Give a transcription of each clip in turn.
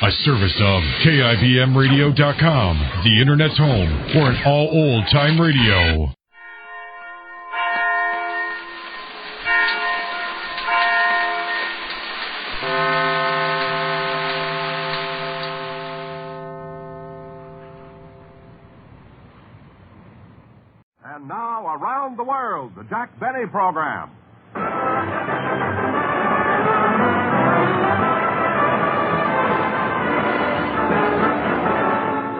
A service of KIBMradio.com, the Internet's home for an all old-time radio. And now, Around the World, the Jack Benny program.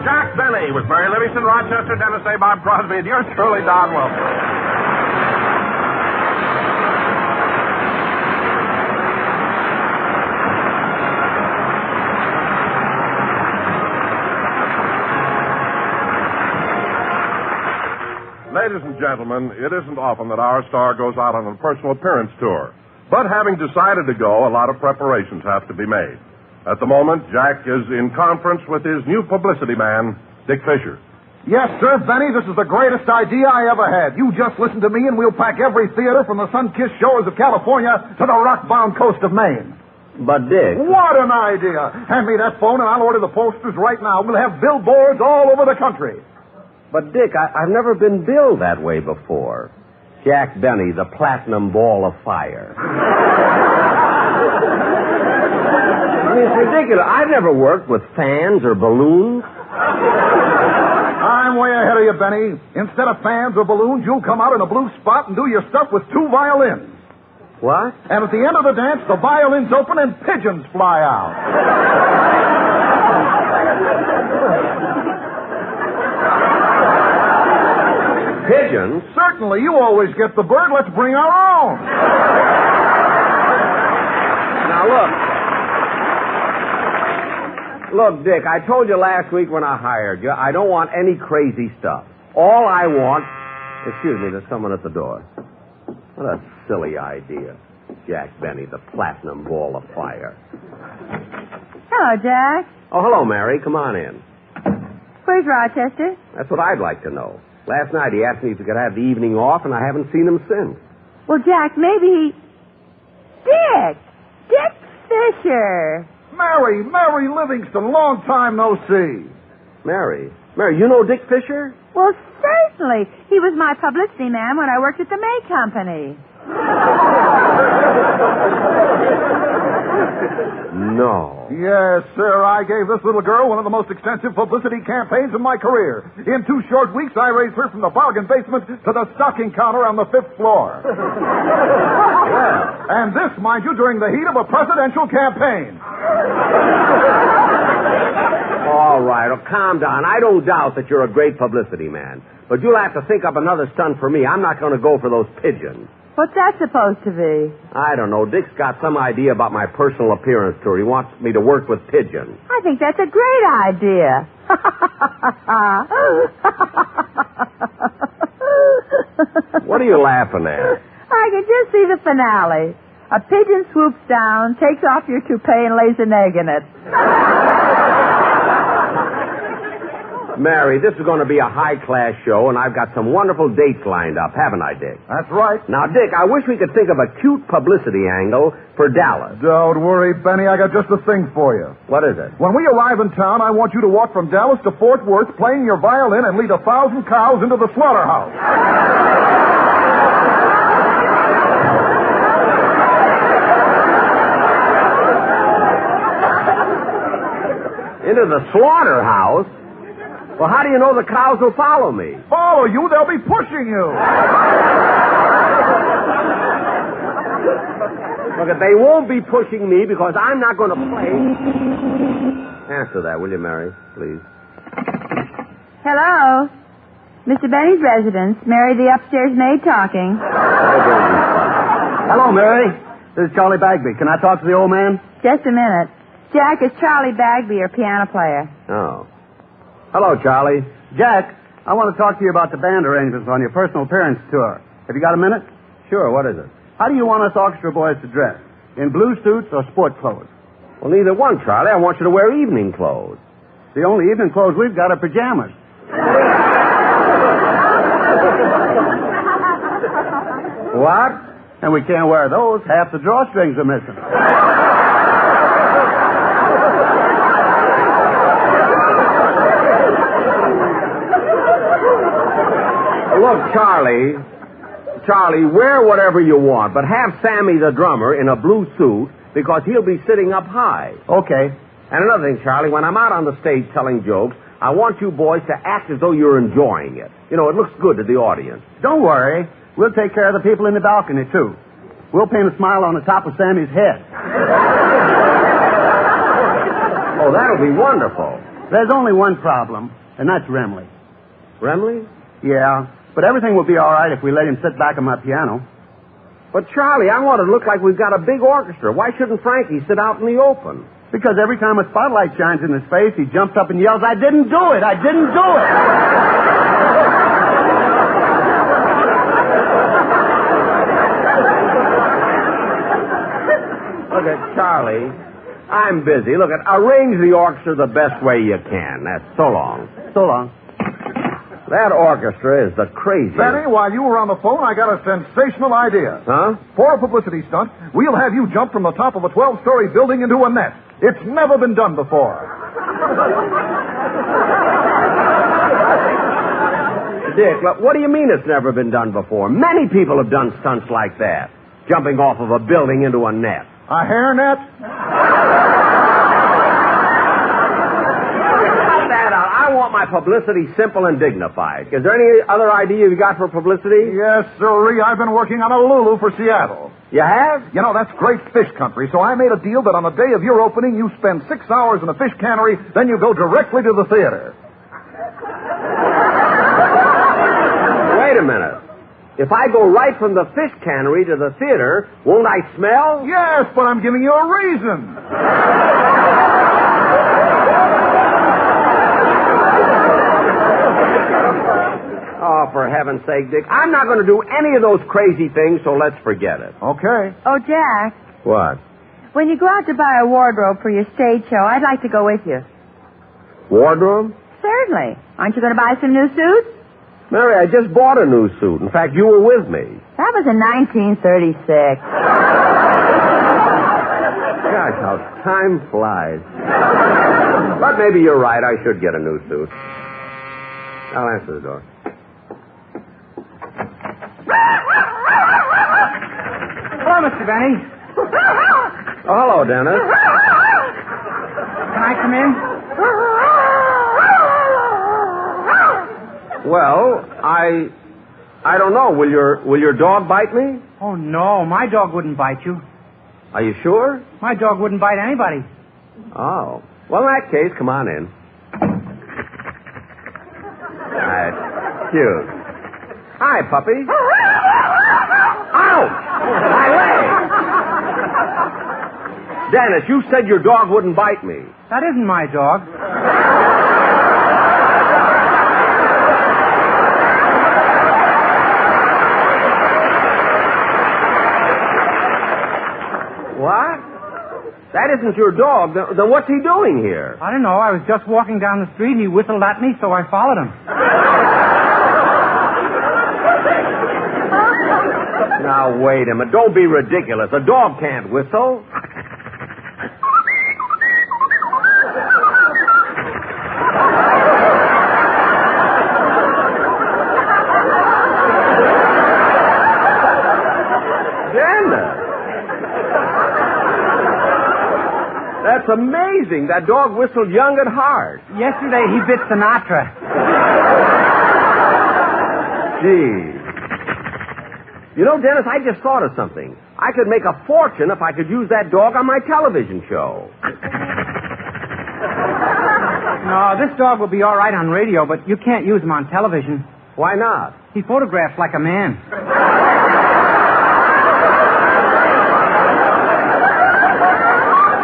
Jack Benny with Mary Livingston, Rochester, Dennis A. Bob Crosby, and yours truly, Don Wilson. Ladies and gentlemen, it isn't often that our star goes out on a personal appearance tour. But having decided to go, a lot of preparations have to be made. At the moment, Jack is in conference with his new publicity man, Dick Fisher. Yes, sir, Benny, this is the greatest idea I ever had. You just listen to me and we'll pack every theater from the sun-kissed shores of California to the rock-bound coast of Maine. But, Dick... What an idea! Hand me that phone and I'll order the posters right now. We'll have billboards all over the country. But, Dick, I've never been billed that way before. Jack Benny, the platinum ball of fire. I mean, it's ridiculous. I've never worked with fans or balloons. I'm way ahead of you, Benny. Instead of fans or balloons, you'll come out in a blue spot and do your stuff with 2 violins. What? And at the end of the dance, the violins open and pigeons fly out. Pigeons? Certainly. You always get the bird. Let's bring our own. Now, Look, Dick, I told you last week when I hired you, I don't want any crazy stuff. All I want... Excuse me, there's someone at the door. What a silly idea. Jack Benny, the platinum ball of fire. Hello, Jack. Oh, hello, Mary. Come on in. Where's Rochester? That's what I'd like to know. Last night he asked me if he could have the evening off, and I haven't seen him since. Well, Jack, maybe he... Dick Fisher. Mary Livingston, long time no see. Mary, you know Dick Fisher? Well, certainly. He was my publicity man when I worked at the May Company. No. Yes, sir. I gave this little girl one of the most extensive publicity campaigns of my career. In 2 short weeks, I raised her from the bargain basement to the stocking counter on the 5th floor. Well. And this, mind you, during the heat of a presidential campaign. All right, calm down. I don't doubt that you're a great publicity man. But you'll have to think up another stunt for me. I'm not going to go for those pigeons. What's that supposed to be? I don't know. Dick's got some idea about my personal appearance tour. He wants me to work with pigeons. I think that's a great idea. What are you laughing at? I can just see the finale. A pigeon swoops down, takes off your toupee, and lays an egg in it. Mary, this is going to be a high-class show, and I've got some wonderful dates lined up, haven't I, Dick? That's right. Now, Dick, I wish we could think of a cute publicity angle for Dallas. Don't worry, Benny. I got just the thing for you. What is it? When we arrive in town, I want you to walk from Dallas to Fort Worth playing your violin and lead 1,000 cows into the slaughterhouse. Into the slaughterhouse? Well, how do you know the cows will follow me? Follow you? They'll be pushing you. Look, they won't be pushing me because I'm not going to play. Answer that, will you, Mary, please? Hello. Mr. Benny's residence. Mary, the upstairs maid talking. Hello, Mary. This is Charlie Bagby. Can I talk to the old man? Just a minute. Jack, is Charlie Bagby your piano player? Oh. Hello, Charlie. Jack, I want to talk to you about the band arrangements on your personal appearance tour. Have you got a minute? Sure, what is it? How do you want us orchestra boys to dress? In blue suits or sport clothes? Well, neither one, Charlie. I want you to wear evening clothes. The only evening clothes we've got are pajamas. What? And we can't wear those. Half the drawstrings are missing. Charlie, wear whatever you want, but have Sammy the drummer in a blue suit because he'll be sitting up high. Okay. And another thing, Charlie, when I'm out on the stage telling jokes, I want you boys to act as though you're enjoying it. You know, it looks good to the audience. Don't worry. We'll take care of the people in the balcony, too. We'll paint a smile on the top of Sammy's head. Oh, that'll be wonderful. There's only one problem, and that's Remley. Remley? Yeah, but everything will be all right if we let him sit back on my piano. But, Charlie, I want it to look like we've got a big orchestra. Why shouldn't Frankie sit out in the open? Because every time a spotlight shines in his face, he jumps up and yells, I didn't do it! I didn't do it! Look at Charlie. I'm busy. Look at arrange the orchestra the best way you can. That's so long. So long. That orchestra is the craziest. Benny, while you were on the phone, I got a sensational idea. Huh? For a publicity stunt, we'll have you jump from the top of a 12-story building into a net. It's never been done before. Dick, look, what do you mean it's never been done before? Many people have done stunts like that. Jumping off of a building into a net. A hairnet? I want my publicity simple and dignified. Is there any other idea you got for publicity? Yes, sirree. I've been working on a Lulu for Seattle. You have? You know, that's great fish country, so I made a deal that on the day of your opening, you spend 6 hours in a fish cannery, then you go directly to the theater. Wait a minute. If I go right from the fish cannery to the theater, won't I smell? Yes, but I'm giving you a reason. Oh, for heaven's sake, Dick. I'm not going to do any of those crazy things, so let's forget it. Okay. Oh, Jack, What? when you go out to buy a wardrobe for your stage show, I'd like to go with you. Wardrobe? Certainly. Aren't you going to buy some new suits? Mary, I just bought a new suit. In fact, you were with me. That was in 1936. Gosh, how time flies. But maybe you're right. I should get a new suit. I'll answer the door. Hello, Mr. Benny. Oh, hello, Dennis. Can I come in? Well, I don't know. Will your dog bite me? Oh, no. My dog wouldn't bite you. Are you sure? My dog wouldn't bite anybody. Oh. Well, in that case, come on in. That's cute. Hi, puppy. Ouch! My leg! Dennis, you said your dog wouldn't bite me. That isn't my dog. What? That isn't your dog. Then what's he doing here? I don't know. I was just walking down the street. He whistled at me, so I followed him. Now, wait a minute. Don't be ridiculous. A dog can't whistle. Dennis. That's amazing. That dog whistled young at heart. Yesterday, he bit Sinatra. Gee. You know, Dennis, I just thought of something. I could make a fortune if I could use that dog on my television show. No, this dog will be all right on radio, but you can't use him on television. Why not? He photographs like a man.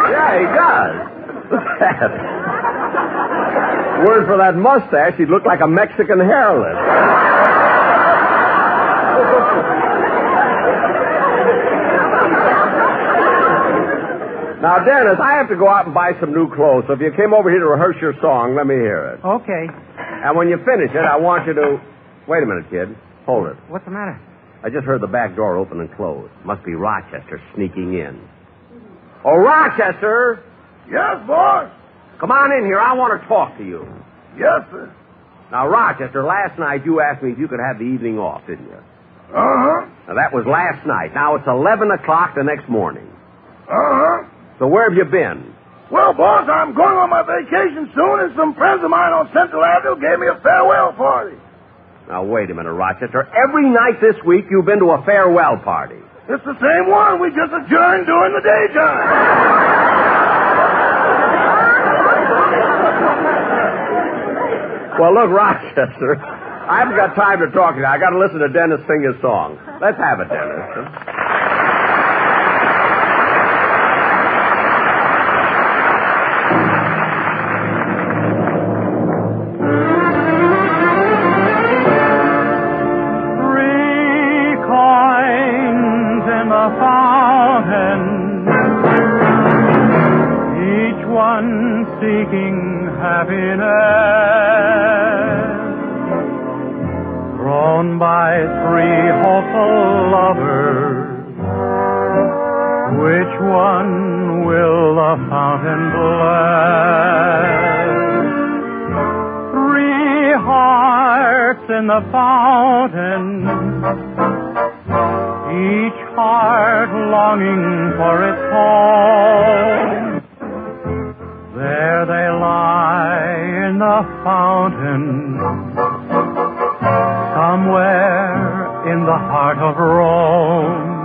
Yeah, he does. Look at that. Word for that mustache, he'd look like a Mexican hairless. Now, Dennis, I have to go out and buy some new clothes, so if you came over here to rehearse your song, let me hear it. Okay. And when you finish it, I want you to... Wait a minute, kid. Hold it. What's the matter? I just heard the back door open and close. Must be Rochester sneaking in. Oh, Rochester! Yes, boss. Come on in here. I want to talk to you. Yes, sir. Now, Rochester, last night you asked me if you could have the evening off, didn't you? Uh-huh. Now, that was last night. Now, it's 11 o'clock the next morning. Uh-huh. So where have you been? Well, boss, I'm going on my vacation soon, and some friends of mine on Central Avenue gave me a farewell party. Now, wait a minute, Rochester. Every night this week you've been to a farewell party. It's the same one we just adjourned during the daytime. Well, look, Rochester, I haven't got time to talk to you. I got to listen to Dennis sing his song. Let's have it, Dennis. Seeking happiness, thrown by three hopeful lovers. Which one will the fountain bless? Three hearts in the fountain, each heart longing for its home. There they lie in the fountain, somewhere in the heart of Rome.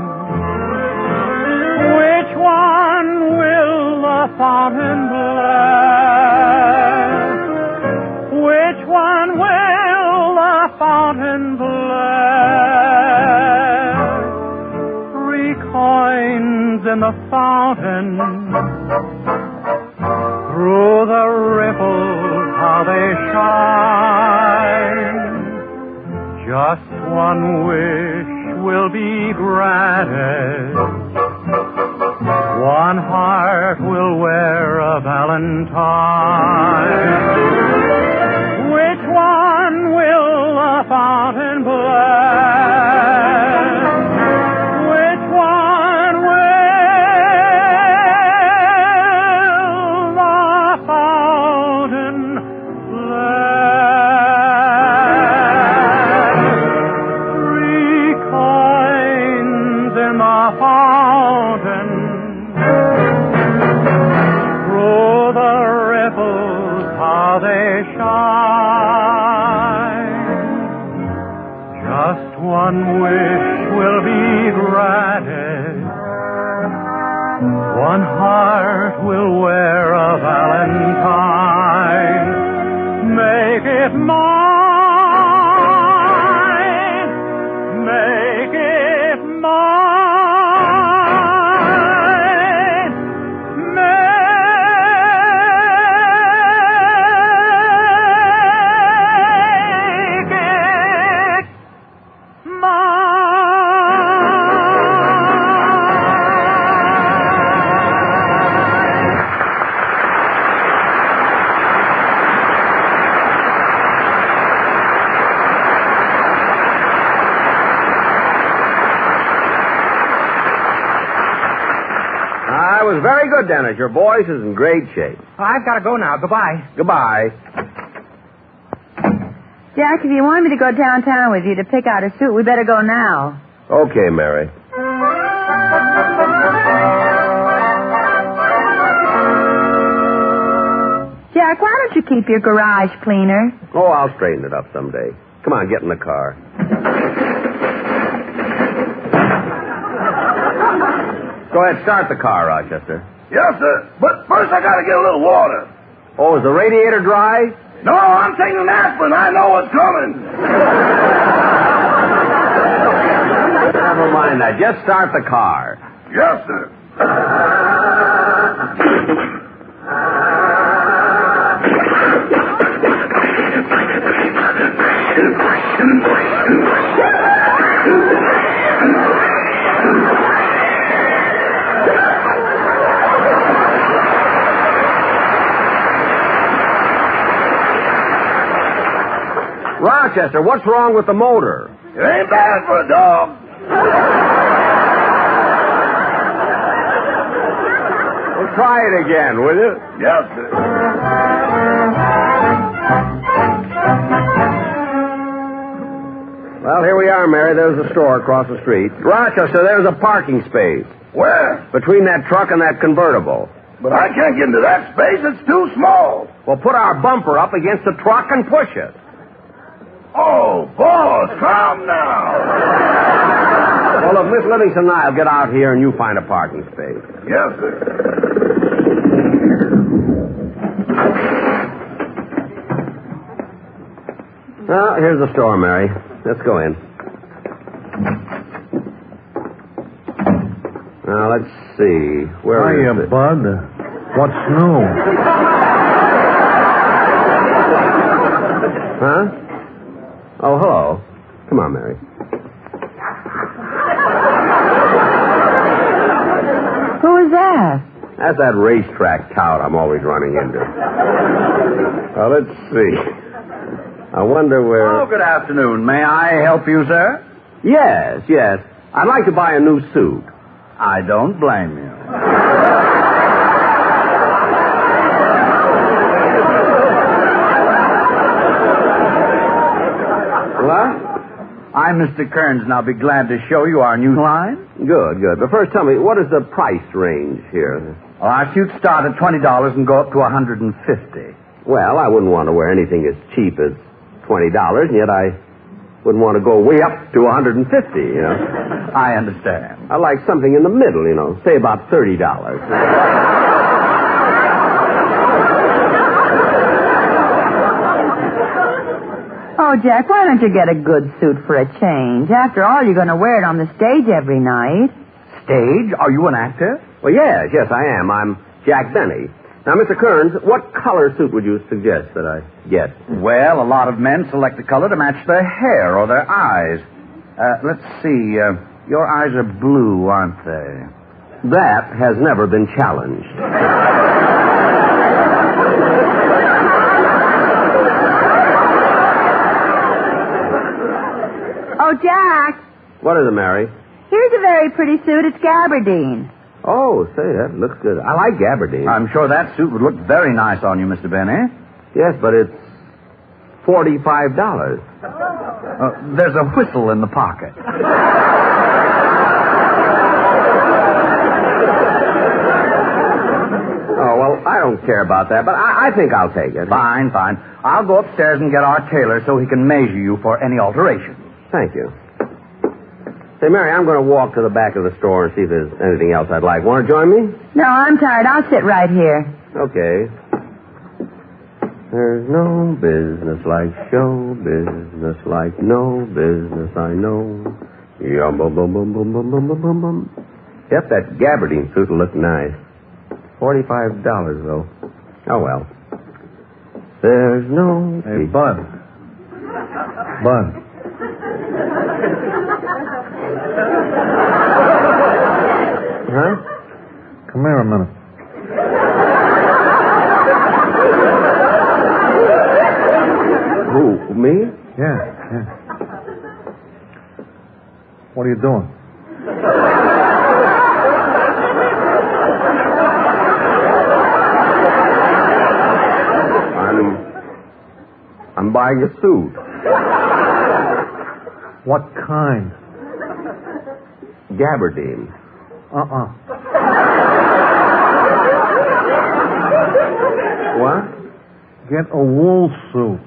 Which one will the fountain bless? Which one will the fountain bless? 3 coins in the fountain, through the ripples how they shine. Just one wish will be granted. One heart will wear a valentine. Which one will the fountain bless? Which one will one wish will be granted. One heart will wear a valentine. Make it mine. Make it mine. Make it was very good, Dennis. Your voice is in great shape. Oh, I've got to go now. Goodbye. Goodbye. Jack, if you want me to go downtown with you to pick out a suit, we better go now. Okay, Mary. Jack, why don't you keep your garage cleaner? Oh, I'll straighten it up someday. Come on, get in the car. Go ahead, start the car, Rochester. Yes, sir. But first I got to get a little water. Oh, is the radiator dry? No, I'm taking an aspirin. I know what's coming. Never mind that. Just start the car. Yes, sir. Rochester, what's wrong with the motor? It ain't bad for a dog. Well, try it again, will you? Yes, sir. Well, here we are, Mary. There's the store across the street. Rochester, there's a parking space. Where? Between that truck and that convertible. But I can't get into that space. It's too small. Well, put our bumper up against the truck and push it. Oh, boss, calm down. Well, look, Miss Livingston and I'll get out here and you find a parking space. Yes, sir. Well, here's the store, Mary. Let's go in. Now, let's see. Where is it? Bud. What's new? Huh? Oh, hello. Come on, Mary. Who is that? That's that racetrack tout I'm always running into. Well, let's see. I wonder where... Oh, good afternoon. May I help you, sir? Yes. I'd like to buy a new suit. I don't blame you. What? I'm Mr. Kearns, and I'll be glad to show you our new line. Good. But first, tell me, what is the price range here? Well, our suits start at $20 and go up to $150. Well, I wouldn't want to wear anything as cheap as $20, and yet I wouldn't want to go way up to $150, you know. I understand. I like something in the middle, you know, say about $30. Oh, Jack, why don't you get a good suit for a change? After all, you're going to wear it on the stage every night. Stage? Are you an actor? Well, yes, I am. I'm Jack Benny. Now, Mr. Kearns, what color suit would you suggest that I get? Well, a lot of men select the color to match their hair or their eyes. Let's see. Your eyes are blue, aren't they? That has never been challenged. Oh, Jack. What is it, Mary? Here's a very pretty suit. It's gabardine. Oh, say, that looks good. I like gabardine. I'm sure that suit would look very nice on you, Mr. Benny. Yes, but it's $45. There's a whistle in the pocket. Oh, well, I don't care about that, but I think I'll take it. Fine. I'll go upstairs and get our tailor so he can measure you for any alterations. Thank you. Say, Mary, I'm going to walk to the back of the store and see if there's anything else I'd like. Want to join me? No, I'm tired. I'll sit right here. Okay. There's no business like show business, like no business I know. Yum, bum, bum, bum, bum, bum, bum, bum, bum. Yep, that gabardine suit will look nice. $45, though. Oh, well. There's no... Hey, Bud. Huh? Come here a minute. Who, me? Yeah. What are you doing? I'm buying a suit. What kind? Gabardine. What? Get a wool suit.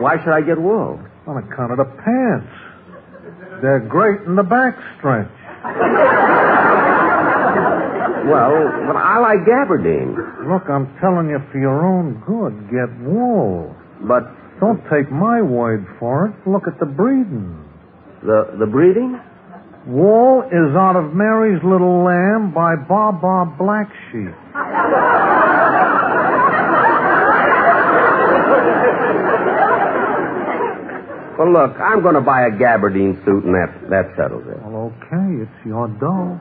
Why should I get wool? On account of the pants. They're great in the backstretch. Well, but I like gabardine. Look, I'm telling you, for your own good, get wool. But don't take my word for it. Look at the breeding. The breeding? Wool is out of Mary's Little Lamb by Baa Blacksheep. Well, look, I'm going to buy a gabardine suit, and that settles it. Well, okay, it's your dough.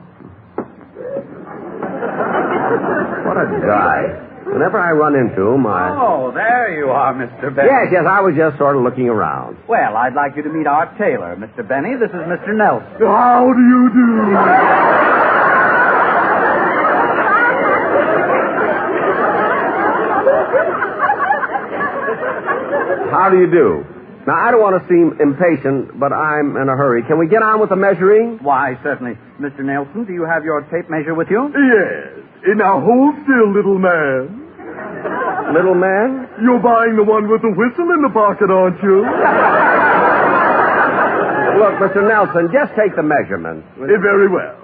What a guy. Whenever I run into him, Oh, there you are, Mr. Benny. Yes, I was just sort of looking around. Well, I'd like you to meet our tailor, Mr. Benny. This is Mr. Nelson. How do you do? How do you do? Now, I don't want to seem impatient, but I'm in a hurry. Can we get on with the measuring? Why, certainly. Mr. Nelson, do you have your tape measure with you? Yes. Now hold still, little man. Little man? You're buying the one with the whistle in the pocket, aren't you? Look, Mr. Nelson, just take the measurement. Very well.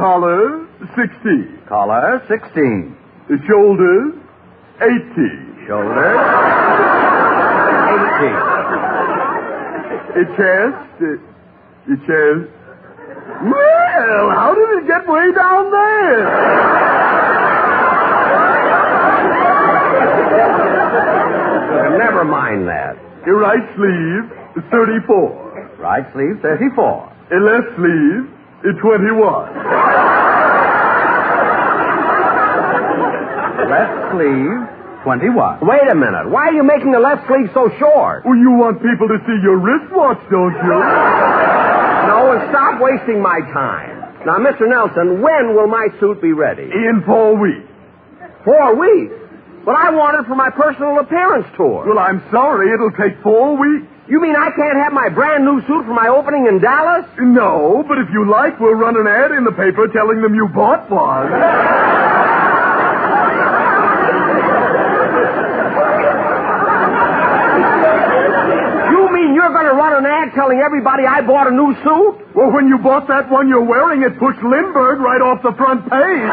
Collar, 16. Collar, 16. Shoulders, 18. Shoulders, 18. Chest. Well, how did it get way down there? Never mind that. Your right sleeve, 34. Right sleeve, 34. Left sleeve, 21. Left sleeve, 21. Wait a minute. Why are you making the left sleeve so short? Well, you want people to see your wristwatch, don't you? No, and stop wasting my time. Now, Mr. Nelson, when will my suit be ready? In 4 weeks. 4 weeks? But I want it for my personal appearance tour. Well, I'm sorry. It'll take 4 weeks. You mean I can't have my brand new suit for my opening in Dallas? No, but if you like, we'll run an ad in the paper telling them you bought one. You mean you're going to run an ad telling everybody I bought a new suit? Well, when you bought that one you're wearing, it pushed Lindbergh right off the front page.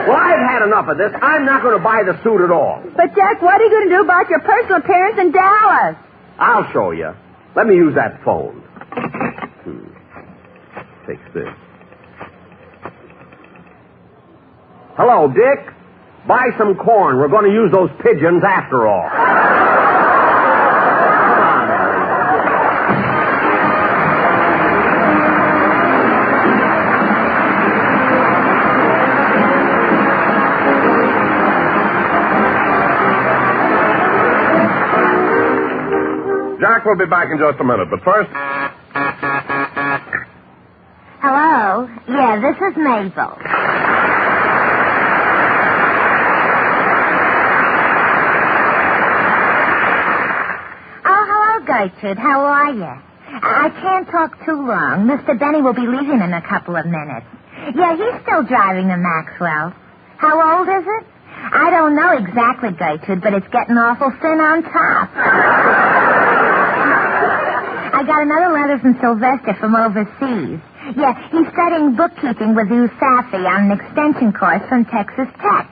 Well, I've had enough of this. I'm not going to buy the suit at all. But, Jack, what are you going to do about your personal appearance in Dallas? I'll show you. Let me use that phone. Takes this. Hello, Dick. Buy some corn. We're going to use those pigeons after all. Jack will be back in just a minute, but first... Hello? Yeah, this is Mabel. Oh, hello, Gertrude. How are you? I can't talk too long. Mr. Benny will be leaving in a couple of minutes. Yeah, he's still driving the Maxwell. How old is it? I don't know exactly, Gertrude, but it's getting awful thin on top. I got another letter from Sylvester from overseas. Yeah, he's studying bookkeeping with Usafi on an extension course from Texas Tech.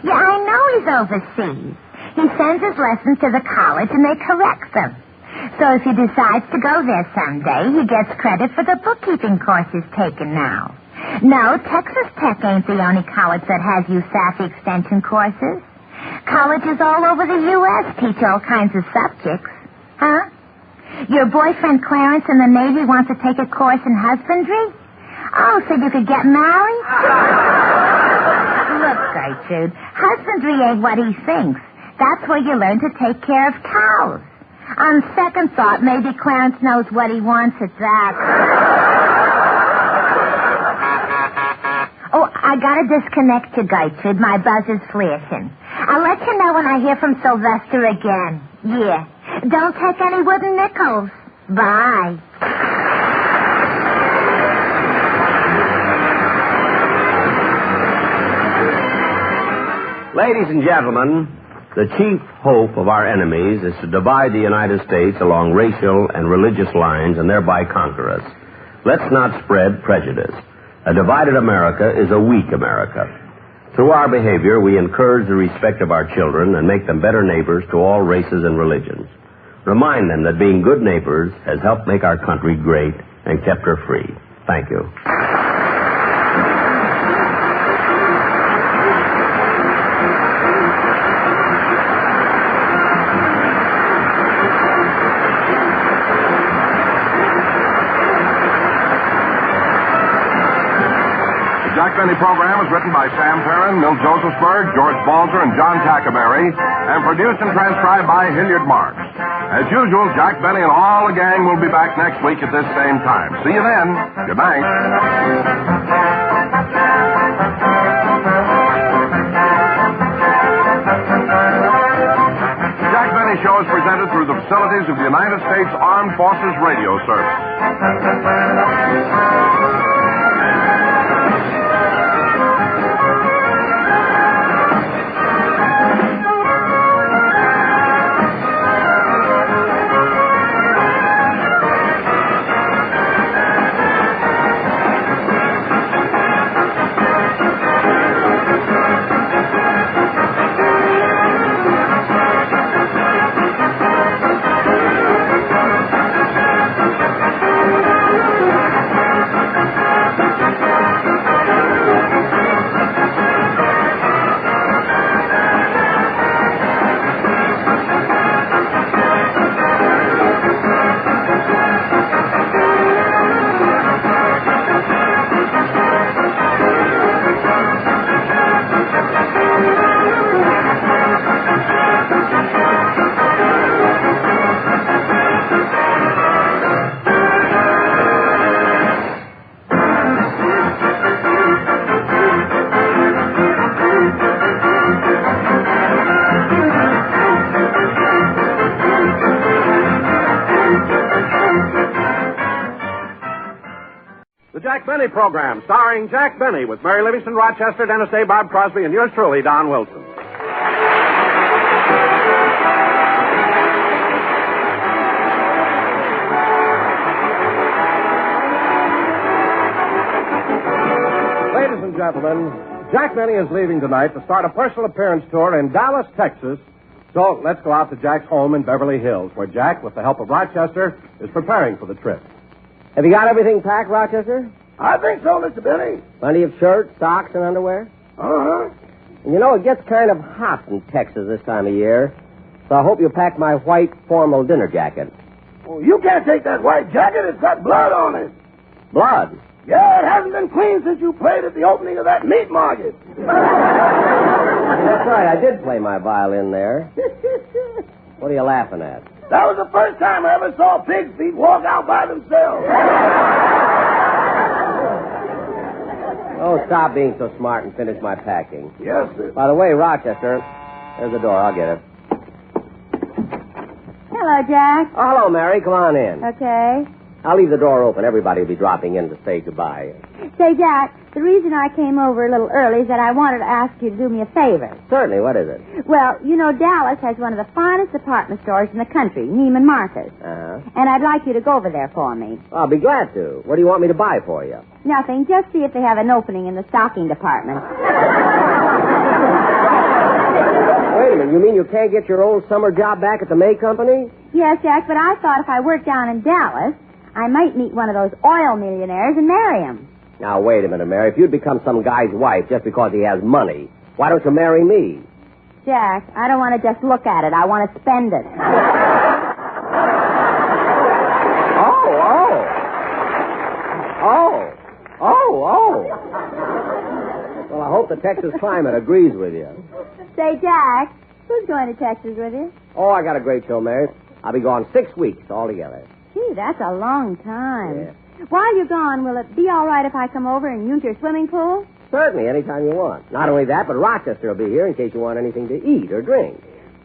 Yeah, I know he's overseas. He sends his lessons to the college and they correct them. So if he decides to go there someday, he gets credit for the bookkeeping course he's taken now. No, Texas Tech ain't the only college that has Usafi extension courses. Colleges all over the U.S. teach all kinds of subjects. Huh? Your boyfriend Clarence in the Navy wants to take a course in husbandry? Oh, so you could get married? Look, Gertrude, husbandry ain't what he thinks. That's where you learn to take care of cows. On second thought, maybe Clarence knows what he wants at that. Oh, I gotta disconnect you, Gertrude. My buzzer's flashing. I'll let you know when I hear from Sylvester again. Yeah. Don't take any wooden nickels. Bye. Ladies and gentlemen, the chief hope of our enemies is to divide the United States along racial and religious lines and thereby conquer us. Let's not spread prejudice. A divided America is a weak America. Through our behavior, we encourage the respect of our children and make them better neighbors to all races and religions. Remind them that being good neighbors has helped make our country great and kept her free. Thank you. The Jack Benny program is written by Sam Perrin, Milt Josephsberg, George Balzer, and John Tackaberry, and produced and transcribed by Hilliard Marks. As usual, Jack Benny and all the gang will be back next week at this same time. See you then. Good night. Jack qualities of the United States Armed Forces Radio Service. Jack Benny program, starring Jack Benny with Mary Livingston, Rochester, Dennis Day, Bob Crosby, and yours truly, Don Wilson. Ladies and gentlemen, Jack Benny is leaving tonight to start a personal appearance tour in Dallas, Texas. So let's go out to Jack's home in Beverly Hills, where Jack, with the help of Rochester, is preparing for the trip. Have you got everything packed, Rochester? I think so, Mr. Benny. Plenty of shirts, socks, and underwear? Uh-huh. And you know, it gets kind of hot in Texas this time of year, so I hope you pack my white formal dinner jacket. Well, you can't take that white jacket. It's got blood on it. Blood? Yeah, it hasn't been cleaned since you played at the opening of that meat market. That's right, I did play my violin there. What are you laughing at? That was the first time I ever saw pig's feet walk out by themselves. Oh, stop being so smart and finish my packing. Yes, sir. By the way, Rochester, there's the door. I'll get it. Hello, Jack. Oh, hello, Mary. Come on in. Okay. I'll leave the door open. Everybody will be dropping in to say goodbye. Say, Jack, the reason I came over a little early is that I wanted to ask you to do me a favor. Certainly. What is it? Well, you know, Dallas has one of the finest department stores in the country, Neiman Marcus. Uh-huh. And I'd like you to go over there for me. I'll be glad to. What do you want me to buy for you? Nothing. Just see if they have an opening in the stocking department. Wait a minute. You mean you can't get your old summer job back at the May Company? Yes, Jack, but I thought if I worked down in Dallas, I might meet one of those oil millionaires and marry him. Now, wait a minute, Mary. If you'd become some guy's wife just because he has money, why don't you marry me? Jack, I don't want to just look at it. I want to spend it. Oh. Well, I hope the Texas climate agrees with you. Say, Jack, who's going to Texas with you? Oh, I got a great show, Mary. I'll be gone 6 weeks altogether. Gee, that's a long time. Yeah. While you're gone, will it be all right if I come over and use your swimming pool? Certainly, anytime you want. Not only that, but Rochester will be here in case you want anything to eat or drink.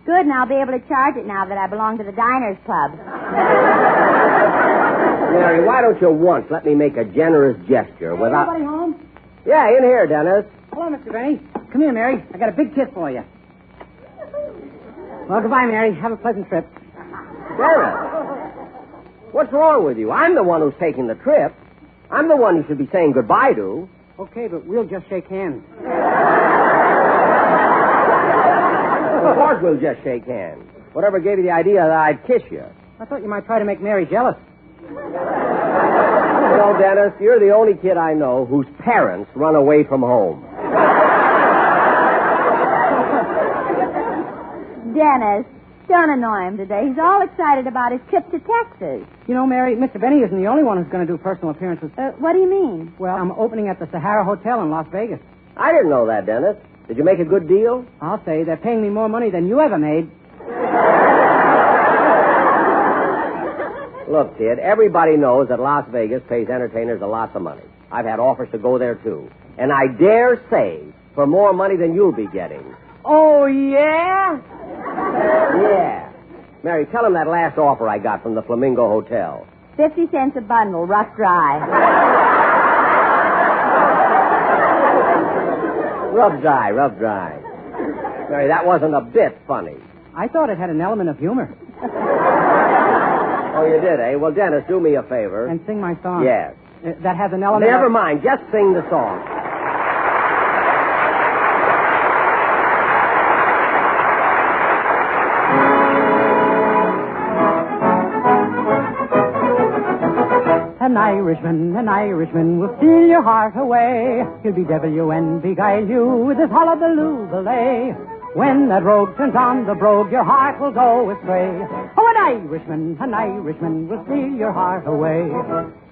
Good, and I'll be able to charge it now that I belong to the Diners Club. Mary, why don't you once let me make a generous gesture without... Anybody home? Yeah, in here, Dennis. Hello, Mr. Benny. Come here, Mary. I got a big kiss for you. Well, goodbye, Mary. Have a pleasant trip. Dennis, what's wrong with you? I'm the one who's taking the trip. I'm the one you should be saying goodbye to. Okay, but we'll just shake hands. Of course we'll just shake hands. Whatever gave you the idea that I'd kiss you? I thought you might try to make Mary jealous. You know, Dennis, you're the only kid I know whose parents run away from home. Dennis, don't annoy him today. He's all excited about his trip to Texas. You know, Mary, Mr. Benny isn't the only one who's going to do personal appearances. What do you mean? Well, I'm opening at the Sahara Hotel in Las Vegas. I didn't know that, Dennis. Did you make a good deal? I'll say they're paying me more money than you ever made. Look, kid, everybody knows that Las Vegas pays entertainers a lot of money. I've had offers to go there, too. And I dare say for more money than you'll be getting. Oh, yeah? Yeah. Mary, tell him that last offer I got from the Flamingo Hotel. 50 cents a bundle, rough dry. Rough dry. Mary, that wasn't a bit funny. I thought it had an element of humor. Oh, you did, eh? Well, Dennis, do me a favor. And sing my song. Yes. That has an element Never mind. Just sing the song. An Irishman will steal your heart away. He'll bedevil you and beguile you with his hullabaloo ballet. When that rogue turns on the brogue, your heart will go astray. Oh, an Irishman will steal your heart away.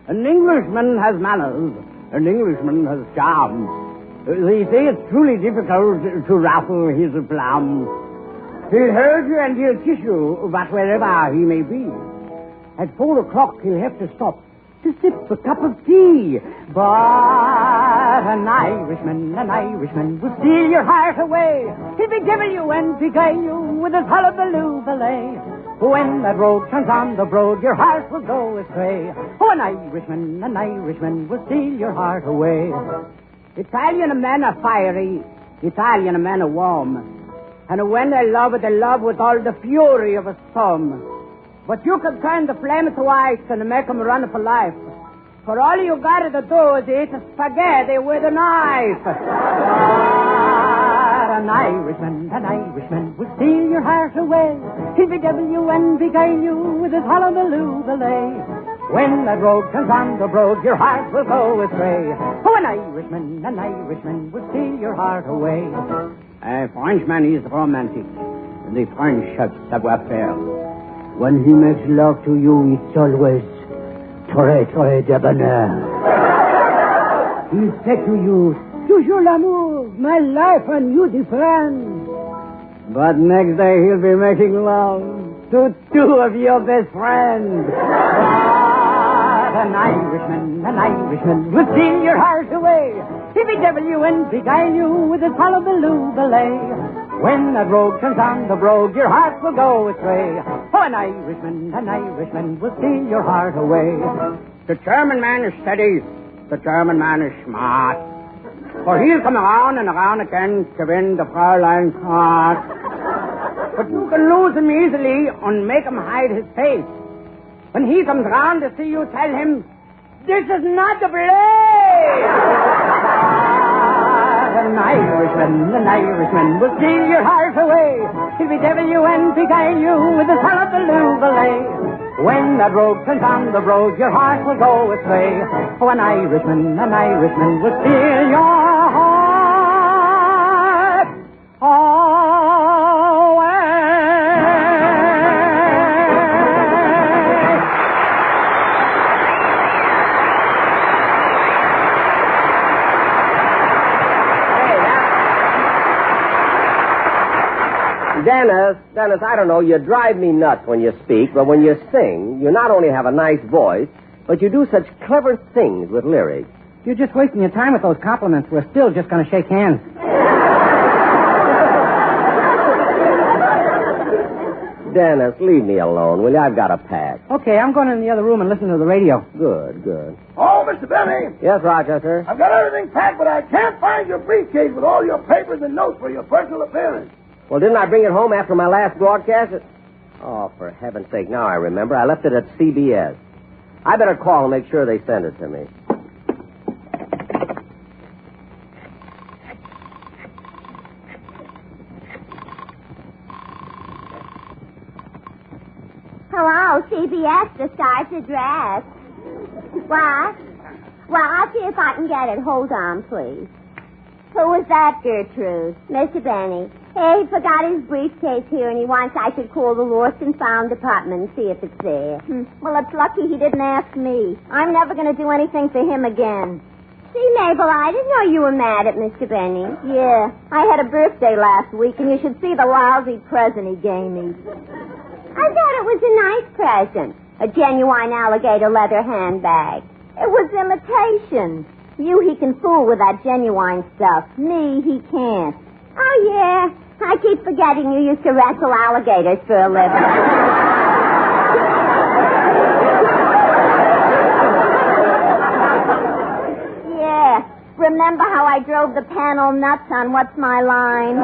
An Englishman has manners. An Englishman has charm. They say it's truly difficult to ruffle his plum. He'll hold you and he'll kiss you, but wherever he may be. At 4 o'clock, he'll have to stop to sip a cup of tea. But an Irishman will steal your heart away. He'll bedevil you and beguile you with his hullabaloo ballet. When that rogue turns on the brogue, your heart will go astray. Oh, an Irishman will steal your heart away. Italian men are fiery. Italian men are warm. And when they love with all the fury of a storm. But you can turn the flame to ice and make them run for life. For all you gotta do is eat spaghetti with a knife. An Irishman will steal your heart away. He'll bedevil you and beguile you with his hullabaloo ballet. When that rogue comes on the brogue, your heart will go astray. Oh, an Irishman will steal your heart away. A Frenchman is romantic. The French have savoir-faire. When he makes love to you, it's always très debonair. He'll say to you, toujours l'amour, my life and you different. But next day he'll be making love to two of your best friends. An Irishman will steal your heart away. He'll bedevil you and beguile you with his hullabaloo ballet. When that rogue turns on the brogue, your heart will go astray. Oh, an Irishman will steal your heart away. The German man is steady. The German man is smart. For he'll come around and around again to win the Fräulein's heart. But you can lose him easily and make him hide his face. When he comes round to see you, tell him, this is not the place. An Irishman will steal your heart away. He'll bedevil you and beguile you with his hullabaloo ballet. When that rogue turns on the brogue, your heart will go astray. Oh, an Irishman will steal your heart away. Dennis, I don't know, you drive me nuts when you speak, but when you sing, you not only have a nice voice, but you do such clever things with lyrics. You're just wasting your time with those compliments. We're still just going to shake hands. Dennis, leave me alone, will you? I've got a pack. Okay, I'm going in the other room and listen to the radio. Good. Oh, Mr. Benny. Yes, Rochester? I've got everything packed, but I can't find your briefcase with all your papers and notes for your personal appearance. Well, didn't I bring it home after my last broadcast? Oh, for heaven's sake, now I remember. I left it at CBS. I better call and make sure they send it to me. Hello, CBS, the Star's address. What? Well, I'll see if I can get it. Hold on, please. Who was that, Gertrude? Mr. Benny. Hey, he forgot his briefcase here, and he wants I should call the Lost and Found department and see if it's there. Well, it's lucky he didn't ask me. I'm never going to do anything for him again. See, Mabel, I didn't know you were mad at Mr. Benny. Yeah, I had a birthday last week, and you should see the lousy present he gave me. I thought it was a nice present. A genuine alligator leather handbag. It was imitation. You he can fool with that genuine stuff. Me, he can't. Oh, yeah. I keep forgetting you used to wrestle alligators for a living. remember how I drove the panel nuts on What's My Line?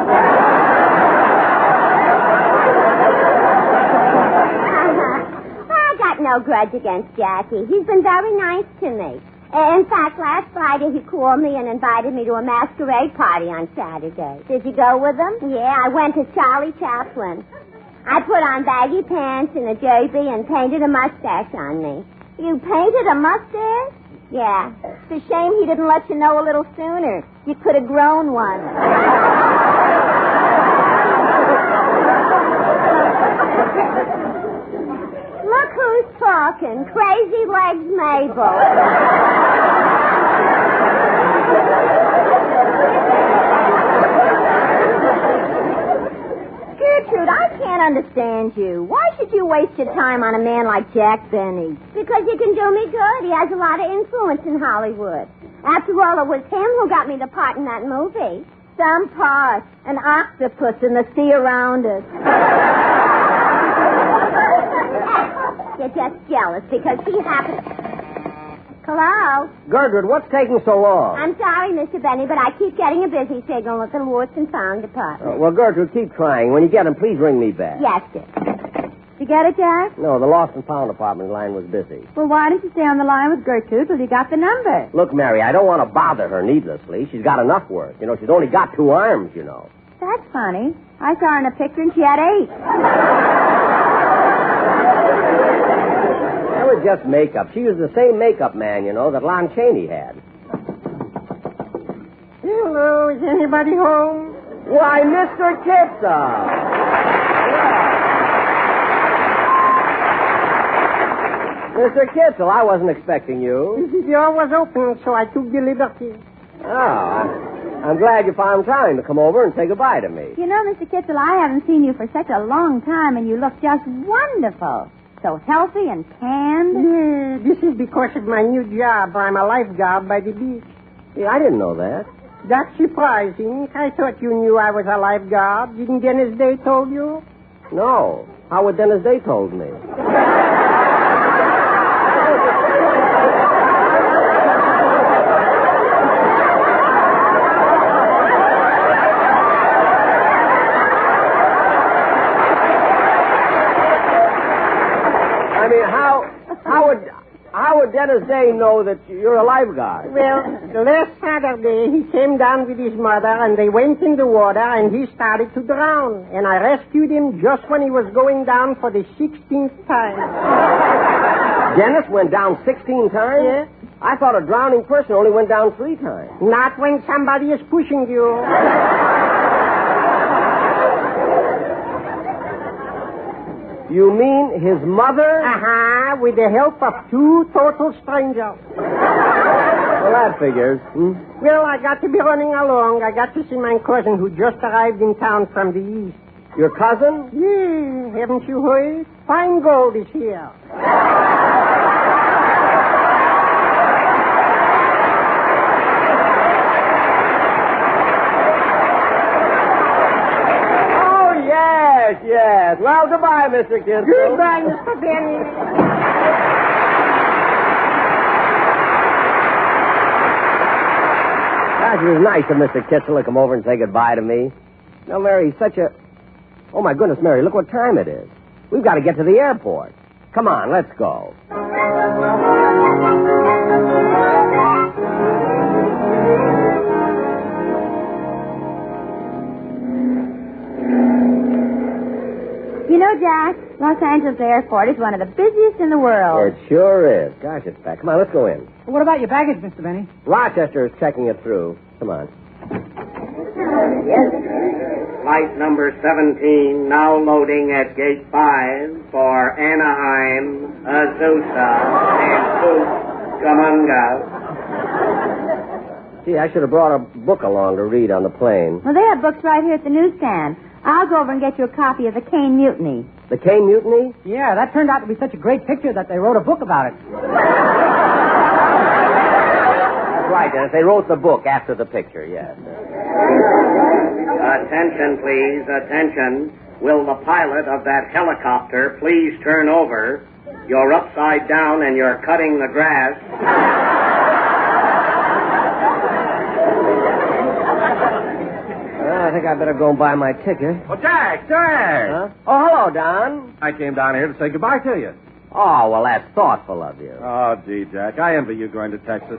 I got no grudge against Jackie. He's been very nice to me. In fact, last Friday he called me and invited me to a masquerade party on Saturday. Did you go with him? Yeah, I went to Charlie Chaplin. I put on baggy pants and a jersey and painted a mustache on me. You painted a mustache? Yeah. It's a shame he didn't let you know a little sooner. You could have grown one. Look who's talking. Crazy Legs Mabel. Gertrude, I can't understand you. Why should you waste your time on a man like Jack Benny? Because he can do me good. He has a lot of influence in Hollywood. After all, it was him who got me the part in that movie. Some part. An octopus in the sea around us. You're just jealous because he happens... Hello? Gertrude, what's taking so long? I'm sorry, Mr. Benny, but I keep getting a busy signal with the Lost and Found department. Well, Gertrude, keep trying. When you get him, please ring me back. Yes, sir. Did you get it, Jack? No, the Lost and Found department line was busy. Well, why didn't you stay on the line with Gertrude till you got the number? Look, Mary, I don't want to bother her needlessly. She's got enough work. You know, she's only got 2 arms, you know. That's funny. I saw her in a picture and she had 8. That was just makeup. She was the same makeup man, you know, that Lon Chaney had. Hello, is anybody home? Why, Mr. Kitzel. Mr. Kitzel, I wasn't expecting you. The door was open, so I took the liberty. Oh, I'm glad you found time to come over and say goodbye to me. You know, Mr. Kitzel, I haven't seen you for such a long time, and you look just wonderful. So healthy and tanned. Yeah, this is because of my new job. I'm a lifeguard by the beach. Yeah, I didn't know that. That's surprising. I thought you knew I was a lifeguard. Didn't Dennis Day told you? No. How would Dennis Day told me? How would Dennis Day know that you're a lifeguard? Well, last Saturday, he came down with his mother, and they went in the water, and he started to drown. And I rescued him just when he was going down for the 16th time. Dennis went down 16 times? Yeah. I thought a drowning person only went down 3 times. Not when somebody is pushing you. You mean his mother? Uh-huh, with the help of 2 total strangers. Well, that figures. Well, I got to be running along. I got to see my cousin who just arrived in town from the east. Your cousin? Yeah, haven't you heard? Fine gold is here. Yes. Well, goodbye, Mr. Kitzel. Goodbye, Mr. Benny. Gosh, it was nice of Mr. Kitzel to come over and say goodbye to me. Now, Mary, such a... Oh, my goodness, Mary, look what time it is. We've got to get to the airport. Come on, let's go. You know, Jack, Los Angeles Airport is one of the busiest in the world. It sure is. Gosh, it's packed. Come on, let's go in. What about your baggage, Mr. Benny? Rochester is checking it through. Come on. Yes. Flight number 17 now loading at gate 5 for Anaheim, Azusa, and Cucamonga. Gee, I should have brought a book along to read on the plane. Well, they have books right here at the newsstand. I'll go over and get you a copy of The Cane Mutiny. The Cane Mutiny? Yeah, that turned out to be such a great picture that they wrote a book about it. That's right, Dennis. They wrote the book after the picture, yes. Attention, please. Attention. Will the pilot of that helicopter please turn over? You're upside down and you're cutting the grass. I think I better go and buy my ticket. Oh, Jack! Huh? Oh, hello, Don. I came down here to say goodbye to you. Oh, well, that's thoughtful of you. Oh, gee, Jack, I envy you going to Texas.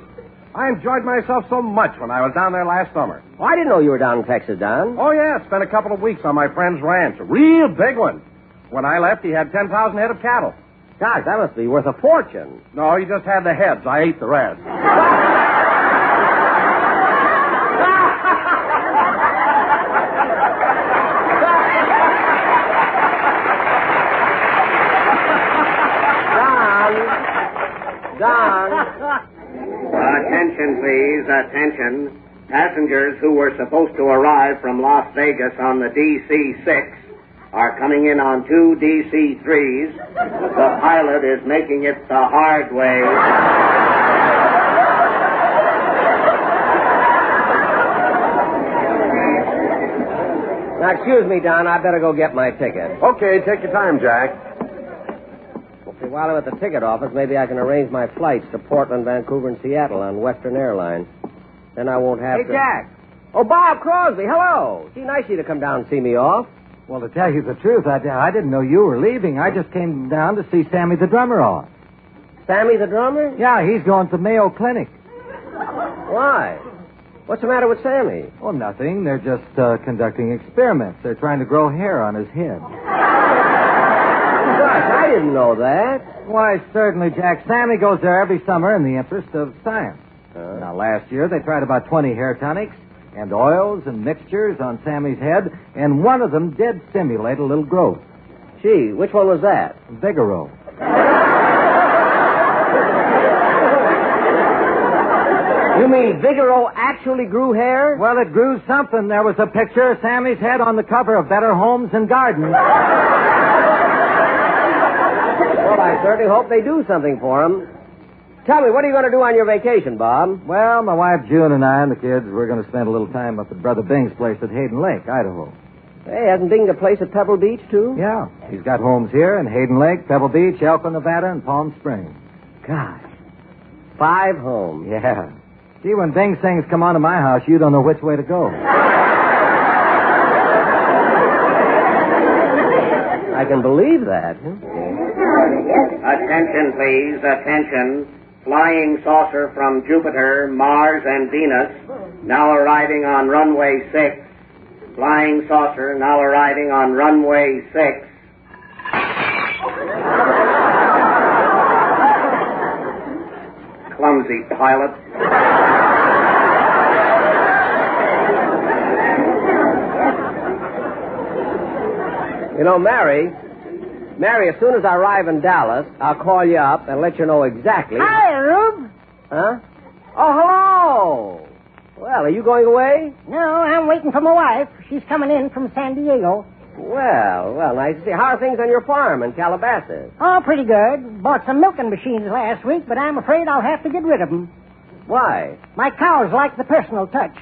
I enjoyed myself so much when I was down there last summer. Oh, I didn't know you were down in Texas, Don. Oh, yeah, spent a couple of weeks on my friend's ranch. A real big one. When I left, he had 10,000 head of cattle. Gosh, that must be worth a fortune. No, he just had the heads. I ate the rest. Don. Attention, please. Attention. Passengers who were supposed to arrive from Las Vegas on the DC-6 are coming in on 2 DC-3s. The pilot is making it the hard way. Now, excuse me, Don. I better go get my ticket. Okay, take your time, Jack. Okay, while I'm at the ticket office, maybe I can arrange my flights to Portland, Vancouver, and Seattle on Western Airlines. Then I won't have to... Hey, Jack. Oh, Bob Crosby, hello. Gee, nice of you to come down and see me off. Well, to tell you the truth, I didn't know you were leaving. I just came down to see Sammy the drummer off. Sammy the drummer? Yeah, he's going to Mayo Clinic. Why? What's the matter with Sammy? Oh, nothing. They're just conducting experiments. They're trying to grow hair on his head. Gosh, I didn't know that. Why, certainly, Jack. Sammy goes there every summer in the interest of science. Now, last year, they tried about 20 hair tonics and oils and mixtures on Sammy's head, and one of them did stimulate a little growth. Gee, which one was that? Vigoro. You mean Vigoro actually grew hair? Well, it grew something. There was a picture of Sammy's head on the cover of Better Homes and Gardens. Well, I certainly hope they do something for him. Tell me, what are you going to do on your vacation, Bob? Well, my wife June and I and the kids, we're going to spend a little time up at Brother Bing's place at Hayden Lake, Idaho. Hey, hasn't Bing a place at Pebble Beach, too? Yeah. He's got homes here in Hayden Lake, Pebble Beach, Elko, Nevada, and Palm Springs. Gosh. 5 homes. Yeah. See, when Bing's things come onto my house, you don't know which way to go. I can believe that. Attention, please. Attention. Flying saucer from Jupiter, Mars, and Venus, now arriving on runway 6. Flying saucer now arriving on runway 6. Clumsy pilot. You know, Mary, as soon as I arrive in Dallas, I'll call you up and let you know exactly... Hi, Rube. Huh? Oh, hello. Well, are you going away? No, I'm waiting for my wife. She's coming in from San Diego. Well, nice to see. How are things on your farm in Calabasas? Oh, pretty good. Bought some milking machines last week, but I'm afraid I'll have to get rid of them. Why? My cows like the personal touch.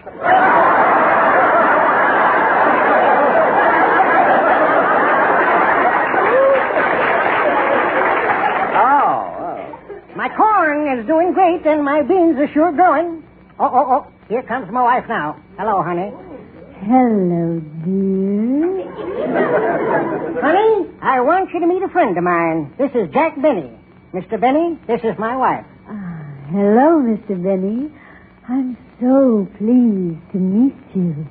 My corn is doing great, and my beans are sure growing. Oh. Here comes my wife now. Hello, honey. Hello, dear. Honey, I want you to meet a friend of mine. This is Jack Benny. Mr. Benny, this is my wife. Hello, Mr. Benny. I'm so pleased to meet you.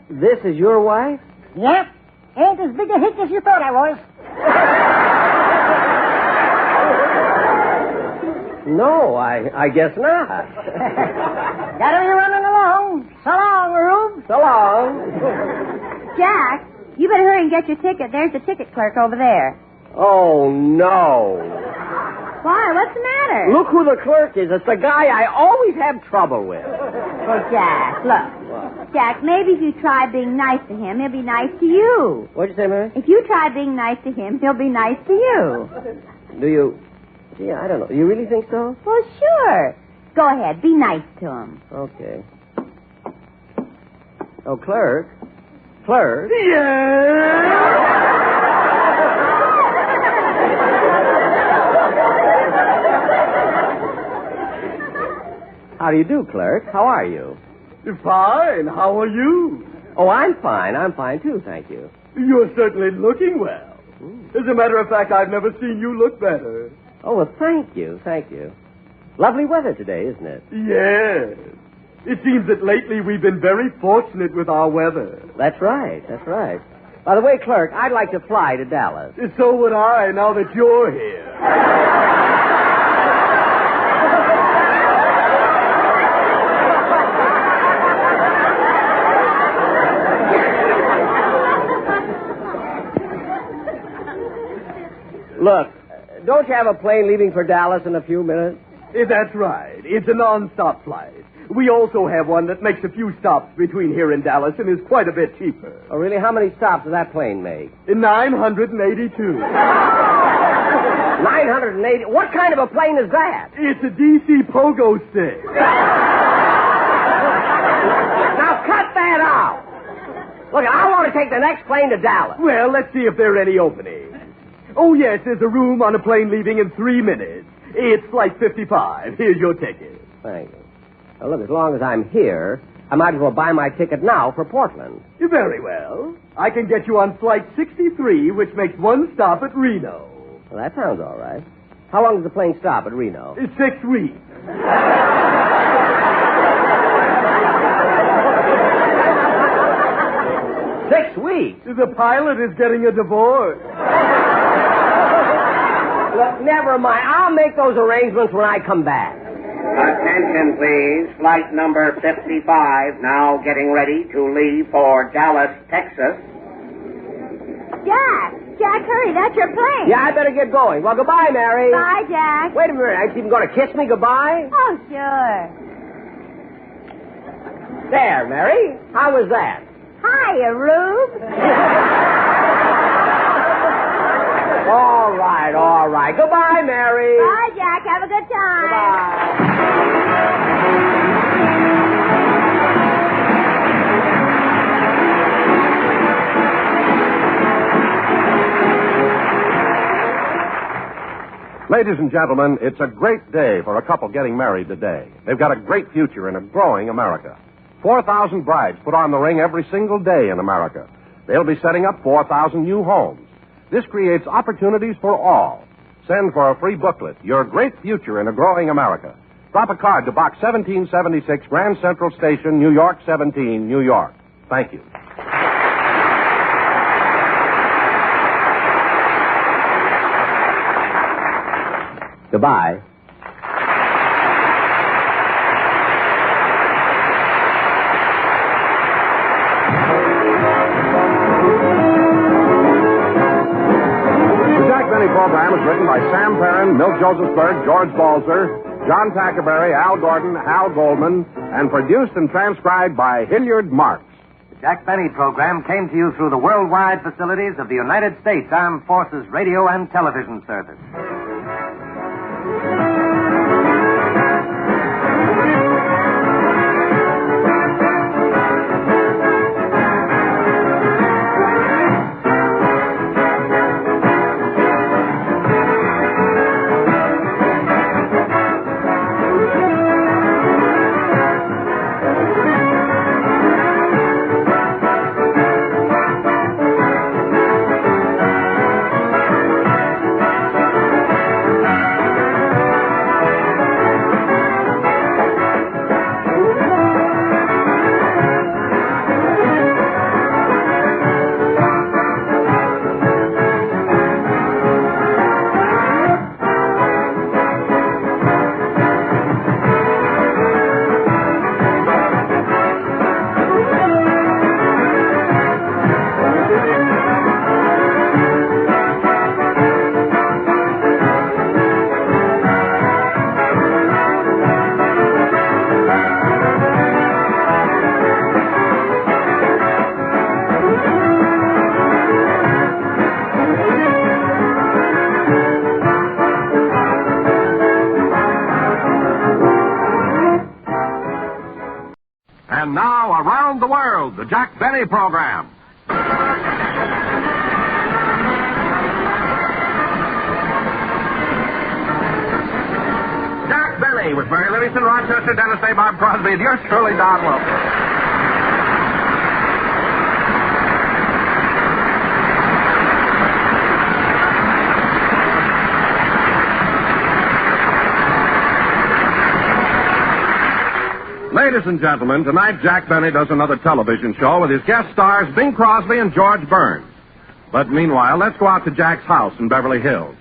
This is your wife? Yep. Ain't as big a hick as you thought I was. No, I guess not. Gotta be running along. So long, Rube. So long. Jack, you better hurry and get your ticket. There's the ticket clerk over there. Oh, no. Why? What's the matter? Look who the clerk is. It's the guy I always have trouble with. Well, Jack, look. Jack, maybe if you try being nice to him, he'll be nice to you. What'd you say, Mary? If you try being nice to him, he'll be nice to you. Do you... Gee, I don't know. You really think so? Well, sure. Go ahead. Be nice to him. Okay. Oh, clerk? Clerk? Yeah! do you do, clerk? How are you? Fine. How are you? Oh, I'm fine. I'm fine, too, thank you. You're certainly looking well. As a matter of fact, I've never seen you look better. Oh, well, thank you. Lovely weather today, isn't it? Yes. It seems that lately we've been very fortunate with our weather. That's right. By the way, clerk, I'd like to fly to Dallas. So would I, now that you're here. Look, don't you have a plane leaving for Dallas in a few minutes? That's right. It's a non-stop flight. We also have one that makes a few stops between here and Dallas and is quite a bit cheaper. Oh, really? How many stops does that plane make? 982. 980? What kind of a plane is that? It's a DC pogo stick. Now cut that out. Look, I want to take the next plane to Dallas. Well, let's see if there are any openings. Oh, yes, there's a room on a plane leaving in 3 minutes. It's flight 55. Here's your ticket. Thank you. Well, look, as long as I'm here, I might as well buy my ticket now for Portland. Very well. I can get you on flight 63, which makes one stop at Reno. Well, that sounds all right. How long does the plane stop at Reno? It's 6 weeks. The pilot is getting a divorce. Look, never mind. I'll make those arrangements when I come back. Attention, please. Flight number 55 now getting ready to leave for Dallas, Texas. Jack, hurry. That's your plane. Yeah, I better get going. Well, goodbye, Mary. Bye, Jack. Wait a minute. Ain't you even going to kiss me goodbye? Oh, sure. There, Mary. How was that? Hiya, Rube. All right. Goodbye, Mary. Bye, Jack. Have a good time. Goodbye. Ladies and gentlemen, it's a great day for a couple getting married today. They've got a great future in a growing America. 4,000 brides put on the ring every single day in America. They'll be setting up 4,000 new homes. This creates opportunities for all. Send for a free booklet, Your Great Future in a Growing America. Drop a card to Box 1776, Grand Central Station, New York 17, New York. Thank you. Goodbye. Program is written by Sam Perrin, Milt Josephsberg, George Balzer, John Tackerberry, Al Gordon, Hal Goldman, and produced and transcribed by Hilliard Marks. The Jack Benny program came to you through the worldwide facilities of the United States Armed Forces Radio and Television Service. And now, around the world, the Jack Benny Program. Jack Benny with very little Livingston, Rochester, Dennis A. Bob Crosby, and yours truly, Don Wilson. Ladies and gentlemen, tonight Jack Benny does another television show with his guest stars Bing Crosby and George Burns. But meanwhile, let's go out to Jack's house in Beverly Hills.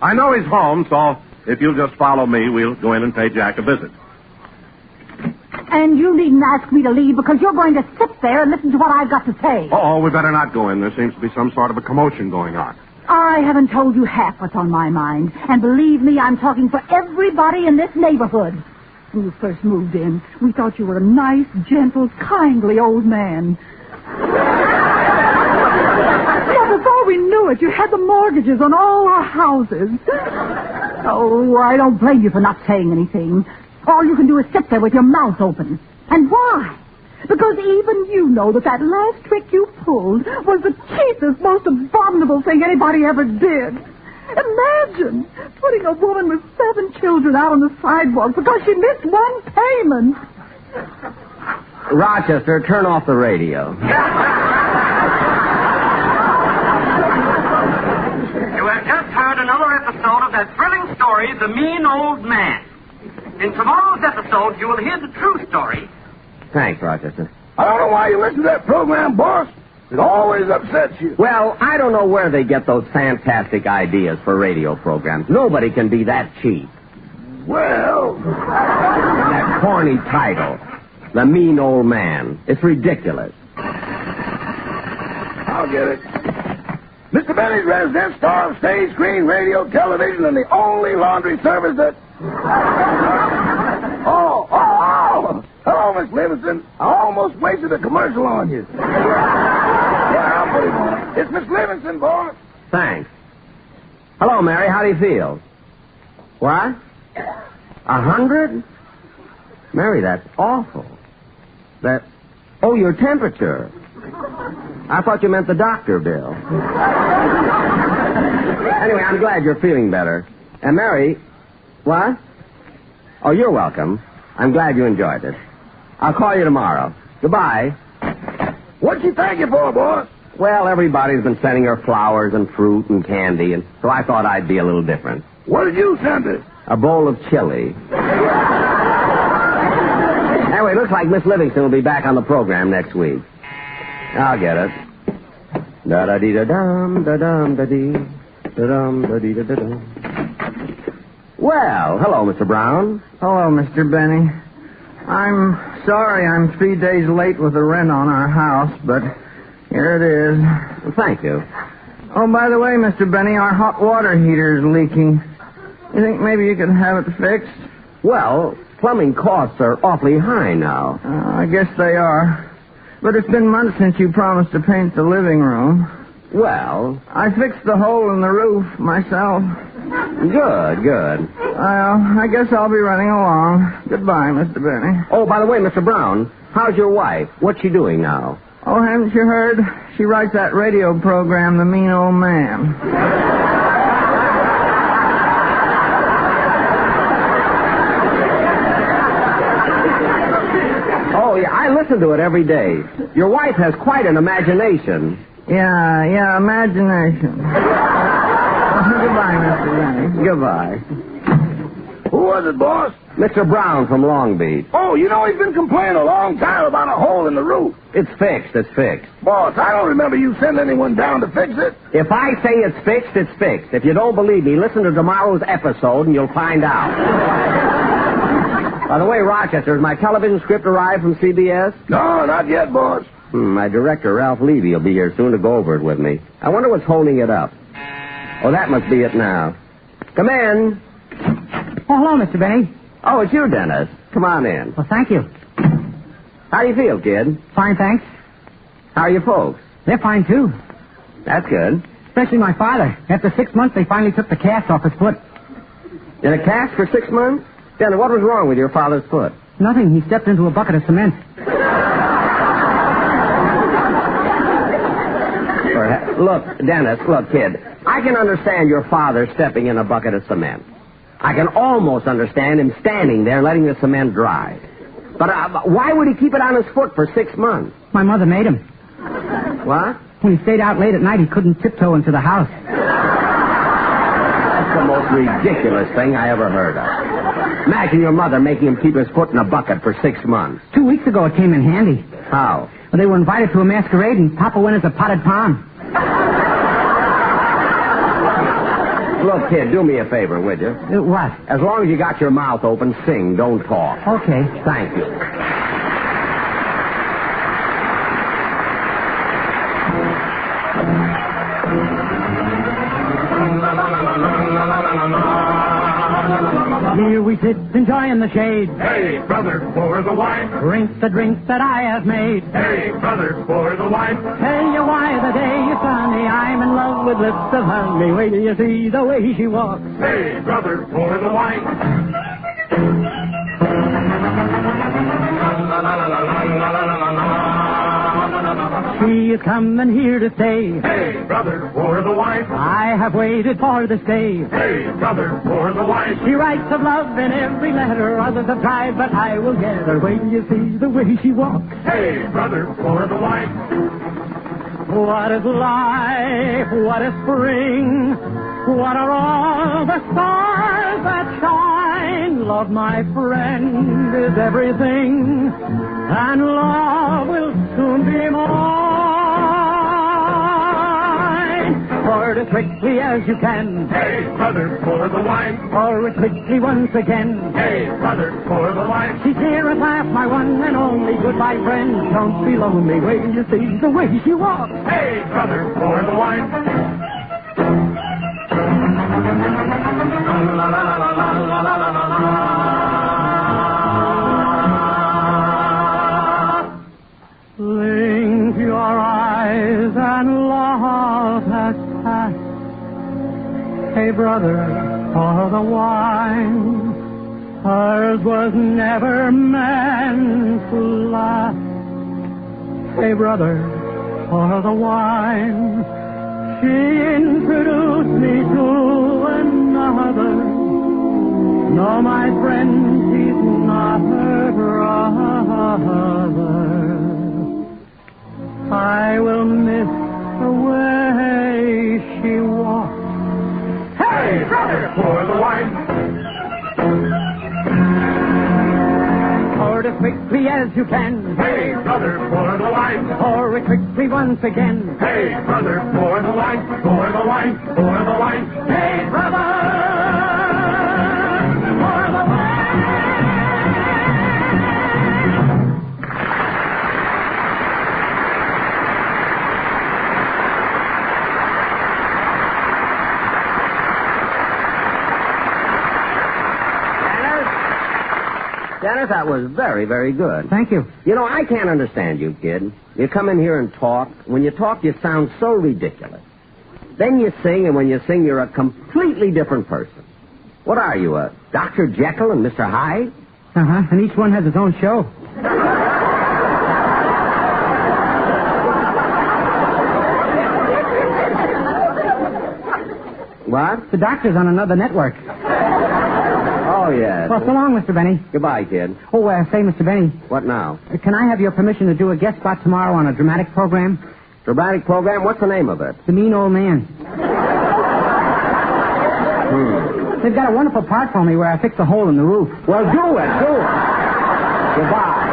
I know he's home, so if you'll just follow me, we'll go in and pay Jack a visit. And you needn't ask me to leave because you're going to sit there and listen to what I've got to say. Oh, we better not go in. There seems to be some sort of a commotion going on. I haven't told you half what's on my mind. And believe me, I'm talking for everybody in this neighborhood. When you first moved in, we thought you were a nice, gentle, kindly old man. Well, before we knew it, you had the mortgages on all our houses. Oh, I don't blame you for not saying anything. All you can do is sit there with your mouth open. And why? Because even you know that last trick you pulled was the cheapest, most abominable thing anybody ever did. Imagine putting a woman with 7 children out on the sidewalk because she missed one payment. Rochester, turn off the radio. You have just heard another episode of that thrilling story, The Mean Old Man. In tomorrow's episode, you will hear the true story. Thanks, Rochester. I don't know why you listen to that program, boss. It always upsets you. Well, I don't know where they get those fantastic ideas for radio programs. Nobody can be that cheap. Well... That corny title, The Mean Old Man. It's ridiculous. I'll get it. Mr. Benny's resident star of stage, screen, radio, television, and the only laundry service that... Oh! Hello, Miss Livingston. I almost wasted a commercial on you. Yeah, I'll put it on. It's Miss Livingston, boss. Thanks. Hello, Mary. How do you feel? What? 100? Mary, that's awful. Oh, your temperature. I thought you meant the doctor bill. Anyway, I'm glad you're feeling better. And Mary, what? Oh, you're welcome. I'm glad you enjoyed it. I'll call you tomorrow. Goodbye. What'd she thank you for, boss? Well, everybody's been sending her flowers and fruit and candy, and so I thought I'd be a little different. What did you send her? A bowl of chili. Anyway, it looks like Miss Livingston will be back on the program next week. I'll get it. Da-da-dee-da-dum, da-dum, da-dee, da-dum, da-dee-da-da-dum. Well, hello, Mr. Brown. Hello, Mr. Benny. I'm sorry I'm 3 days late with the rent on our house, but here it is. Well, thank you. Oh, by the way, Mr. Benny, our hot water heater is leaking. You think maybe you could have it fixed? Well, plumbing costs are awfully high now. I guess they are. But it's been months since you promised to paint the living room. Well, I fixed the hole in the roof myself. Good. Well, I guess I'll be running along. Goodbye, Mr. Benny. Oh, by the way, Mr. Brown, how's your wife? What's she doing now? Oh, haven't you heard? She writes that radio program, The Mean Old Man. Oh, yeah, I listen to it every day. Your wife has quite an imagination. Yeah, imagination. Goodbye, Mr. Benny. Goodbye. Who was it, boss? Mr. Brown from Long Beach. Oh, you know, he's been complaining a long time about a hole in the roof. It's fixed. Boss, I don't remember you sending anyone down to fix it. If I say it's fixed, it's fixed. If you don't believe me, listen to tomorrow's episode and you'll find out. By the way, Rochester, has my television script arrived from CBS? No, not yet, boss. My director, Ralph Levy, will be here soon to go over it with me. I wonder what's holding it up. Oh, that must be it now. Come in. Oh, hello, Mr. Benny. Oh, it's you, Dennis. Come on in. Well, thank you. How do you feel, kid? Fine, thanks. How are your folks? They're fine, too. That's good. Especially my father. After 6 months, they finally took the cast off his foot. In a cast for 6 months? Dennis, what was wrong with your father's foot? Nothing. He stepped into a bucket of cement. Look, Dennis, kid. I can understand your father stepping in a bucket of cement. I can almost understand him standing there letting the cement dry. But why would he keep it on his foot for 6 months? My mother made him. What? When he stayed out late at night, he couldn't tiptoe into the house. That's the most ridiculous thing I ever heard of. Imagine your mother making him keep his foot in a bucket for 6 months. 2 weeks ago, it came in handy. How? Well, they were invited to a masquerade, and Papa went as a potted palm. Look, kid, do me a favor, will you? What? As long as you got your mouth open, sing, don't talk. Okay. Thank you. Here we sit enjoying the shade. Hey, brother, pour the wine. Drink the drinks that I have made. Hey, brother, pour the wine. Tell you why the day is sunny. I'm in love with lips of honey. Wait till you see the way she walks. Hey, brother, pour the wine. She is coming here to stay. Hey, brother, pour the wine. I have waited for this day. Hey, brother, pour the wine. She writes of love in every letter. Others have tried, but I will get her. Wait till you see the way she walks. Hey, brother, pour the wine. What is life? What is spring? What are all the stars that shine? Love, my friend, is everything, and love will soon be mine. Pour it as quickly as you can. Hey, brother, pour the wine. Pour it quickly once again. Hey, brother, pour the wine. She's here at last, my one and only. Goodbye, friend. Don't be lonely. Wait till you see the way she walks. Hey, brother, pour the wine. Blink your eyes and love has passed. Hey, brother, pour the wine. Hers was never meant to last. Hey, brother, pour the wine. She introduced me to another. No, my friend, she's not her brother. I will miss the way she walks. Hey, brother, pour the wine. Pour it as quickly as you can. Hey, brother, pour the wine. Pour it quickly once again. Hey, brother, pour the wine. Pour the wine. Pour the wine. Hey, brother, pour the wine. Dennis, that was very, very good. Thank you. You know, I can't understand you, kid. You come in here and talk. When you talk, you sound so ridiculous. Then you sing, and when you sing, you're a completely different person. What are you, a Dr. Jekyll and Mr. Hyde? Uh-huh, and each one has his own show. What? The doctor's on another network. Oh, yes. Well, so long, Mr. Benny. Goodbye, kid. Oh, say, Mr. Benny. What now? Can I have your permission to do a guest spot tomorrow on a dramatic program? Dramatic program? What's the name of it? The Mean Old Man. They've got a wonderful part for me where I fix a hole in the roof. Well, do it. Goodbye.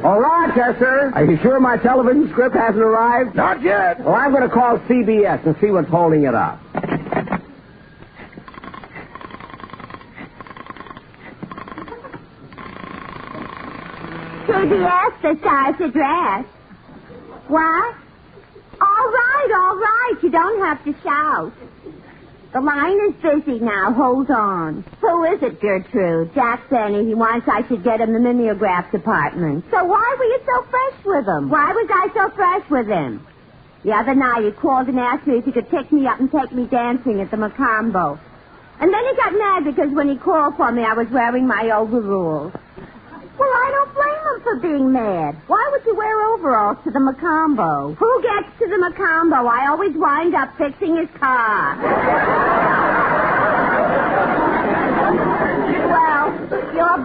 Oh, Rochester, are you sure my television script hasn't arrived? Not yet. Well, I'm going to call CBS and see what's holding it up. CBS, the star's address. What? All right. You don't have to shout. The line is busy now. Hold on. Who is it, Gertrude? Jack Benny. He wants I should get him the mimeograph department. So why were you so fresh with him? Why was I so fresh with him? The other night he called and asked me if he could pick me up and take me dancing at the Macombo. And then he got mad because when he called for me, I was wearing my overalls. Well, I don't blame him for being mad. Why would you wear overalls to the Macombo? Who gets to the Macombo? I always wind up fixing his car.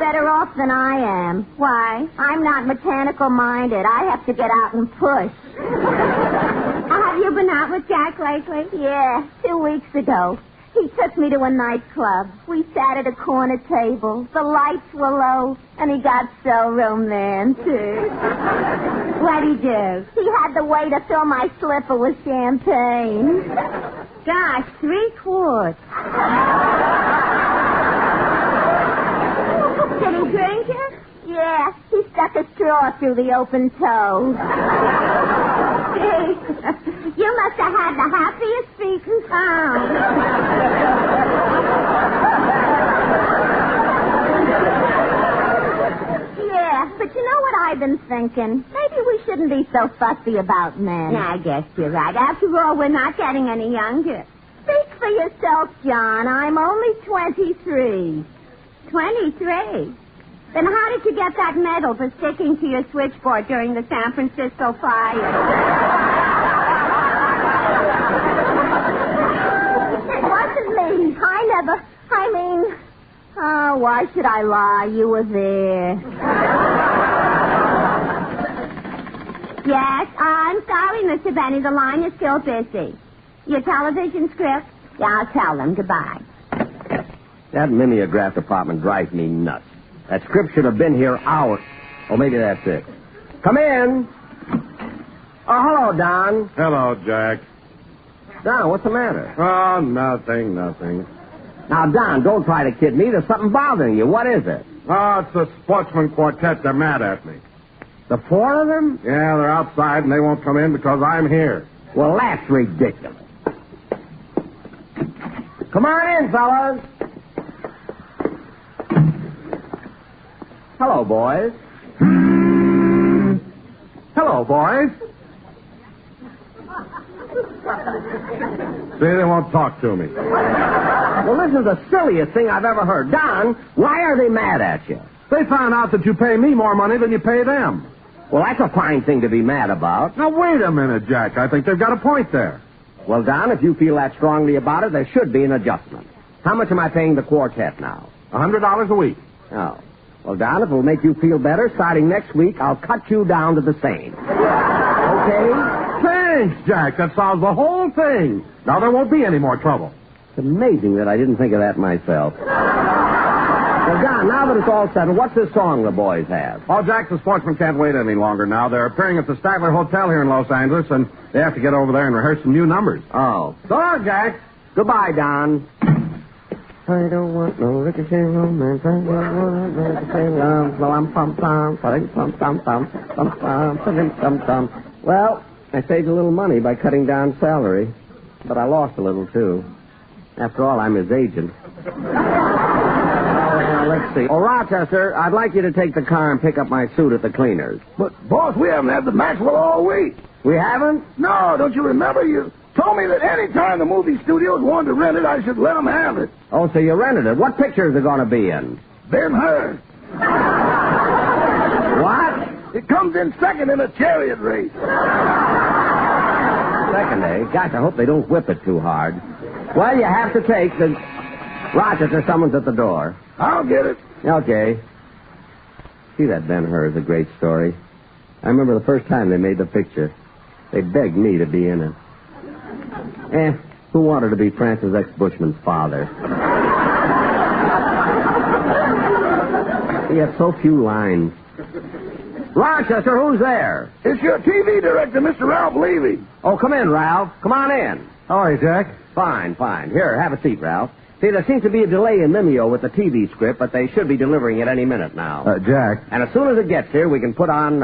better off than I am. Why? I'm not mechanical-minded. I have to get out and push. Have you been out with Jack lately? Yeah, 2 weeks ago. He took me to a nightclub. We sat at a corner table. The lights were low, and he got so romantic. What'd he do? He had the waiter fill my slipper with champagne. Gosh, 3 quarts. Did he drink it? Yeah, he stuck a straw through the open toe. Gee, you must have had the happiest feet in town. Yeah, but you know what I've been thinking? Maybe we shouldn't be so fussy about men. Yeah, I guess you're right. After all, we're not getting any younger. Speak for yourself, John. I'm only 23. 23? Then how did you get that medal for sticking to your switchboard during the San Francisco fire? It wasn't me. Why should I lie? You were there. Yes, I'm sorry, Mr. Benny. The line is still busy. Your television script? Yeah, I'll tell them. Goodbye. That mimeograph department drives me nuts. That script should have been here hours. Oh, maybe that's it. Come in. Oh, hello, Don. Hello, Jack. Don, what's the matter? Oh, nothing. Now, Don, don't try to kid me. There's something bothering you. What is it? Oh, it's the sportsman quartet. They're mad at me. The 4 of them? Yeah, they're outside, and they won't come in because I'm here. Well, that's ridiculous. Come on in, fellas. Hello, boys. Hello, boys. See, they won't talk to me. Well, this is the silliest thing I've ever heard. Don, why are they mad at you? They found out that you pay me more money than you pay them. Well, that's a fine thing to be mad about. Now, wait a minute, Jack. I think they've got a point there. Well, Don, if you feel that strongly about it, there should be an adjustment. How much am I paying the quartet now? $100 a week. Oh. Well, Don, if it'll make you feel better, starting next week, I'll cut you down to the same. Okay? Thanks, Jack. That solves the whole thing. Now there won't be any more trouble. It's amazing that I didn't think of that myself. Well, Don, now that it's all settled, what's this song the boys have? Oh, Jack, the sportsmen can't wait any longer now. They're appearing at the Statler Hotel here in Los Angeles, and they have to get over there and rehearse some new numbers. Oh. So long, Jack. Goodbye, Don. I don't want no ricochet romance. I don't want no ricochet love. Well, I saved a little money by cutting down salary, but I lost a little, too. After all, I'm his agent. Let's see. Oh, Rochester, I'd like you to take the car and pick up my suit at the cleaners. But, boss, we haven't had the Maxwell all week. We haven't? No, don't you remember? You told me that any time the movie studios wanted to rent it, I should let them have it. Oh, so you rented it. What picture is it going to be in? Ben-Hur. What? It comes in second in a chariot race. Second, eh? Gosh, I hope they don't whip it too hard. Well, you have to take the... Rochester, someone's at the door. I'll get it. Okay. See, that Ben-Hur is a great story. I remember the first time they made the picture. They begged me to be in it. Who wanted to be Francis X. Bushman's father? He had so few lines. Rochester, who's there? It's your TV director, Mr. Ralph Levy. Oh, come in, Ralph. Come on in. How are you, Jack? Fine. Here, have a seat, Ralph. See, there seems to be a delay in Mimeo with the TV script, but they should be delivering it any minute now. Jack. And as soon as it gets here, we can put in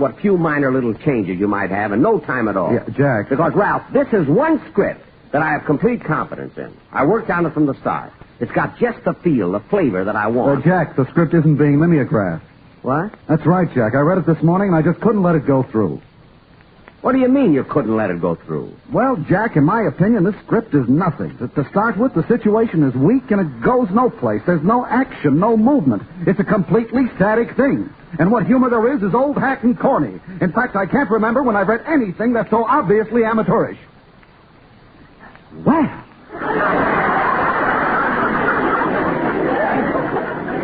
what few minor little changes you might have in no time at all. Yeah, Jack. Because, Ralph, this is one script that I have complete confidence in. I worked on it from the start. It's got just the feel, the flavor that I want. Jack, the script isn't being mimeographed. What? That's right, Jack. I read it this morning, and I just couldn't let it go through. What do you mean you couldn't let it go through? Well, Jack, in my opinion, this script is nothing. To start with, the situation is weak, and it goes no place. There's no action, no movement. It's a completely static thing. And what humor there is old hack and corny. In fact, I can't remember when I've read anything that's so obviously amateurish. Well...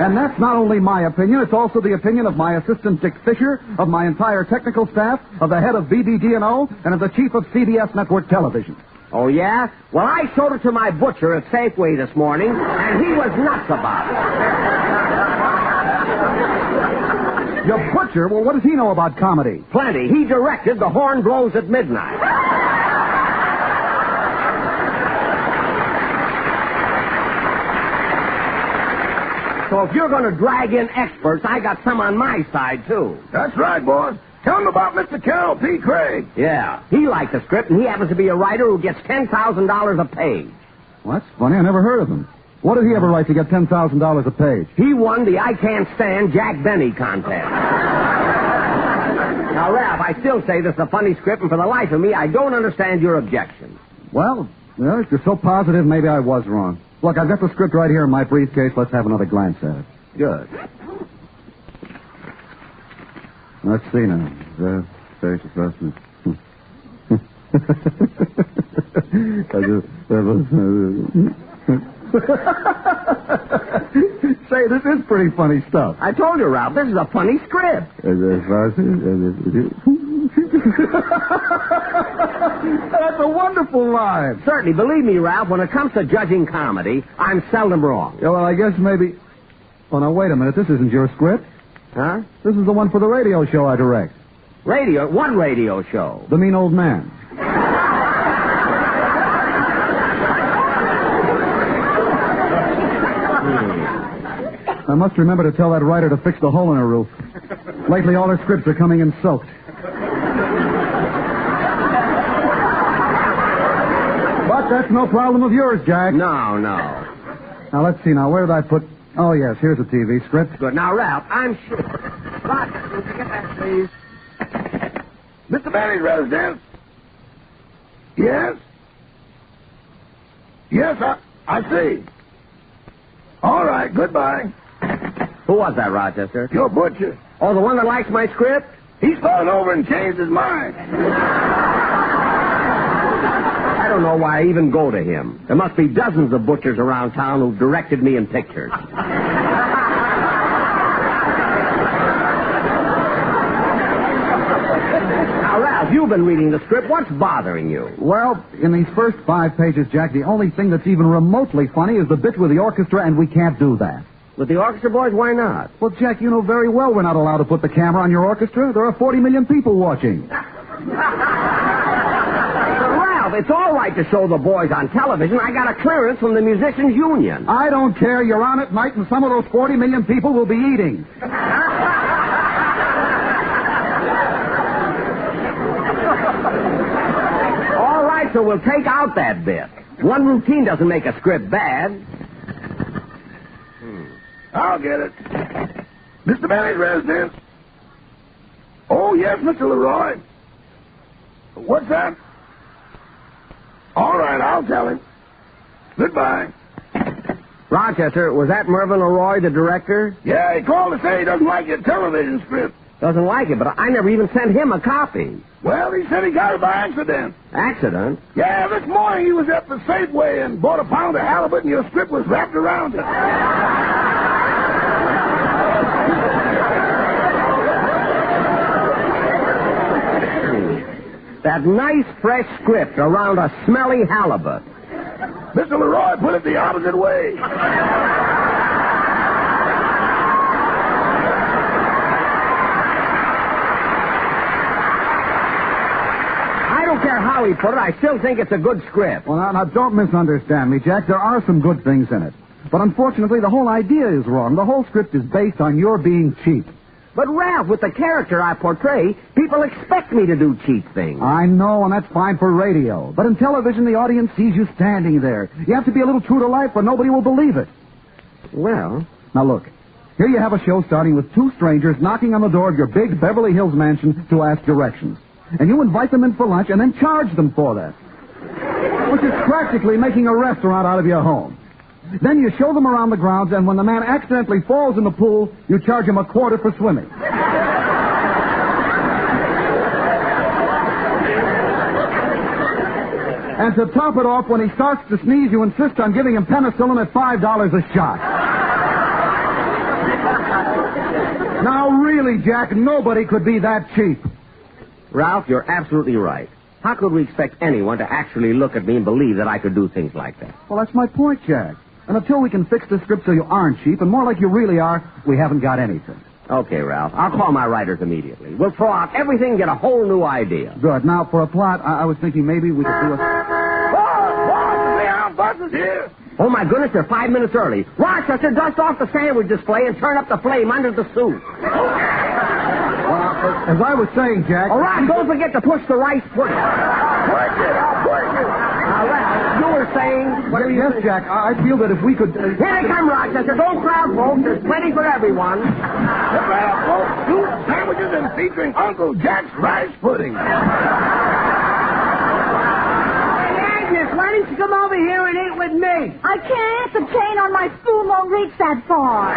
And And that's not only my opinion, it's also the opinion of my assistant Dick Fisher, of my entire technical staff, of the head of BBD&O, and of the chief of CBS Network Television. Oh, yeah? Well, I showed it to my butcher at Safeway this morning, and he was nuts about it. Your butcher? Well, what does he know about comedy? Plenty. He directed The Horn Blows at Midnight. So if you're going to drag in experts, I got some on my side, too. That's right, boys. Tell him about Mr. Carroll P. Craig. Yeah. He liked the script, and he happens to be a writer who gets $10,000 a page. Well, that's funny. I never heard of him. What did he ever write to get $10,000 a page? He won the I Can't Stand Jack Benny contest. Now, Ralph, I still say this is a funny script, and for the life of me, I don't understand your objection. Well, if you're so positive, maybe I was wrong. Look, I've got the script right here in my briefcase. Let's have another glance at it. Good. Let's see now. Say, this is pretty funny stuff. I told you, Ralph, this is a funny script. That's a wonderful line. Certainly. Believe me, Ralph, when it comes to judging comedy, I'm seldom wrong. Yeah, well, I guess maybe... Oh, now, wait a minute. This isn't your script. Huh? This is the one for the radio show I direct. Radio? What radio show? The Mean Old Man. I must remember to tell that writer to fix the hole in her roof. Lately, all her scripts are coming in soaked. But that's no problem of yours, Jack. No. Now, let's see. Now, where did I put... Oh, yes, here's a TV script. Good. Now, Ralph, I'm sure... Roger, will you get that, please? Mr. Benny's residence. Yes? Yes, I see. All right, goodbye. Who was that, Rochester? Your butcher. Oh, the one that likes my script? He's fallen over and changed his mind. I don't know why I even go to him. There must be dozens of butchers around town who've directed me in pictures. Now, Ralph, you've been reading the script. What's bothering you? Well, in these first 5 pages, Jack, the only thing that's even remotely funny is the bit with the orchestra, and we can't do that. With the orchestra, boys? Why not? Well, Jack, you know very well we're not allowed to put the camera on your orchestra. There are 40 million people watching. Ralph, it's all right to show the boys on television. I got a clearance from the Musicians Union. I don't care. You're on at night, and some of those 40 million people will be eating. All right, so we'll take out that bit. One routine doesn't make a script bad. I'll get it. Mr. Benny's residence. Oh, yes, Mr. Leroy. What's that? All right, I'll tell him. Goodbye. Rochester, was that Mervyn Leroy, the director? Yeah, he called to say he doesn't like your television script. Doesn't like it, but I never even sent him a copy. Well, he said he got it by accident. Accident? Yeah, this morning he was at the Safeway and bought a pound of halibut and your script was wrapped around it. That nice, fresh script around a smelly halibut. Mr. Leroy put it the opposite way. I don't care how he put it. I still think it's a good script. Well, now, don't misunderstand me, Jack. There are some good things in it. But unfortunately, the whole idea is wrong. The whole script is based on your being cheap. But, Ralph, with the character I portray, people expect me to do cheap things. I know, and that's fine for radio. But in television, the audience sees you standing there. You have to be a little true to life, or nobody will believe it. Well... Now, look. Here you have a show starting with 2 strangers knocking on the door of your big Beverly Hills mansion to ask directions. And you invite them in for lunch and then charge them for that. Which is practically making a restaurant out of your home. Then you show them around the grounds, and when the man accidentally falls in the pool, you charge him $0.25 for swimming. And to top it off, when he starts to sneeze, you insist on giving him penicillin at $5 a shot. Now, really, Jack, nobody could be that cheap. Ralph, you're absolutely right. How could we expect anyone to actually look at me and believe that I could do things like that? Well, that's my point, Jack. And until we can fix this script so you aren't cheap, and more like you really are, we haven't got anything. Okay, Ralph. I'll call my writers immediately. We'll throw out everything and get a whole new idea. Good. Now, for a plot, I was thinking maybe we could do a... Bus is here. Oh, my goodness, they're 5 minutes early. Rochester, dust off the sandwich display and turn up the flame under the soup. As I was saying, Jack... All right, don't forget to push the rice pudding. Push it, I'll push it. Ralph, you were saying... Yes, Jack, I feel that if we could... Here they come, Rochester. Don't crowd, folks. There's plenty for everyone. Look out, folks. 2 sandwiches and featuring Uncle Jack's rice pudding. Why don't you come over here and eat with me? I can't. The chain on my spoon won't reach that far.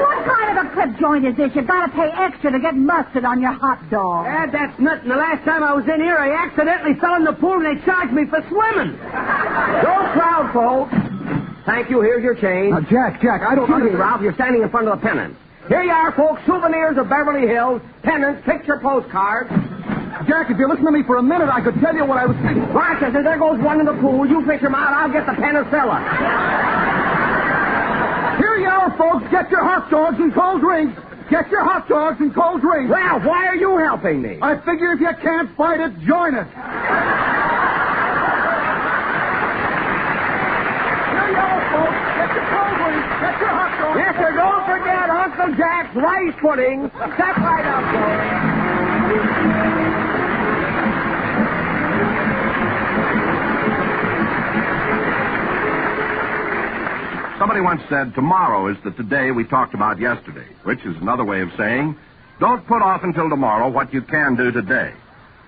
What kind of a clip joint is this? You've got to pay extra to get mustard on your hot dog. That's nothing. The last time I was in here, I accidentally fell in the pool and they charged me for swimming. Don't crowd, folks. Thank you. Here's your change. Jack, I don't... Excuse me, Ralph. You're standing in front of the pennants. Here you are, folks. Souvenirs of Beverly Hills. Pennants, picture postcards. Jack, if you listen to me for a minute, I could tell you what I was thinking. Rochester, there goes one in the pool. You fish him out. I'll get the penicillin. Here you are, folks. Get your hot dogs and cold drinks. Get your hot dogs and cold drinks. Ralph, why are you helping me? I figure if you can't fight it, join it. Here you are, folks. Get your cold drinks. Get your hot dogs. Yes, sir. Don't forget Uncle Jack's rice pudding. Step right up, folks. Somebody once said, tomorrow is the today we talked about yesterday, which is another way of saying, don't put off until tomorrow what you can do today.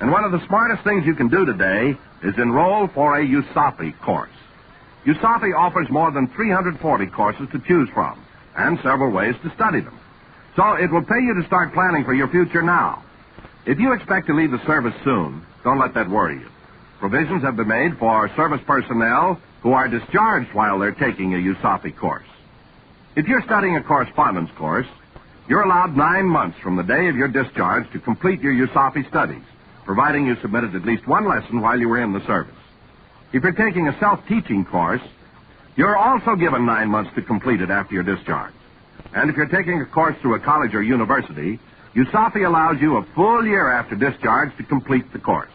And one of the smartest things you can do today is enroll for a USAFI course. USAFI offers more than 340 courses to choose from, and several ways to study them. So it will pay you to start planning for your future now. If you expect to leave the service soon, don't let that worry you. Provisions have been made for service personnel who are discharged while they're taking a USAFI course. If you're studying a correspondence course, you're allowed 9 months from the day of your discharge to complete your USAFI studies, providing you submitted at least one lesson while you were in the service. If you're taking a self-teaching course, you're also given 9 months to complete it after your discharge. And if you're taking a course through a college or university, USAFI allows you a full year after discharge to complete the course.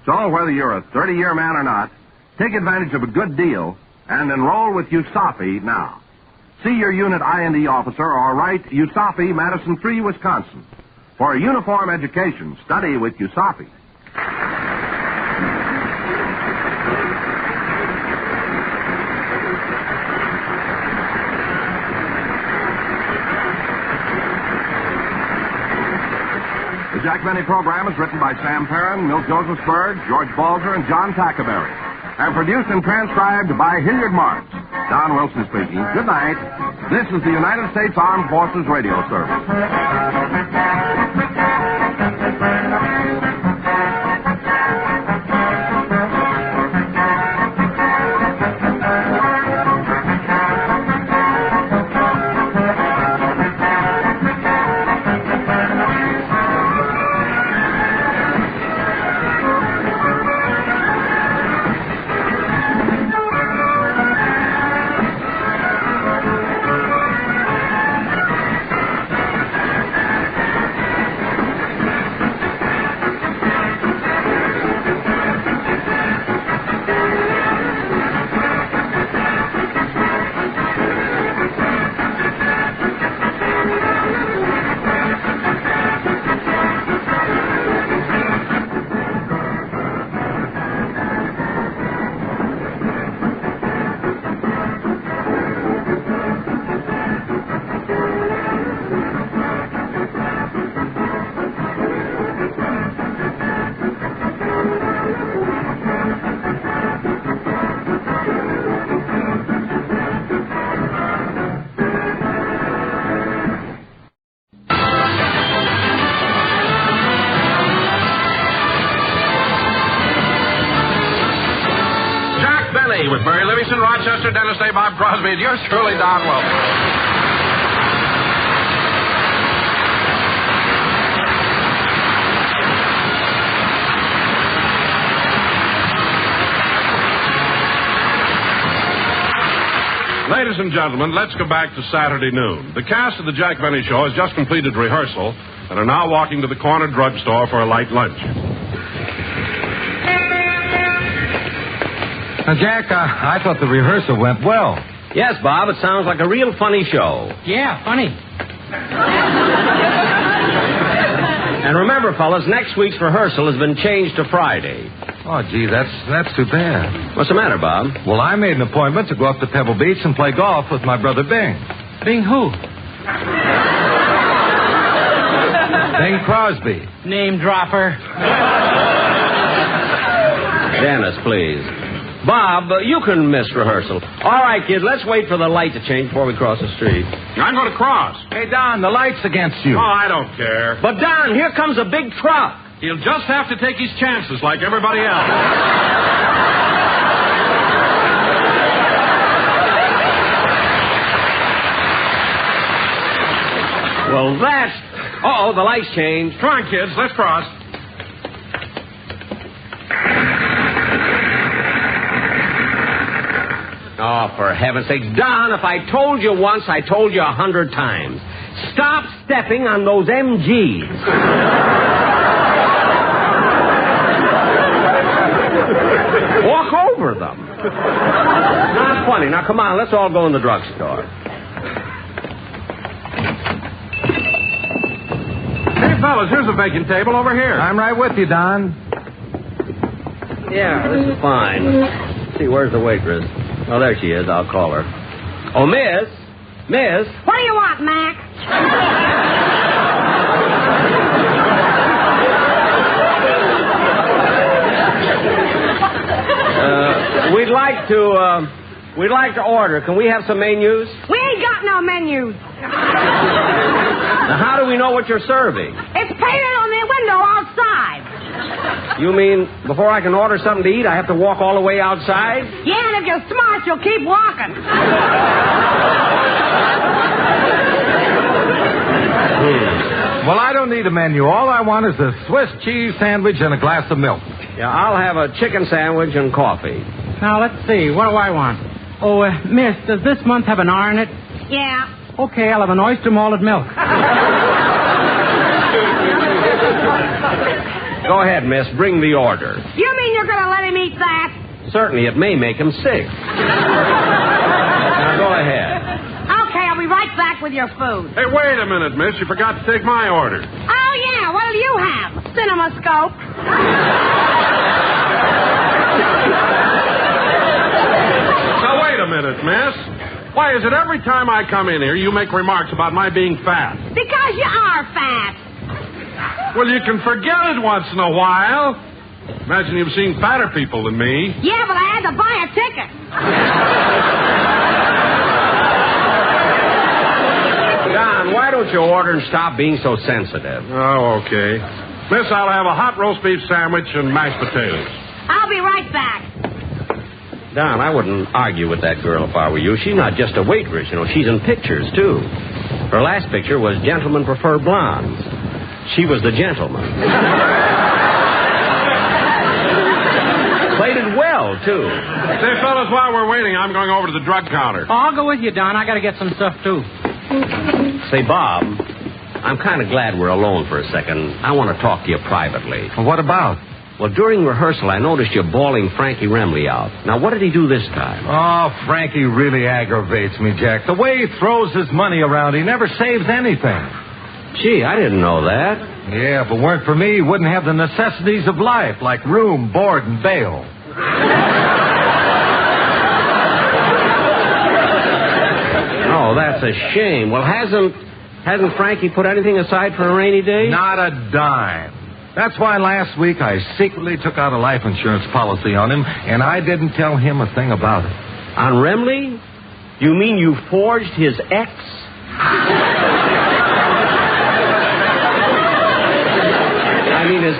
So whether you're a 30-year man or not, take advantage of a good deal and enroll with USAFI now. See your unit I&E officer or write USAFI, Madison 3, Wisconsin. For a uniform education, study with USAFI. The Jack Benny program is written by Sam Perrin, Milt Josephsberg, George Balzer, and John Tackaberry. And produced and transcribed by Hilliard Marks. Don Wilson speaking. Good night. This is the United States Armed Forces Radio Service. With Mary Livingston, Rochester, Dennis Day, Bob Crosby, and yours truly, Don Wilson. Ladies and gentlemen, let's go back to Saturday noon. The cast of the Jack Benny Show has just completed rehearsal and are now walking to the corner drugstore for a light lunch. Now, Jack, I thought the rehearsal went well. Yes, Bob, it sounds like a real funny show. Yeah, funny. And remember, fellas, next week's rehearsal has been changed to Friday. Oh, gee, that's too bad. What's the matter, Bob? Well, I made an appointment to go up to Pebble Beach and play golf with my brother Bing. Bing who? Bing Crosby. Name dropper. Dennis, please. Bob, you can miss rehearsal. All right, kid, let's wait for the light to change before we cross the street. I'm going to cross. Hey, Don, the light's against you. Oh, I don't care. But, Don, here comes a big truck. He'll just have to take his chances like everybody else. Well, that's... Uh-oh, the lights changed. Come on, kids, let's cross. Oh, for heaven's sake. Don, if I told you once, I told you 100 times. Stop stepping on those MGs. Walk over them. Not funny. Now, come on, let's all go in the drugstore. Hey, fellas, here's a vacant table over here. I'm right with you, Don. Yeah, this is fine. Let's see, where's the waitress? Oh, there she is. I'll call her. Oh, Miss? Miss? What do you want, Mac? We'd like to order. Can we have some menus? We ain't got no menus. Now, how do we know what you're serving? It's painted on the window outside. You mean before I can order something to eat, I have to walk all the way outside? Yeah, and if you're smart, you'll keep walking. Well, I don't need a menu. All I want is a Swiss cheese sandwich and a glass of milk. Yeah, I'll have a chicken sandwich and coffee. Now, let's see. What do I want? Oh, miss, does this month have an R in it? Yeah. Okay, I'll have an oyster malted milk. Go ahead, miss. Bring the order. You mean you're going to let him eat that? Certainly, it may make him sick. Now, go ahead. Okay, I'll be right back with your food. Hey, wait a minute, miss. You forgot to take my order. Oh, yeah. What'll you have? CinemaScope. Now, wait a minute, miss. Why is it every time I come in here, you make remarks about my being fat? Because you are fat. Well, you can forget it once in a while. Imagine you've seen fatter people than me. Yeah, but I had to buy a ticket. Don, why don't you order and stop being so sensitive? Oh, okay. Miss, I'll have a hot roast beef sandwich and mashed potatoes. I'll be right back. Don, I wouldn't argue with that girl if I were you. She's not just a waitress, you know. She's in pictures, too. Her last picture was Gentlemen Prefer Blondes. She was the gentleman. Played it well, too. Say, fellas, while we're waiting, I'm going over to the drug counter. Oh, I'll go with you, Don. I got to get some stuff, too. Say, Bob, I'm kind of glad we're alone for a second. I want to talk to you privately. Well, what about? Well, during rehearsal, I noticed you bawling Frankie Remley out. Now, what did he do this time? Oh, Frankie really aggravates me, Jack. The way he throws his money around, he never saves anything. Gee, I didn't know that. Yeah, if it weren't for me, he wouldn't have the necessities of life, like room, board, and bail. Oh, that's a shame. Well, hasn't Frankie put anything aside for a rainy day? Not a dime. That's why last week I secretly took out a life insurance policy on him, and I didn't tell him a thing about it. On Remley? You mean you forged his ex? I mean, is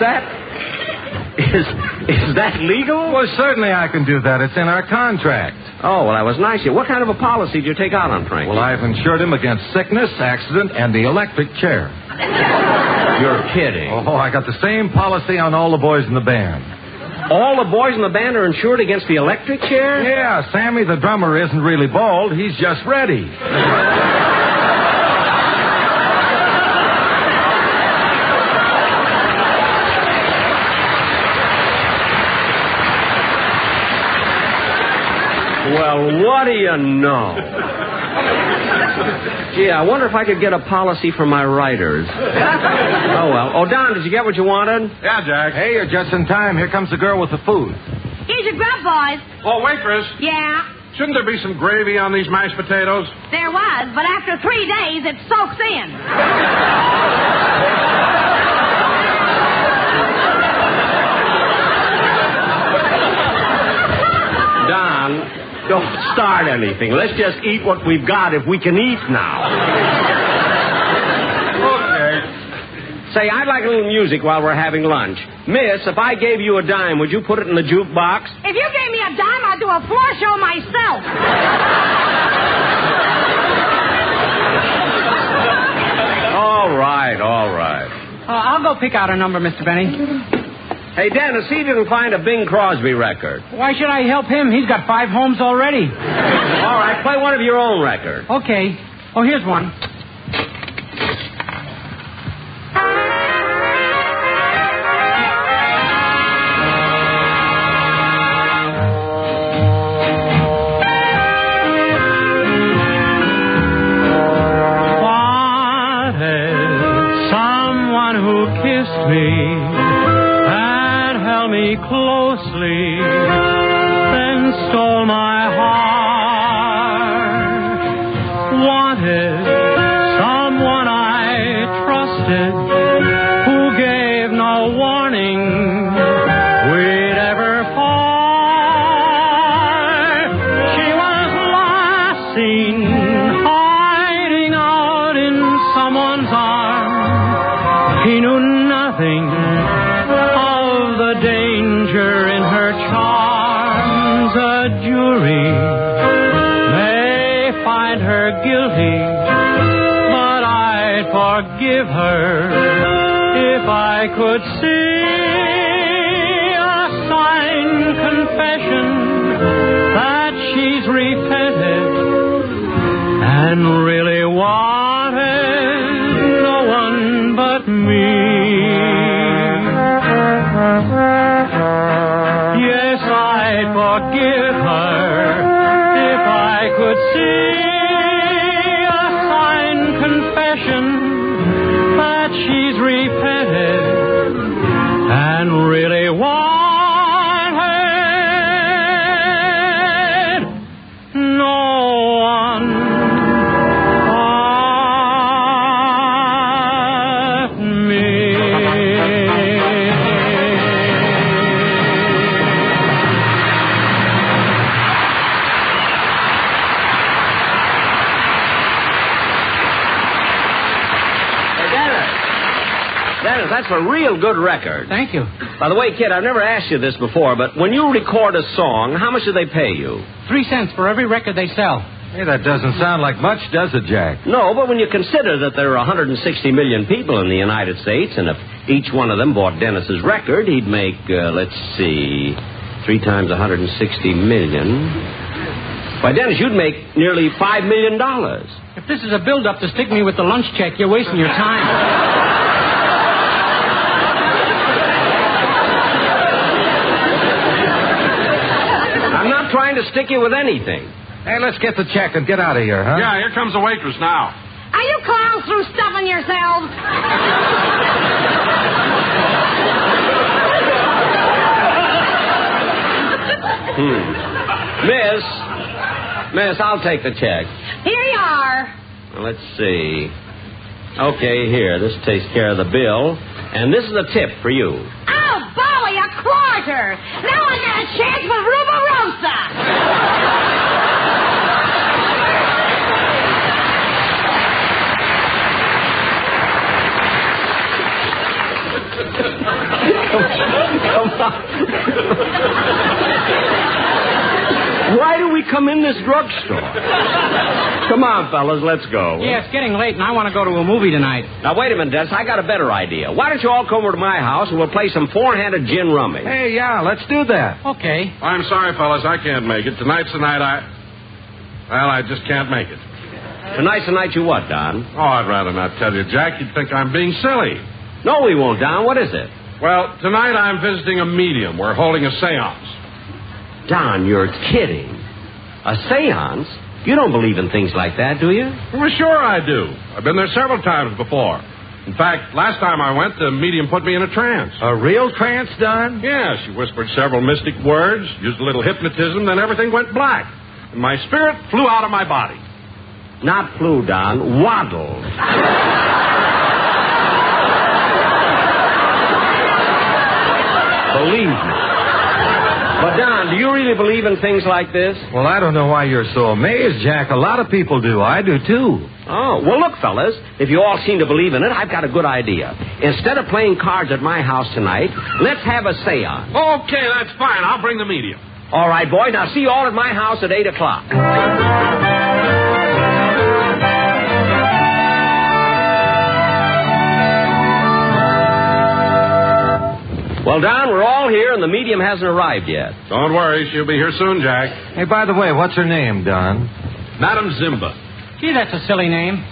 that legal? Well, certainly I can do that. It's in our contract. Oh, well, that was nice of you. What kind of a policy did you take out on Frankie? Well, I've insured him against sickness, accident, and the electric chair. You're kidding. Oh, I got the same policy on all the boys in the band. All the boys in the band are insured against the electric chair? Yeah, Sammy, the drummer, isn't really bald. He's just ready. Well, what do you know? Gee, I wonder if I could get a policy for my writers. Oh, well. Oh, Don, did you get what you wanted? Yeah, Jack. Hey, you're just in time. Here comes the girl with the food. Here's your grub, boys. Oh, waitress. Yeah? Shouldn't there be some gravy on these mashed potatoes? There was, but after 3 days, it soaks in. Don, don't start anything. Let's just eat what we've got if we can eat now. Okay. Say, I'd like a little music while we're having lunch. Miss, if I gave you a dime, would you put it in the jukebox? If you gave me a dime, I'd do a floor show myself. All right, all right. I'll go pick out a number, Mr. Benny. Hey, Dennis, see if you can find a Bing Crosby record. Why should I help him? He's got 5 homes already. All right, play one of your own records. Okay. Oh, here's one. Closely, then stole my heart. Wanted someone I trusted, who gave no warning we'd ever part. She was last seen hiding out in someone's arms. He knew nothing of the danger in her charms. A jury may find her guilty, but I'd forgive her if I could see a signed confession that she's repented and really wanted no one but me. Yes, I'd forgive her if I could see a signed confession that she's repented and really wanted no one but me. Dennis, that's a real good record. Thank you. By the way, kid, I've never asked you this before, but when you record a song, how much do they pay you? 3 cents for every record they sell. Hey, that doesn't sound like much, does it, Jack? No, but when you consider that there are 160 million people in the United States, and if each one of them bought Dennis's record, he'd make, let's see, 3 times 160 million. Why, Dennis, you'd make nearly $5 million. If this is a build-up to stick me with the lunch check, you're wasting your time. I'm not trying to stick you with anything. Hey, let's get the check and get out of here, huh? Yeah, here comes the waitress now. Are you clowns through stuffing yourselves? Miss, I'll take the check. Here you are. Well, let's see. Okay, here. This takes care of the bill. And this is the tip for you. Oh, Bowie, a quarter. Now I got a chance for Rubarosa. Come on. Why do we we come in this drugstore? Come on, fellas, let's go. Yeah, it's getting late, and I want to go to a movie tonight. Now, wait a minute, Dennis. I got a better idea. Why don't you all come over to my house, and we'll play some four-handed gin rummy? Hey, yeah, let's do that. Okay. I'm sorry, fellas. I can't make it. Tonight's the night I just can't make it. Tonight's the night you what, Don? Oh, I'd rather not tell you, Jack. You'd think I'm being silly. No, we won't, Don. What is it? Well, tonight I'm visiting a medium. We're holding a seance. Don, you're kidding. A seance? You don't believe in things like that, do you? Well, sure I do. I've been there several times before. In fact, last time I went, the medium put me in a trance. A real trance, Don? Yeah, she whispered several mystic words, used a little hypnotism, then everything went black. And my spirit flew out of my body. Not flew, Don. Waddled. Believe me. But, Don, do you really believe in things like this? Well, I don't know why you're so amazed, Jack. A lot of people do. I do, too. Oh, well, look, fellas, if you all seem to believe in it, I've got a good idea. Instead of playing cards at my house tonight, let's have a seance. Okay, that's fine. I'll bring the medium. All right, boy. Now, see you all at my house at 8 o'clock. Well, Don, we're all here, and the medium hasn't arrived yet. Don't worry. She'll be here soon, Jack. Hey, by the way, what's her name, Don? Madam Zimba. Gee, that's a silly name.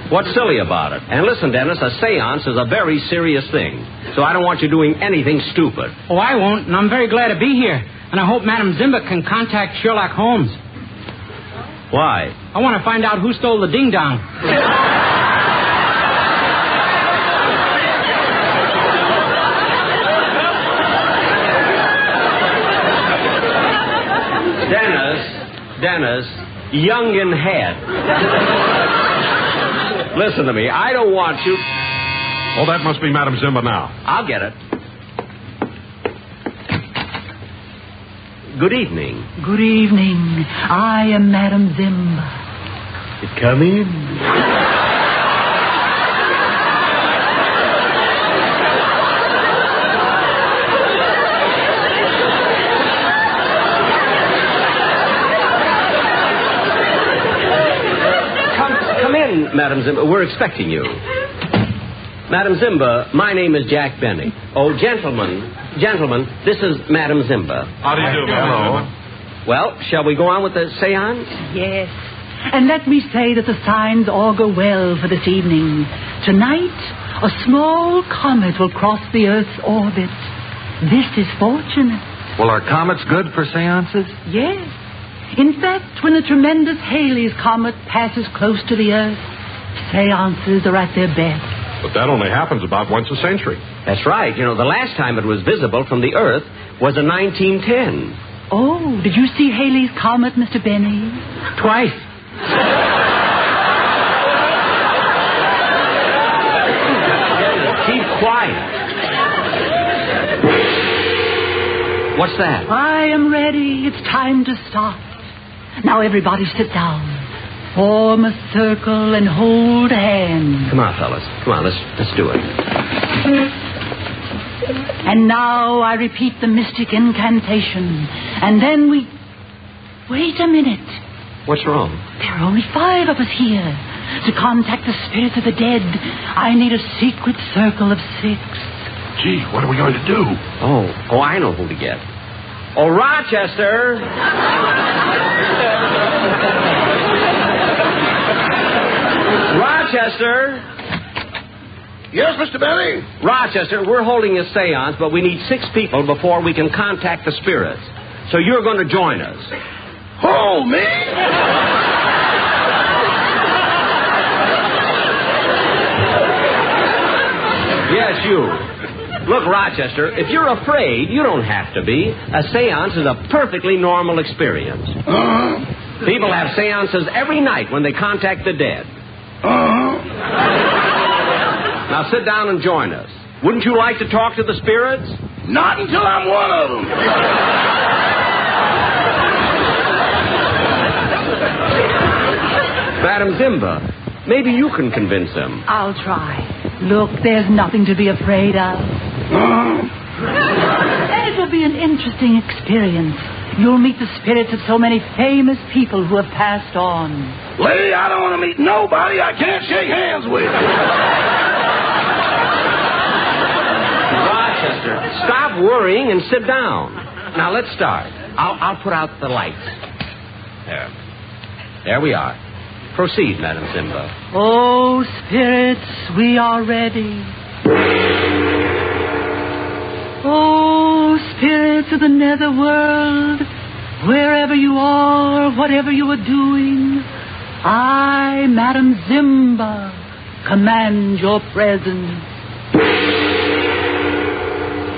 What's silly about it? And listen, Dennis, a seance is a very serious thing. So I don't want you doing anything stupid. Oh, I won't, and I'm very glad to be here. And I hope Madam Zimba can contact Sherlock Holmes. Why? I want to find out who stole the ding-dong. Dennis, young in head. Listen to me. I don't want you... Oh, that must be Madam Zimba now. I'll get it. Good evening. Good evening. I am Madam Zimba. Come in. Madam Zimba, we're expecting you. Madam Zimba, my name is Jack Benny. Oh, gentlemen, this is Madam Zimba. How do you do, Madam Zimba? Well, shall we go on with the seance? Yes. And let me say that the signs all go well for this evening. Tonight, a small comet will cross the Earth's orbit. This is fortunate. Well, are comets good for seances? Yes. In fact, when the tremendous Halley's Comet passes close to the Earth, seances are at their best. But that only happens about once a century. That's right. You know, the last time it was visible from the Earth was in 1910. Oh, did you see Halley's Comet, Mr. Benny? Twice. Keep quiet. What's that? I am ready. It's time to start. Now, everybody sit down. Form a circle and hold hands. Come on, fellas. Come on, let's do it. And now I repeat the mystic incantation. And then we... Wait a minute. What's wrong? There are only 5 of us here. To contact the spirits of the dead, I need a secret circle of 6. Gee, what are we going to do? Oh, I know who to get. Oh, Rochester! Rochester! Yes, Mr. Benny? Rochester, we're holding a seance, but we need 6 people before we can contact the spirits. So you're going to join us. Oh, me? Yes, you. Look, Rochester, if you're afraid, you don't have to be. A seance is a perfectly normal experience. People have seances every night when they contact the dead. Now sit down and join us. Wouldn't you like to talk to the spirits? Not until I'm one of them. Madam Zimba, maybe you can convince them. I'll try. Look, there's nothing to be afraid of. And it will be an interesting experience. you'll meet the spirits of so many famous people who have passed on. Lady, I don't want to meet nobody I can't shake hands with. Rochester, stop worrying and sit down. Now, let's start. I'll put out the lights. There we are. Proceed, Madam Simba. Oh, spirits, we are ready. Oh, spirits of the netherworld, wherever you are, whatever you are doing, I, Madam Simba, command your presence.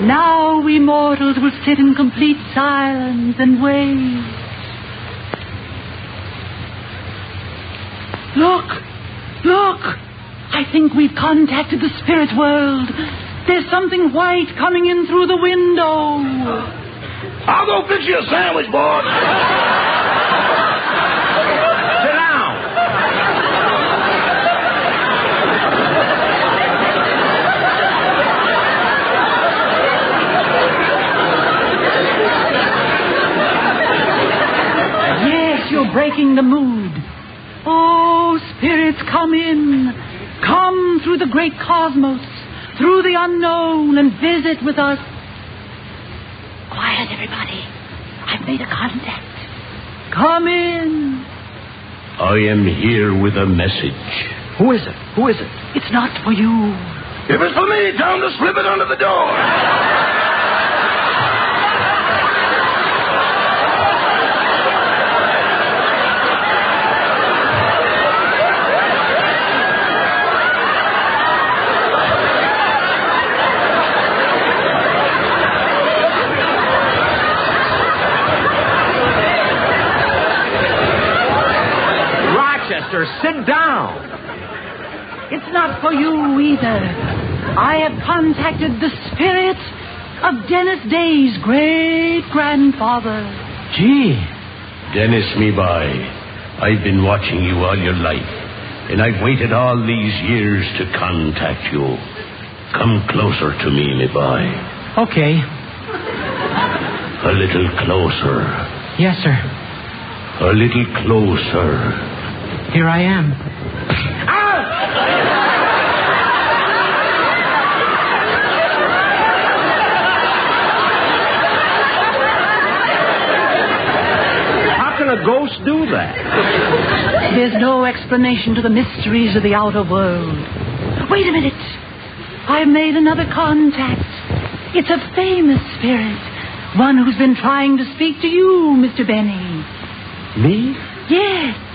Now we mortals will sit in complete silence and wait. Look! I think we've contacted the spirit world. There's something white coming in through the window. I'll go fix you a sandwich, boy. Sit down. Yes, you're breaking the mood. Oh, spirits, come in. Come through the great cosmos, through the unknown, and visit with us. Quiet, everybody. I've made a contact. Come in. I am here with a message. Who is it? It's not for you. If it's for me, tell him to slip it under the door. Sit down. It's not for you either. I have contacted the spirit of Dennis Day's great-grandfather. Gee. Dennis, me boy, I've been watching you all your life, and I've waited all these years to contact you. Come closer to me boy. Okay. A little closer. Yes, sir. A little closer. Here I am. How can a ghost do that? There's no explanation to the mysteries of the outer world. Wait a minute. I've made another contact. It's a famous spirit. One who's been trying to speak to you, Mr. Benny. Me? Yes.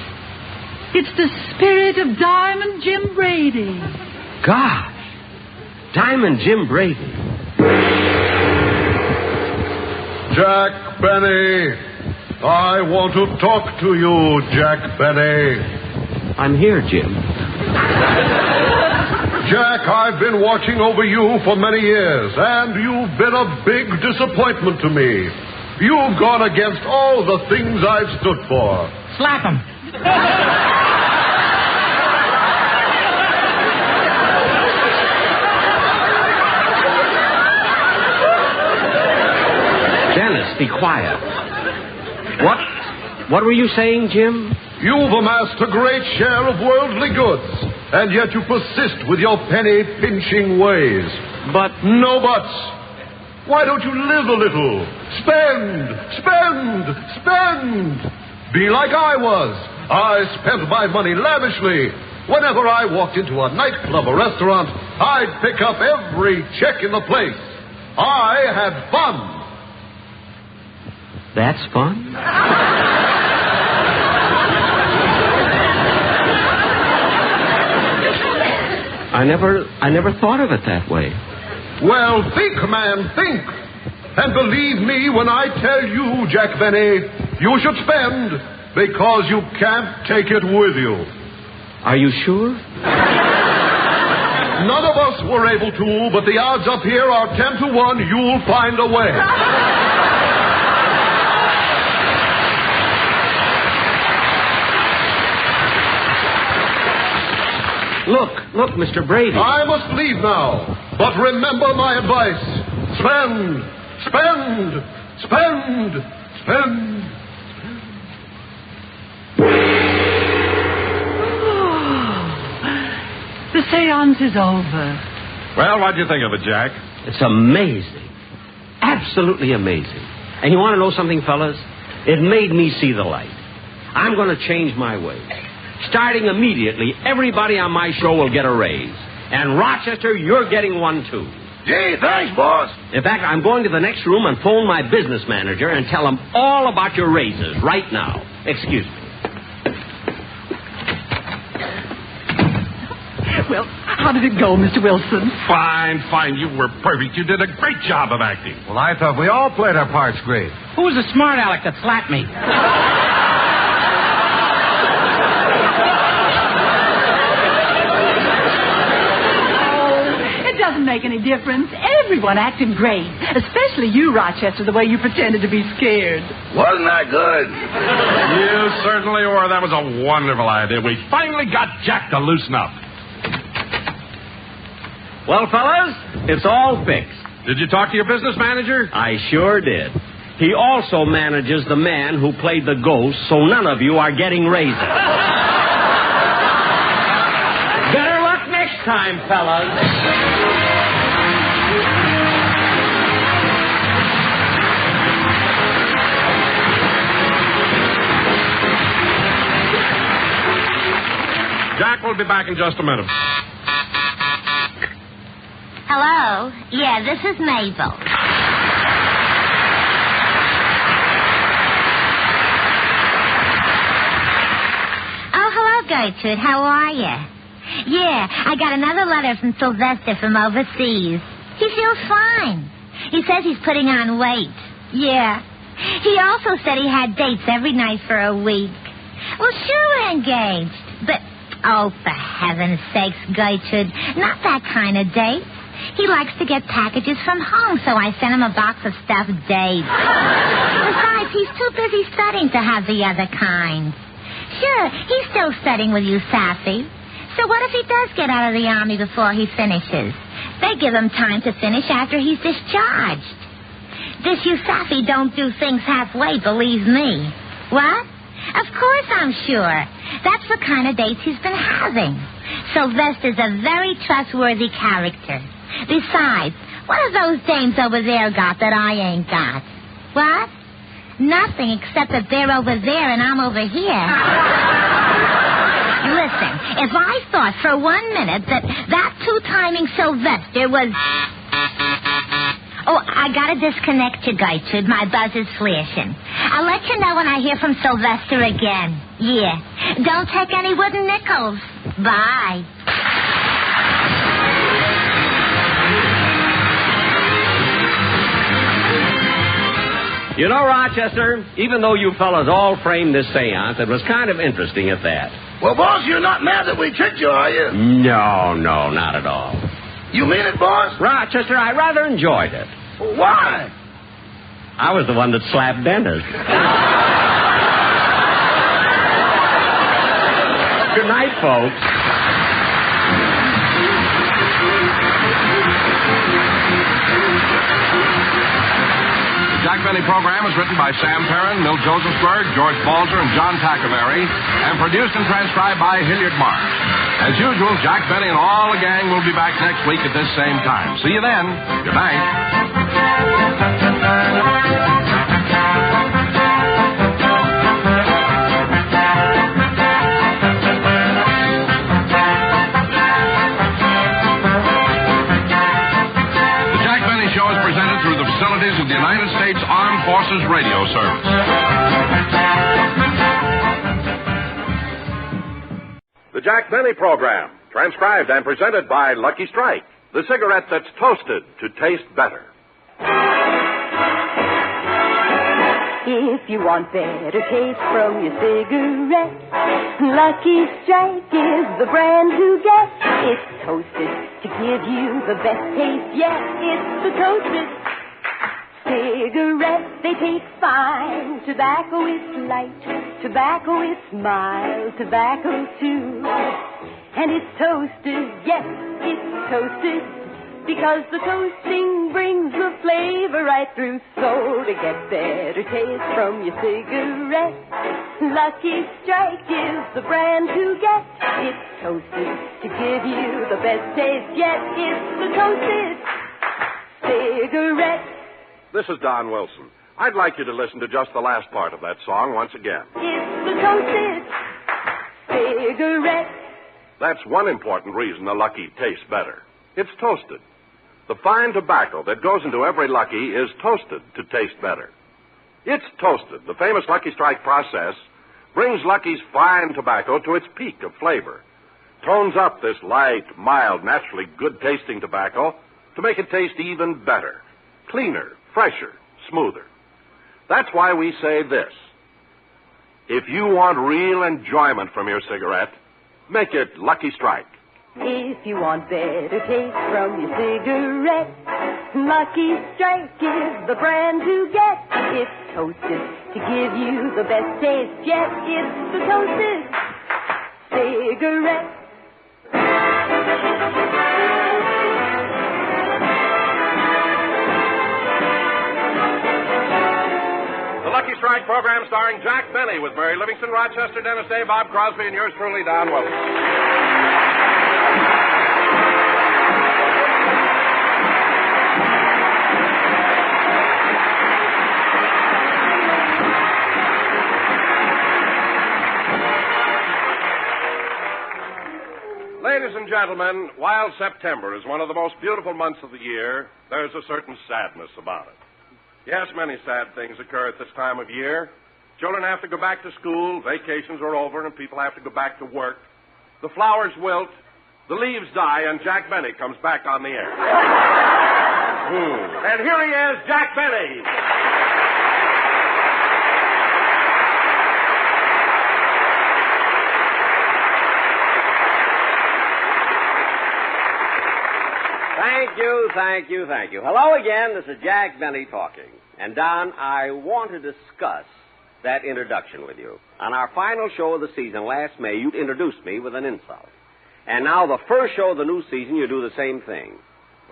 It's the spirit of Diamond Jim Brady. Gosh. Diamond Jim Brady. Jack Benny. I want to talk to you, Jack Benny. I'm here, Jim. Jack, I've been watching over you for many years, and you've been a big disappointment to me. You've gone against all the things I've stood for. Slap him. Dennis, be quiet. What were you saying, Jim? You've amassed a great share of worldly goods, and yet you persist with your penny-pinching ways. But... No buts. Why don't you live a little? Spend! Be like I was. I spent my money lavishly. Whenever I walked into a nightclub or restaurant, I'd pick up every check in the place. I had fun. That's fun? I never thought of it that way. Well, think, man, think. And believe me when I tell you, Jack Benny, you should spend because you can't take it with you. Are you sure? None of us were able to, but the odds up here are 10 to 1 you'll find a way. Look, Mr. Brady. I must leave now. But remember my advice. Spend. The seance is over. Well, what'd you think of it, Jack? It's amazing. Absolutely amazing. And you want to know something, fellas? It made me see the light. I'm going to change my ways. Starting immediately, everybody on my show will get a raise. And Rochester, you're getting one, too. Gee, thanks, boss. In fact, I'm going to the next room and phone my business manager and tell him all about your raises right now. Excuse me. Well, how did it go, Mr. Wilson? Fine. You were perfect. You did a great job of acting. Well, I thought we all played our parts great. Who was the smart aleck that slapped me? It doesn't make any difference. Everyone acted great. Especially you, Rochester, the way you pretended to be scared. Wasn't that good? You certainly were. That was a wonderful idea. We finally got Jack to loosen up. Well, fellas, it's all fixed. Did you talk to your business manager? I sure did. He also manages the man who played the ghost, so none of you are getting raises. Better luck next time, fellas. Jack will be back in just a minute. Hello? Yeah, this is Mabel. Oh, hello, Gertrude. How are you? Yeah, I got another letter from Sylvester from overseas. He feels fine. He says he's putting on weight. Yeah. He also said he had dates every night for a week. Well, sure, we're engaged. But, oh, for heaven's sakes, Gertrude, not that kind of date. He likes to get packages from home, so I sent him a box of stuffed dates. Besides, he's too busy studying to have the other kind. Sure, he's still studying with you, Safi. So what if he does get out of the Army before he finishes? They give him time to finish after he's discharged. This Yusafi don't do things halfway, believe me. What? Of course I'm sure. That's the kind of dates he's been having. Sylvester's a very trustworthy character. Besides, what have those dames over there got that I ain't got? What? Nothing except that they're over there and I'm over here. Listen, if I thought for 1 minute that two-timing Sylvester was... Oh, I gotta disconnect you, Gertrude. My buzz is flashing. I'll let you know when I hear from Sylvester again. Yeah. Don't take any wooden nickels. Bye. You know, Rochester, even though you fellas all framed this seance, it was kind of interesting at that. Well, boss, you're not mad that we tricked you, are you? No, not at all. You mean it, boss? Rochester, I rather enjoyed it. Why? I was the one that slapped Dennis. Good night, folks. The Jack Benny program is written by Sam Perrin, Milt Josephsberg, George Balzer, and John Tackaberry, and produced and transcribed by Hilliard Marsh. As usual, Jack Benny and all the gang will be back next week at this same time. See you then. Good night. Through the facilities of the United States Armed Forces Radio Service. The Jack Benny Program, transcribed and presented by Lucky Strike, the cigarette that's toasted to taste better. If you want better taste from your cigarette, Lucky Strike is the brand to get. It's toasted to give you the best taste yet. It's the toasted cigarette. They taste fine. Tobacco is light. Tobacco is mild. Tobacco too. And it's toasted, yes, it's toasted because the toasting brings the flavor right through. So to get better taste from your cigarette, Lucky Strike is the brand to get. It's toasted to give you the best taste yet. It's the toasted cigarette. This is Don Wilson. I'd like you to listen to just the last part of that song once again. It's the toasted cigarette. That's one important reason a Lucky tastes better. It's toasted. The fine tobacco that goes into every Lucky is toasted to taste better. It's toasted. The famous Lucky Strike process brings Lucky's fine tobacco to its peak of flavor, tones up this light, mild, naturally good-tasting tobacco to make it taste even better, cleaner, fresher, smoother. That's why we say this. If you want real enjoyment from your cigarette, make it Lucky Strike. If you want better taste from your cigarette, Lucky Strike is the brand to get. It's toasted to give you the best taste yet. It's the toasted cigarette. The Lucky Strike program starring Jack Benny with Mary Livingston, Rochester, Dennis Day, Bob Crosby, and yours truly, Don Wilson. Ladies and gentlemen, while September is one of the most beautiful months of the year, there's a certain sadness about it. Yes, many sad things occur at this time of year. Children have to go back to school, vacations are over, and people have to go back to work. The flowers wilt, the leaves die, and Jack Benny comes back on the air. And here he is, Jack Benny. Thank you. Hello again. This is Jack Benny talking. And, Don, I want to discuss that introduction with you. On our final show of the season last May, you introduced me with an insult. And now the first show of the new season, you do the same thing.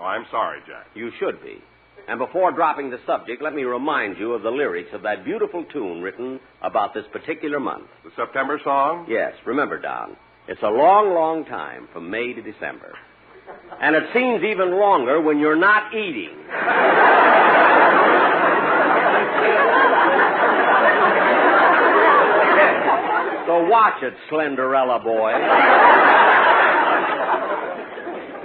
Oh, I'm sorry, Jack. You should be. And before dropping the subject, let me remind you of the lyrics of that beautiful tune written about this particular month. The September song? Yes. Remember, Don, it's a long, long time from May to December. And it seems even longer when you're not eating. So watch it, Slenderella boy.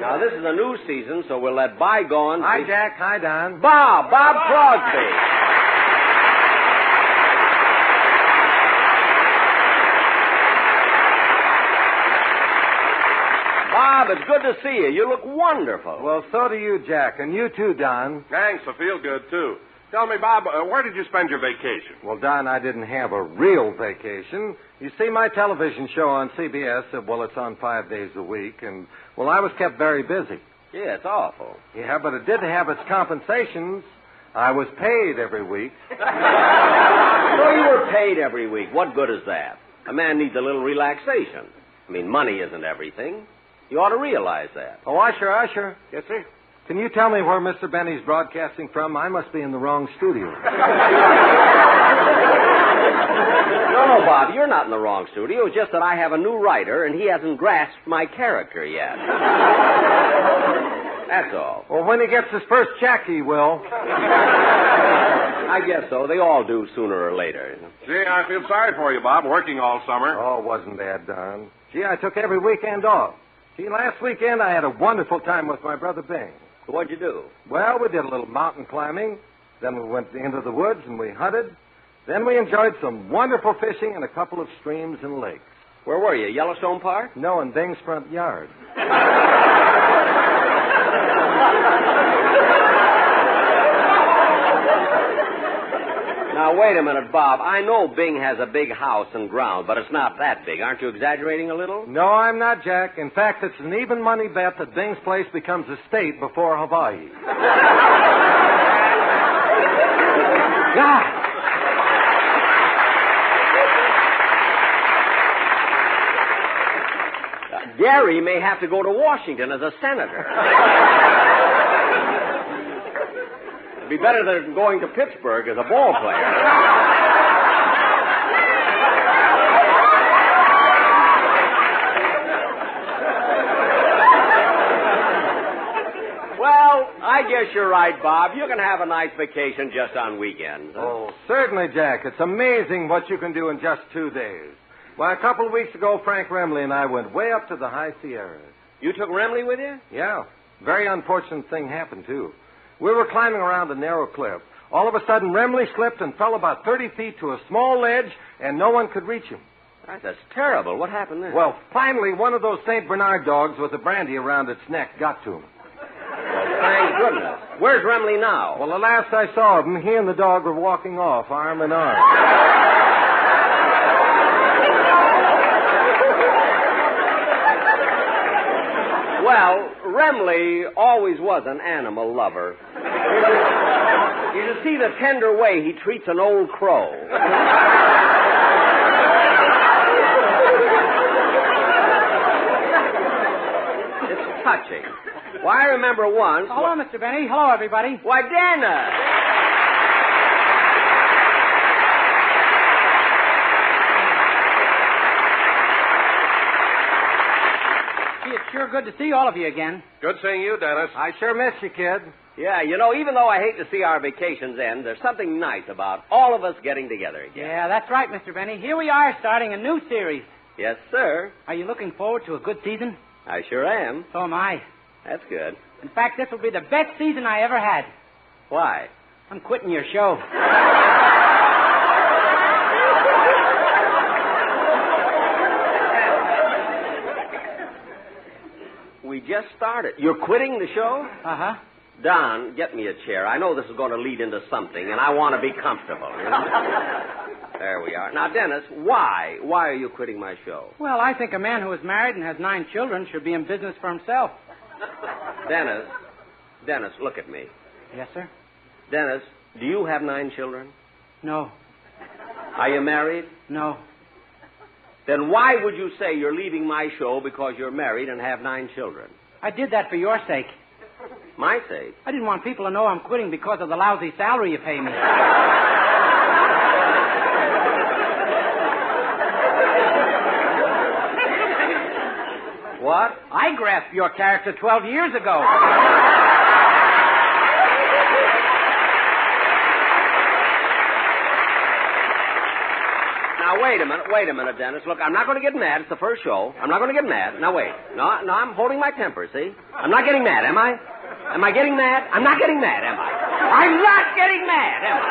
Now, this is a new season, so we'll let bygones... Hi, Jack. Hi, Don. Bob Crosby. Bob, it's good to see you. You look wonderful. Well, so do you, Jack, and you too, Don. Thanks. I feel good, too. Tell me, Bob, where did you spend your vacation? Well, Don, I didn't have a real vacation. You see, my television show on CBS, it's on 5 days a week, and, I was kept very busy. Yeah, it's awful. Yeah, but it did have its compensations. I was paid every week. So you were paid every week. What good is that? A man needs a little relaxation. Money isn't everything. You ought to realize that. Oh, Usher. Yes, sir? Can you tell me where Mr. Benny's broadcasting from? I must be in the wrong studio. No, Bob, you're not in the wrong studio. It's just that I have a new writer, and he hasn't grasped my character yet. That's all. Well, when he gets his first check, he will. I guess so. They all do sooner or later. Gee, I feel sorry for you, Bob, working all summer. Oh, it wasn't bad, Don. Gee, I took every weekend off. Gee, last weekend I had a wonderful time with my brother Bing. What'd you do? Well, we did a little mountain climbing. Then we went into the woods and we hunted. Then we enjoyed some wonderful fishing in a couple of streams and lakes. Where were you, Yellowstone Park? No, in Bing's front yard. Now, wait a minute, Bob. I know Bing has a big house and ground, but it's not that big. Aren't you exaggerating a little? No, I'm not, Jack. In fact, it's an even money bet that Bing's place becomes a state before Hawaii. God! Gary may have to go to Washington as a senator. It'd be better than going to Pittsburgh as a ball player. Well, I guess you're right, Bob. You can have a nice vacation just on weekends. Huh? Oh, certainly, Jack. It's amazing what you can do in just 2 days. Why, a couple of weeks ago, Frank Remley and I went way up to the high Sierras. You took Remley with you? Yeah. Very unfortunate thing happened, too. We were climbing around a narrow cliff. All of a sudden, Remley slipped and fell about 30 feet to a small ledge, and no one could reach him. That's terrible. What happened then? Well, finally, one of those St. Bernard dogs with a brandy around its neck got to him. Well, thank goodness. Where's Remley now? Well, the last I saw of him, he and the dog were walking off, arm in arm. Well, Remley always was an animal lover. You should see the tender way he treats an old crow. It's touching. Why, I remember once... Hello, Mr. Benny. Hello, everybody. Why, Dana! Gee, it's sure good to see all of you again. Good seeing you, Dennis. I sure miss you, kid. Yeah, you know, even though I hate to see our vacations end, there's something nice about all of us getting together again. Yeah, that's right, Mr. Benny. Here we are starting a new series. Yes, sir. Are you looking forward to a good season? I sure am. So am I. That's good. In fact, this will be the best season I ever had. Why? I'm quitting your show. We just started. You're quitting the show? Uh-huh. Don, get me a chair. I know this is going to lead into something, and I want to be comfortable. You know? There we are. Now, Dennis, why? Why are you quitting my show? Well, I think a man who is married and has 9 children should be in business for himself. Dennis, look at me. Yes, sir? Dennis, do you have 9 children? No. Are you married? No. Then why would you say you're leaving my show because you're married and have 9 children? I did that for your sake. My sake? I didn't want people to know I'm quitting because of the lousy salary you pay me. What? I grasped your character 12 years ago. Now, wait a minute, Dennis. Look, I'm not going to get mad. It's the first show. I'm not going to get mad. Now, wait. No, I'm holding my temper, see? I'm not getting mad, am I? Am I getting mad? I'm not getting mad, am I? I'm not getting mad, am I?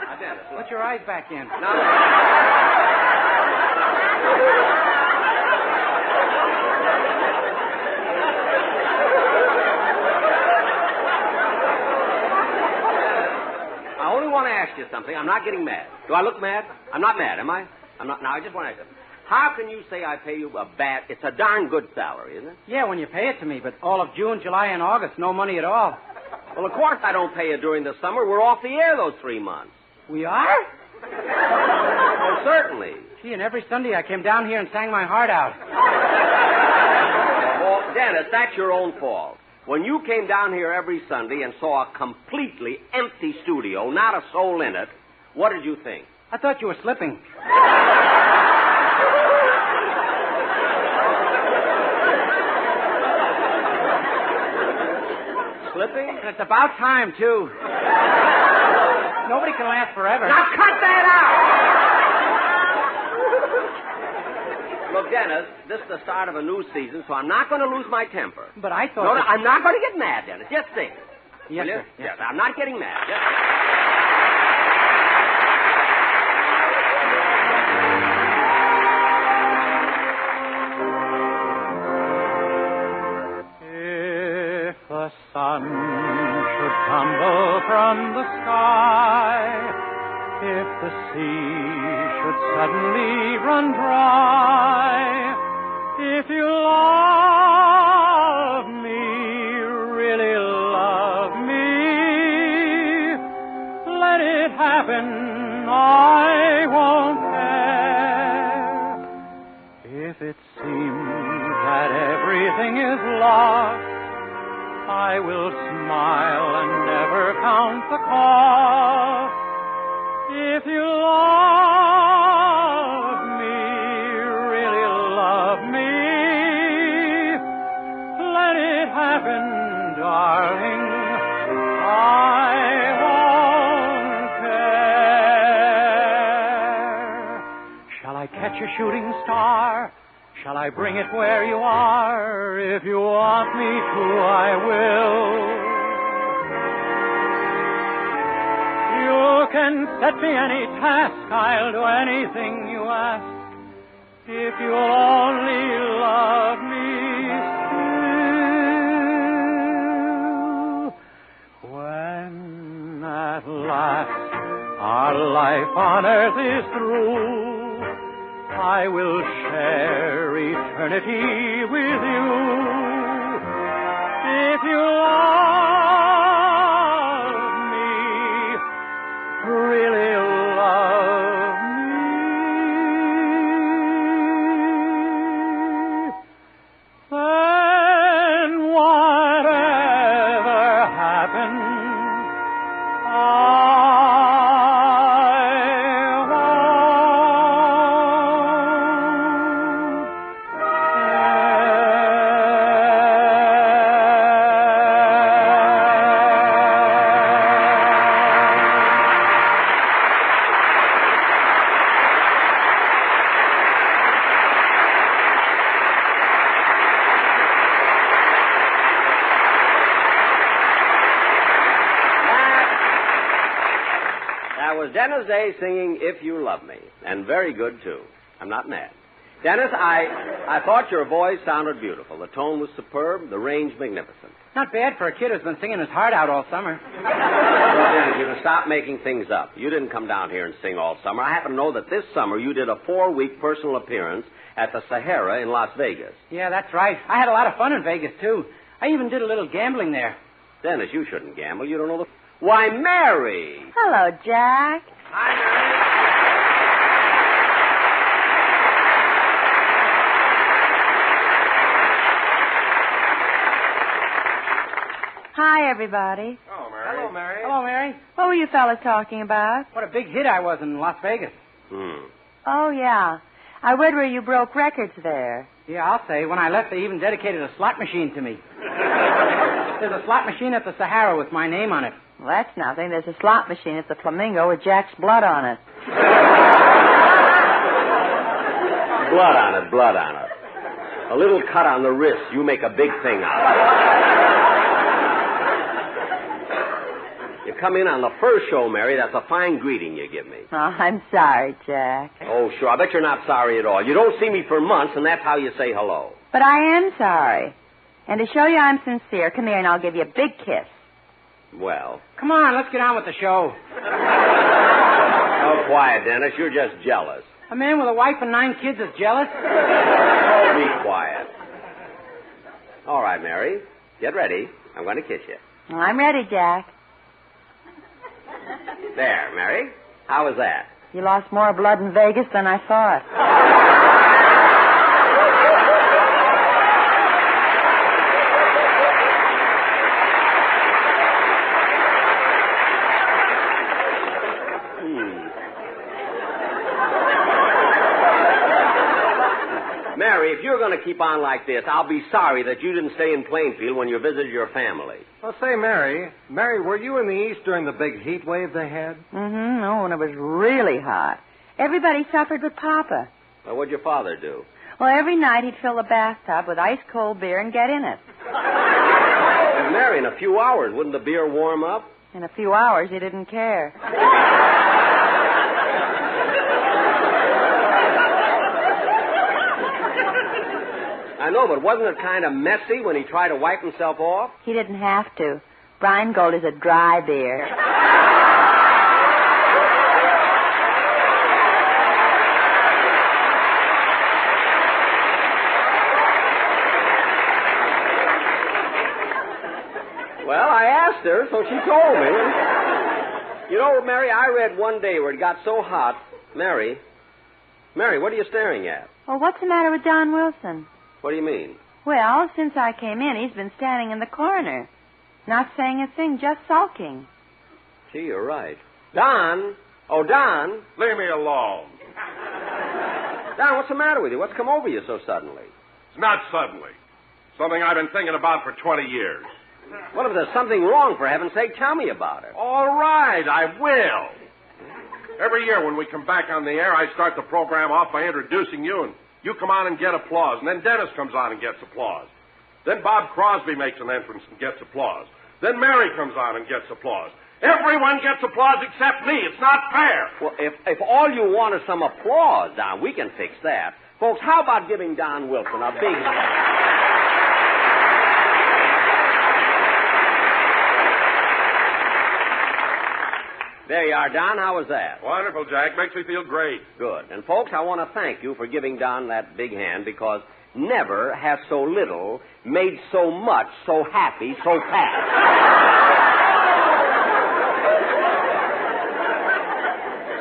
Now, Dennis, Put your eyes back in. I only want to ask you something. I'm not getting mad. Do I look mad? I'm not mad, am I? I'm not. Now, I just want to ask you. How can you say I pay you a bad... It's a darn good salary, isn't it? Yeah, when you pay it to me, but all of June, July, and August, no money at all. Well, of course I don't pay you during the summer. We're off the air those 3 months. We are? Oh, certainly. Gee, and every Sunday I came down here and sang my heart out. Well, Dennis, that's your own fault. When you came down here every Sunday and saw a completely empty studio, not a soul in it, what did you think? I thought you were slipping. Slipping? And it's about time, too. Nobody can last forever. Now cut that out! Look, Dennis, this is the start of a new season, so I'm not going to lose my temper. But I thought... No, I'm not going to get mad, Dennis. Just think. Yes, sir. Yes, I'm not getting mad. Just... If the sun should tumble from the sky, if the sea should suddenly run dry, if you love me, really love me, let it happen, I won't care. If it seems that everything is lost, I will smile and never If you love me, really love me, let it happen, darling. I won't care. Shall I catch a shooting star? Shall I bring it where you are? If you want me to, I will. You can set me any task, I'll do anything you ask. If you'll only love me still. When at last our life on earth is through, I will share eternity with you. If you love me, really love me, then whatever happens, Dennis Day singing If You Love Me, and very good, too. I'm not mad. Dennis, I thought your voice sounded beautiful. The tone was superb, the range magnificent. Not bad for a kid who's been singing his heart out all summer. Well, Dennis, you can stop making things up. You didn't come down here and sing all summer. I happen to know that this summer you did a 4-week personal appearance at the Sahara in Las Vegas. Yeah, that's right. I had a lot of fun in Vegas, too. I even did a little gambling there. Dennis, you shouldn't gamble. You don't know the... Why, Mary! Hello, Jack. Hi, Mary. Hi, everybody. Oh, Mary. Hello, Mary. Hello, Mary. What were you fellas talking about? What a big hit I was in Las Vegas. Oh, yeah. I read where you broke records there. Yeah, I'll say. When I left, they even dedicated a slot machine to me. There's a slot machine at the Sahara with my name on it. Well, that's nothing. There's a slot machine at the Flamingo with Jack's blood on it. Blood on it, blood on it. A little cut on the wrist. You make a big thing out of it. You come in on the first show, Mary. That's a fine greeting you give me. Oh, I'm sorry, Jack. Oh, sure. I bet you're not sorry at all. You don't see me for months, and that's how you say hello. But I am sorry. And to show you I'm sincere, come here and I'll give you a big kiss. Well. Come on, let's get on with the show. Oh, quiet, Dennis. You're just jealous. A man with a wife and 9 kids is jealous? Oh, be quiet. All right, Mary. Get ready. I'm going to kiss you. Well, I'm ready, Jack. There, Mary. How was that? You lost more blood in Vegas than I thought. Mary, if you're going to keep on like this, I'll be sorry that you didn't stay in Plainfield when you visited your family. Well, say, Mary, were you in the East during the big heat wave they had? Mm-hmm. Oh, and it was really hot. Everybody suffered but Papa. Well, what'd your father do? Well, every night he'd fill the bathtub with ice-cold beer and get in it. Well, Mary, in a few hours, wouldn't the beer warm up? In a few hours, he didn't care. I know, but wasn't it kind of messy when he tried to wipe himself off? He didn't have to. Brine Gold is a dry beer. Well, I asked her, so she told me. You know, Mary, I read one day where it got so hot. Mary, what are you staring at? Well, what's the matter with Don Wilson? What do you mean? Well, since I came in, he's been standing in the corner. Not saying a thing, just sulking. Gee, you're right. Don, Oh, Don? Leave me alone. Don, what's the matter with you? What's come over you so suddenly? It's not suddenly. Something I've been thinking about for 20 years. Well, if there's something wrong, for heaven's sake, tell me about it. All right, I will. Every year when we come back on the air, I start the program off by introducing you, and you come on and get applause. And then Dennis comes on and gets applause. Then Bob Crosby makes an entrance and gets applause. Then Mary comes on and gets applause. Everyone gets applause except me. It's not fair. Well, if all you want is some applause, Don, we can fix that. Folks, how about giving Don Wilson a big hand? There you are, Don. How was that? Wonderful, Jack. Makes me feel great. Good. And, folks, I want to thank you for giving Don that big hand because never has so little made so much so happy so fast.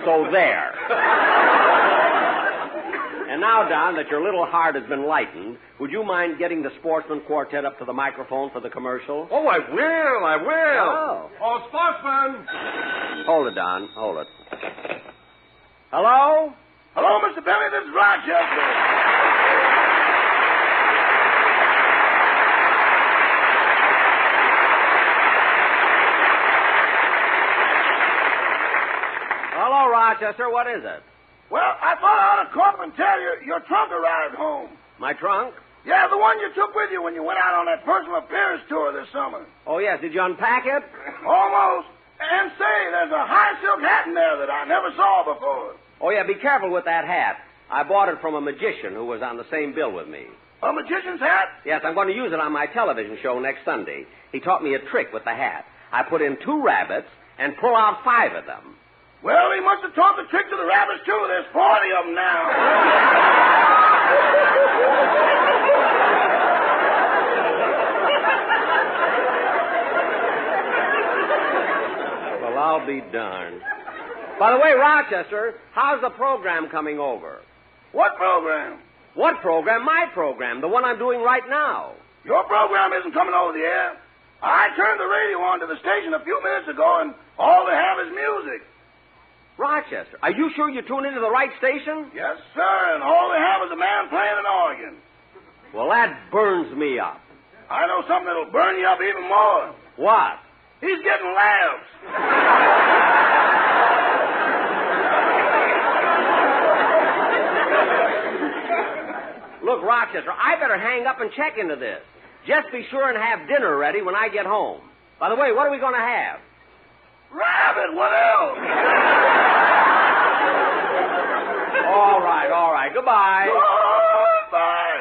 So there. And now, Don, that your little heart has been lightened, would you mind getting the Sportsman Quartet up to the microphone for the commercial? Oh, I will. Oh, Sportsman. Hold it, Don. Hold it. Hello? Hello, Mr. Benny. This is Rochester. Hello, Rochester. What is it? Well, I thought I ought to call up and tell you your trunk arrived home. My trunk? Yeah, the one you took with you when you went out on that personal appearance tour this summer. Oh, yes. Did you unpack it? Almost. And say, there's a high silk hat in there that I never saw before. Oh, yeah. Be careful with that hat. I bought it from a magician who was on the same bill with me. A magician's hat? Yes, I'm going to use it on my television show next Sunday. He taught me a trick with the hat. I put in 2 rabbits and pull out 5 of them. Well, he must have taught the trick to the rabbits, too. There's 40 of them now. Well, I'll be darned. By the way, Rochester, how's the program coming over? What program? What program? My program, the one I'm doing right now. Your program isn't coming over the air. I turned the radio on to the station a few minutes ago, and all they have is music. Rochester, are you sure you tuned into the right station? Yes, sir, and all they have is a man playing an organ. Well, that burns me up. I know something that'll burn you up even more. What? He's getting laughs. Look, Rochester, I better hang up and check into this. Just be sure and have dinner ready when I get home. By the way, what are we going to have? Rabbit, what else? All right. Goodbye. Goodbye.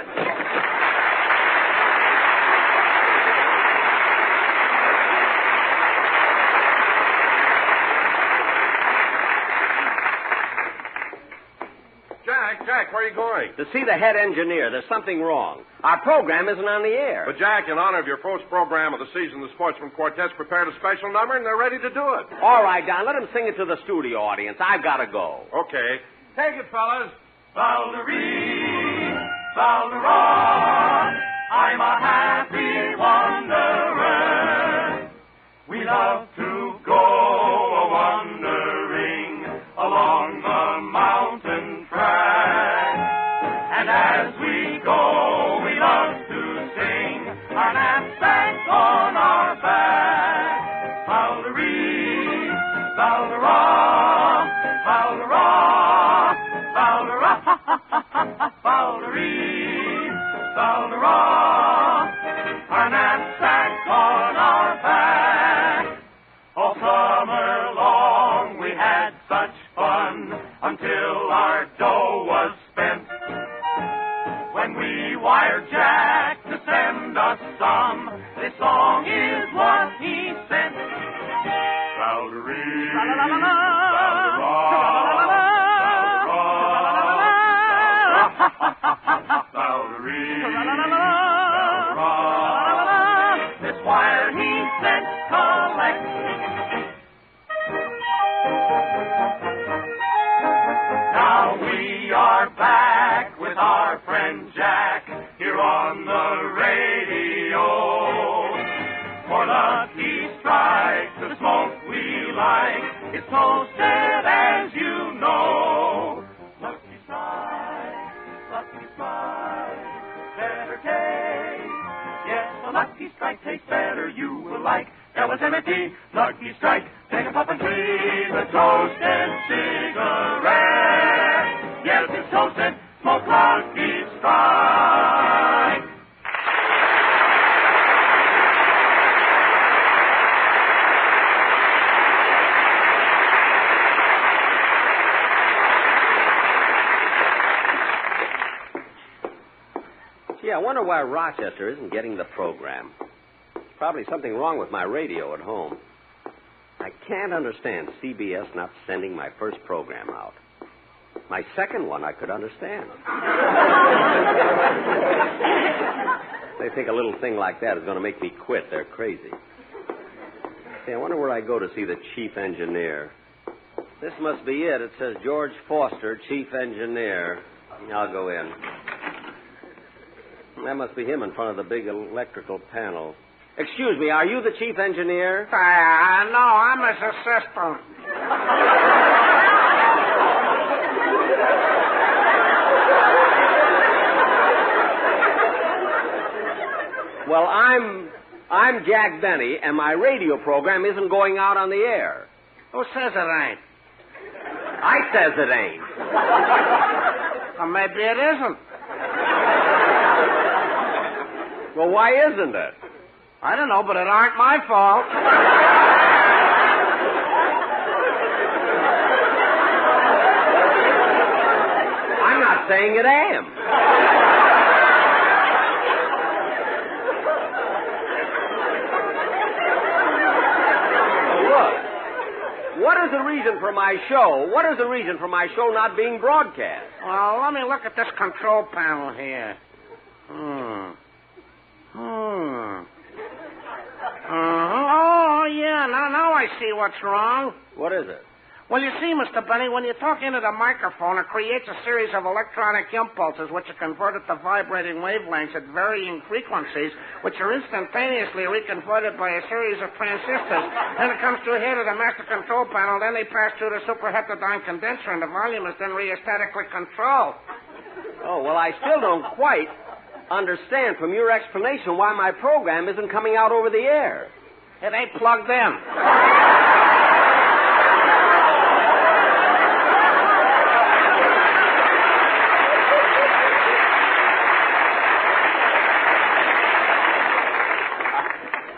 Jack, where are you going? To see the head engineer. There's something wrong. Our program isn't on the air. But, Jack, in honor of your first program of the season, the Sportsman Quartet's prepared a special number, and they're ready to do it. All right, Don, let them sing it to the studio audience. I've got to go. Okay. Take it, fellas. Valderie, Valderon, I'm a happy wanderer. We love to go a-wandering along the mountain track. And as we go, we love to sing our knapsacks on our back. Valderie, Valderon, Valderon, Valderon, Valderie, Valderon, our knapsacks on our back. All summer long we had such fun until our dough was spent. When we wired Jack to send us some, this song is what he sent. Valderie, Valderie, this wire he sent collect. Now we are back with our friend Jack here on the radio. For Lucky Strike, the smoke we like is toasted and like. L-S-M-A-P, Lucky Strike. Take a puff and breathe a toasted cigarette. Yes, it's toasted. Smoke Lucky Strike. Gee, I wonder why Rochester isn't getting the program. Probably something wrong with my radio at home. I can't understand CBS not sending my first program out. My second one I could understand. They think a little thing like that is going to make me quit. They're crazy. Say, I wonder where I go to see the chief engineer. This must be it. It says George Foster, chief engineer. I'll go in. That must be him in front of the big electrical panel. Excuse me, are you the chief engineer? No, I'm his assistant. Well, I'm Jack Benny, and my radio program isn't going out on the air. Who says it ain't? I says it ain't. Or maybe it isn't. Well, why isn't it? I don't know, but it aren't my fault. I'm not saying it am. Well, look, what is the reason for my show? What is the reason for my show not being broadcast? Well, let me look at this control panel here. Oh, yeah, now I see what's wrong. What is it? Well, you see, Mr. Benny, when you talk into the microphone, it creates a series of electronic impulses which are converted to vibrating wavelengths at varying frequencies, which are instantaneously reconverted by a series of transistors. Then it comes through here to the master control panel, then they pass through the superheterodyne condenser, and the volume is then rheostatically controlled. Oh, well, I still don't quite understand from your explanation why my program isn't coming out over the air. It ain't plugged in.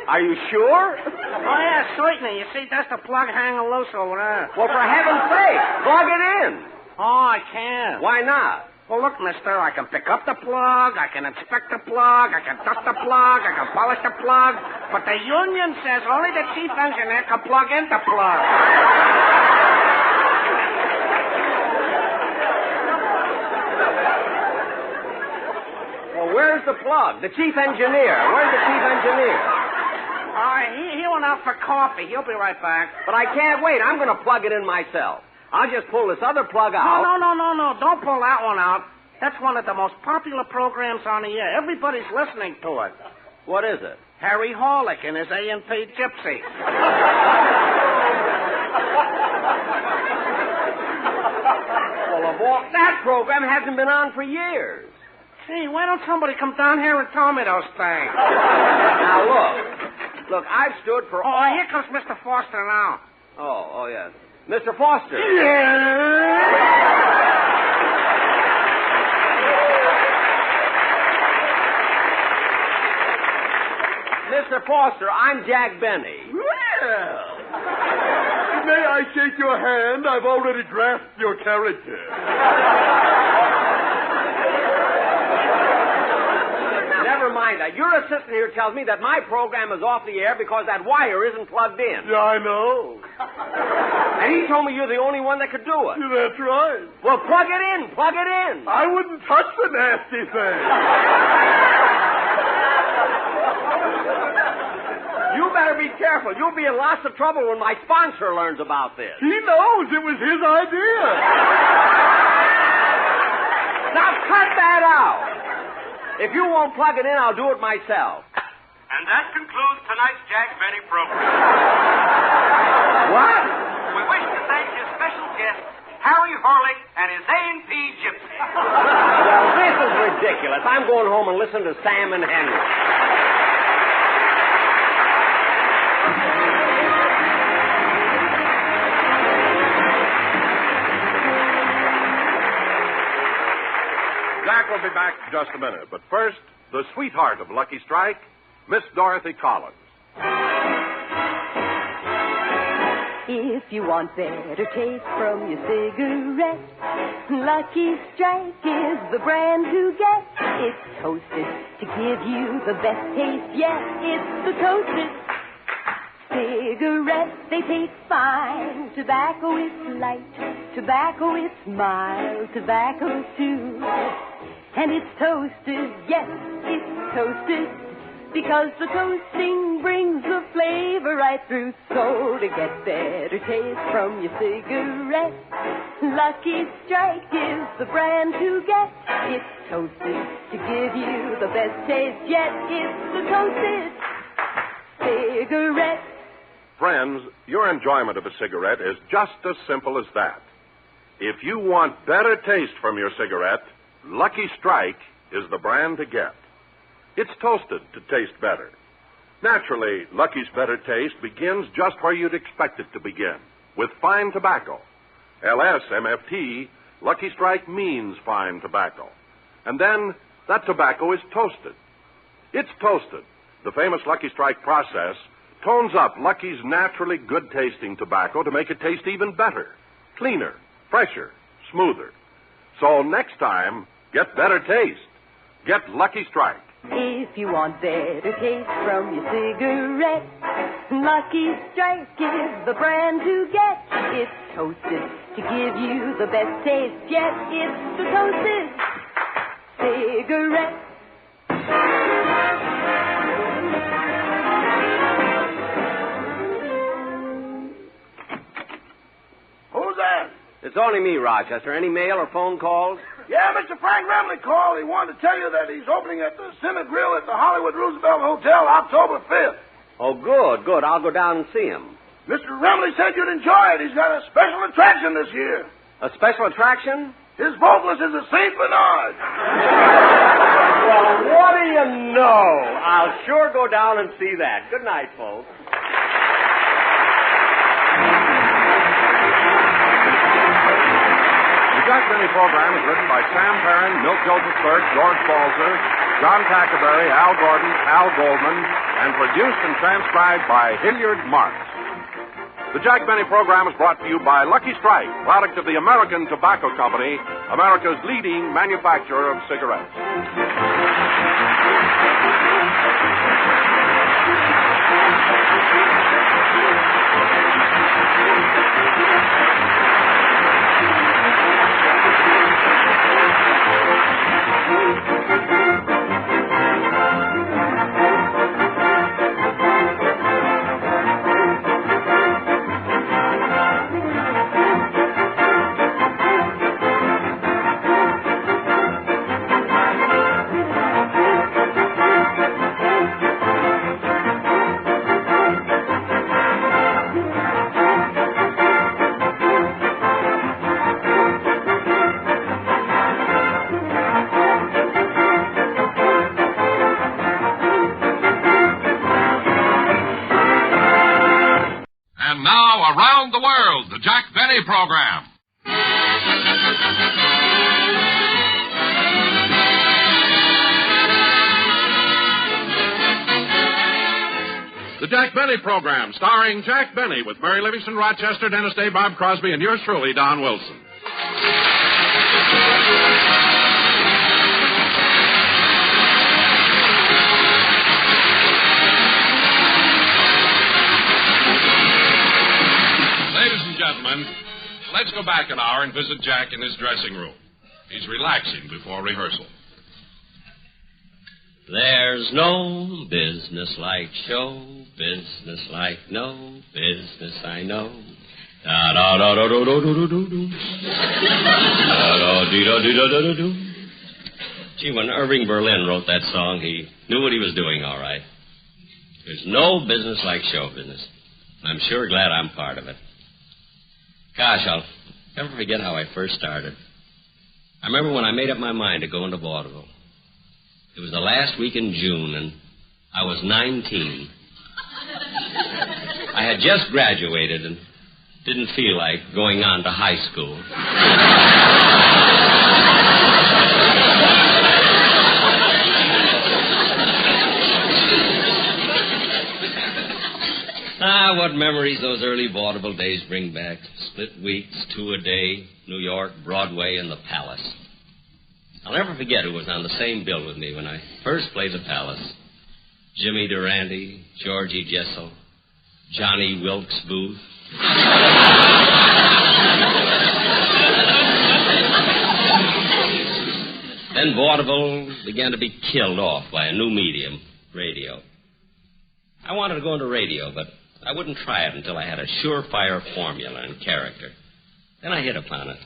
Are you sure? Oh, yeah, certainly. You see, that's the plug hanging loose over there. Well, for heaven's sake, plug it in. Oh, I can't. Why not? Well, look, mister, I can pick up the plug, I can inspect the plug, I can dust the plug, I can polish the plug, but the union says only the chief engineer can plug in the plug. Well, where's the plug? The chief engineer. Where's the chief engineer? He went out for coffee. He'll be right back. But I can't wait. I'm going to plug it in myself. I'll just pull this other plug out. No. Don't pull that one out. That's one of the most popular programs on the air. Everybody's listening to it. What is it? Harry Horlick and his A&P Gypsy. Well, that program hasn't been on for years. Gee, why don't somebody come down here and tell me those things? Now, look, I've stood for... Oh, here comes Mr. Foster now. Oh, yes. Mr. Foster. Mr. Foster, I'm Jack Benny. Well, may I shake your hand? I've already grasped your character. Never mind that. Your assistant here tells me that my program is off the air because that wire isn't plugged in. Yeah, I know. And he told me you're the only one that could do it. That's right. Well, plug it in. Plug it in. I wouldn't touch the nasty thing. You better be careful. You'll be in lots of trouble when my sponsor learns about this. He knows it was his idea. Now cut that out. If you won't plug it in, I'll do it myself. And that concludes tonight's Jack Benny program. What? We wish to thank his special guest, Harry Horlick, and his A&P Gypsy. Well, this is ridiculous. I'm going home and listen to Sam and Henry. Jack will be back in just a minute. But first, the sweetheart of Lucky Strike, Miss Dorothy Collins. If you want better taste from your cigarette, Lucky Strike is the brand to get. It's toasted to give you the best taste yet. It's the toasted cigarette. They taste fine. Tobacco is light. Tobacco is mild. Tobacco too. And it's toasted, yes, it's toasted. Because the toasting brings the flavor right through. So to get better taste from your cigarette, Lucky Strike is the brand to get. It's toasted to give you the best taste yet. It's the toasted cigarette. Friends, your enjoyment of a cigarette is just as simple as that. If you want better taste from your cigarette, Lucky Strike is the brand to get. It's toasted to taste better. Naturally, Lucky's better taste begins just where you'd expect it to begin, with fine tobacco. LSMFT, Lucky Strike means fine tobacco. And then that tobacco is toasted. It's toasted. The famous Lucky Strike process tones up Lucky's naturally good-tasting tobacco to make it taste even better, cleaner, fresher, smoother. So next time, get better taste. Get Lucky Strike. If you want better taste from your cigarette, Lucky Strike is the brand to get. It's toasted to give you the best taste yet. It's the toasted cigarette. Who's that? It's only me, Rochester. Any mail or phone calls? Yeah, Mr. Frank Remley called. He wanted to tell you that he's opening at the Cinnamon Grill at the Hollywood Roosevelt Hotel October 5th. Oh, good. I'll go down and see him. Mr. Remley said you'd enjoy it. He's got a special attraction this year. A special attraction? His vocalist is a St. Bernard. Well, what do you know? I'll sure go down and see that. Good night, folks. The Jack Benny program is written by Sam Perrin, Milt Joseph Burke, George Balzer, John Tackerberry, Al Gordon, Al Goldman, and produced and transcribed by Hilliard Marks. The Jack Benny program is brought to you by Lucky Strike, product of the American Tobacco Company, America's leading manufacturer of cigarettes. Around the world, the Jack Benny program. The Jack Benny program, starring Jack Benny with Mary Livingston, Rochester, Dennis Day, Bob Crosby, and yours truly, Don Wilson. Let's go back an hour and visit Jack in his dressing room. He's relaxing before rehearsal. There's no business like show business like no business I know. Da da da da da da da da da. Da da da da da da da. Gee, when Irving Berlin wrote that song, he knew what he was doing, all right. There's no business like show business. I'm sure glad I'm part of it. Gosh, I'll never forget how I first started. I remember when I made up my mind to go into vaudeville. It was the last week in June, and I was 19. I had just graduated and didn't feel like going on to high school. what memories those early vaudeville days bring back. Split weeks, 2 a day, New York, Broadway, and the Palace. I'll never forget who was on the same bill with me when I first played the Palace. Jimmy Durante, Georgie Jessel, Johnny Wilkes Booth. Then vaudeville began to be killed off by a new medium, radio. I wanted to go into radio, but I wouldn't try it until I had a surefire formula and character. Then I hit upon it.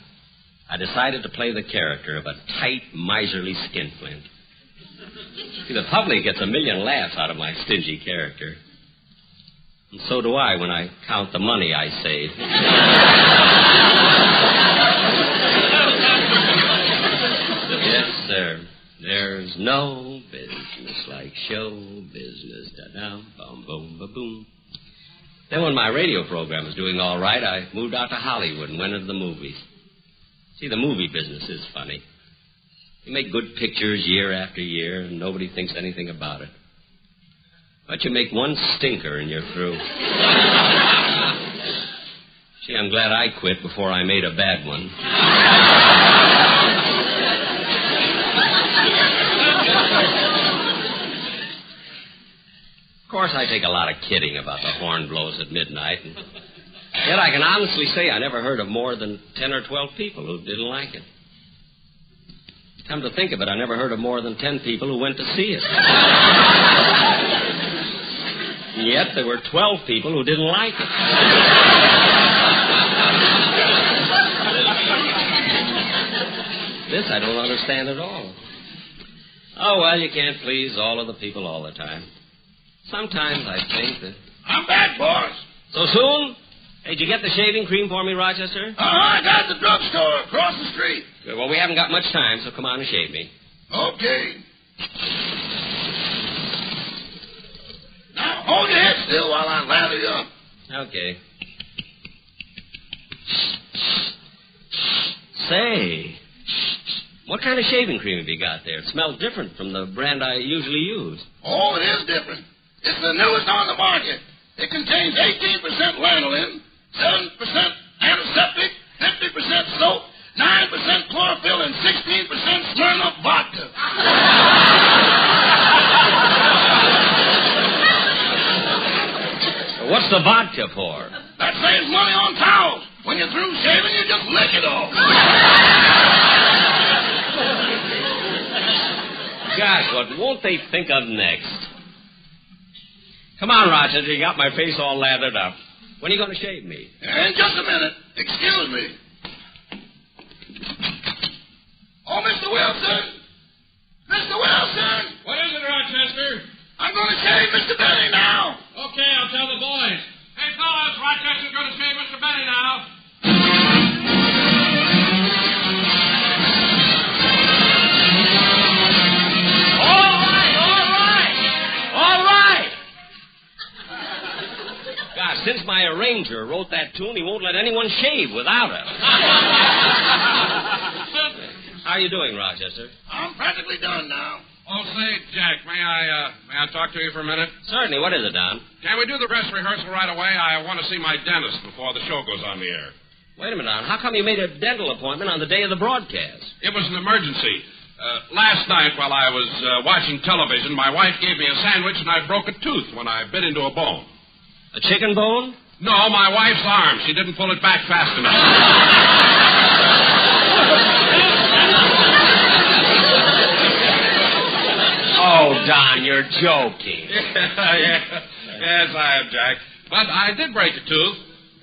I decided to play the character of a tight, miserly skinflint. See, the public gets a million laughs out of my stingy character. And so do I when I count the money I save. Yes, sir. There's no business like show business. Da-dum, bum, boom, ba-boom. Then when my radio program was doing all right, I moved out to Hollywood and went into the movies. See, the movie business is funny. You make good pictures year after year, and nobody thinks anything about it. But you make one stinker and you're through. Gee, I'm glad I quit before I made a bad one. Of course, I take a lot of kidding about the horn blows at midnight, and yet I can honestly say I never heard of more than 10 or 12 people who didn't like it. Come to think of it, I never heard of more than 10 people who went to see it. And yet there were 12 people who didn't like it. This I don't understand at all. Oh, well, you can't please all of the people all the time. Sometimes I think that... I'm back, boss. So soon? Hey, did you get the shaving cream for me, Rochester? I got the drugstore across the street. Good. Well, we haven't got much time, so come on and shave me. Okay. Now, hold your head still while I lather you up. Okay. Say, what kind of shaving cream have you got there? It smells different from the brand I usually use. Oh, it is different. It's the newest on the market. It contains 18% lanolin, 7% antiseptic, 50% soap, 9% chlorophyll, and 16% Smirnoff vodka. What's the vodka for? That saves money on towels. When you're through shaving, you just lick it off. Gosh, what won't they think of next? Come on, Rochester, you got my face all lathered up. When are you going to shave me? In just a minute. Excuse me. Oh, Mr. Wilson. Mr. Wilson. What is it, Rochester? I'm going to shave Mr. Benny now. Okay, I'll tell the boys. Hey, fellas, Rochester's going to shave Mr. Benny now. Since my arranger wrote that tune, he won't let anyone shave without it. How are you doing, Rochester? I'm practically done now. Oh, say, Jack, may I talk to you for a minute? Certainly. What is it, Don? Can we do the dress rehearsal right away? I want to see my dentist before the show goes on the air. Wait a minute, Don. How come you made a dental appointment on the day of the broadcast? It was an emergency. Last night, while I was watching television, my wife gave me a sandwich and I broke a tooth when I bit into a bone. A chicken bone? No, my wife's arm. She didn't pull it back fast enough. Oh, Don, you're joking. Yes, I am, Jack. But I did break a tooth.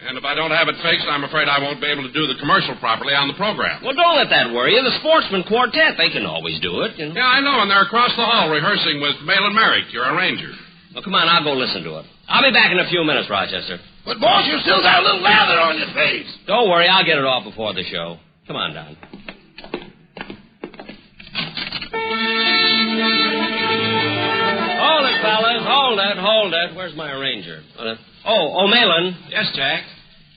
And if I don't have it fixed, I'm afraid I won't be able to do the commercial properly on the program. Well, don't let that worry you. The Sportsman Quartet, they can always do it. Yeah, I know, and they're across the hall rehearsing with Malin Merrick, your arranger. Well, come on, I'll go listen to it. I'll be back in a few minutes, Rochester. But, boss, you still got a little lather on your face. Don't worry, I'll get it off before the show. Come on, Don. Hold it, fellas. Hold it. Where's my arranger? Malin. Yes, Jack?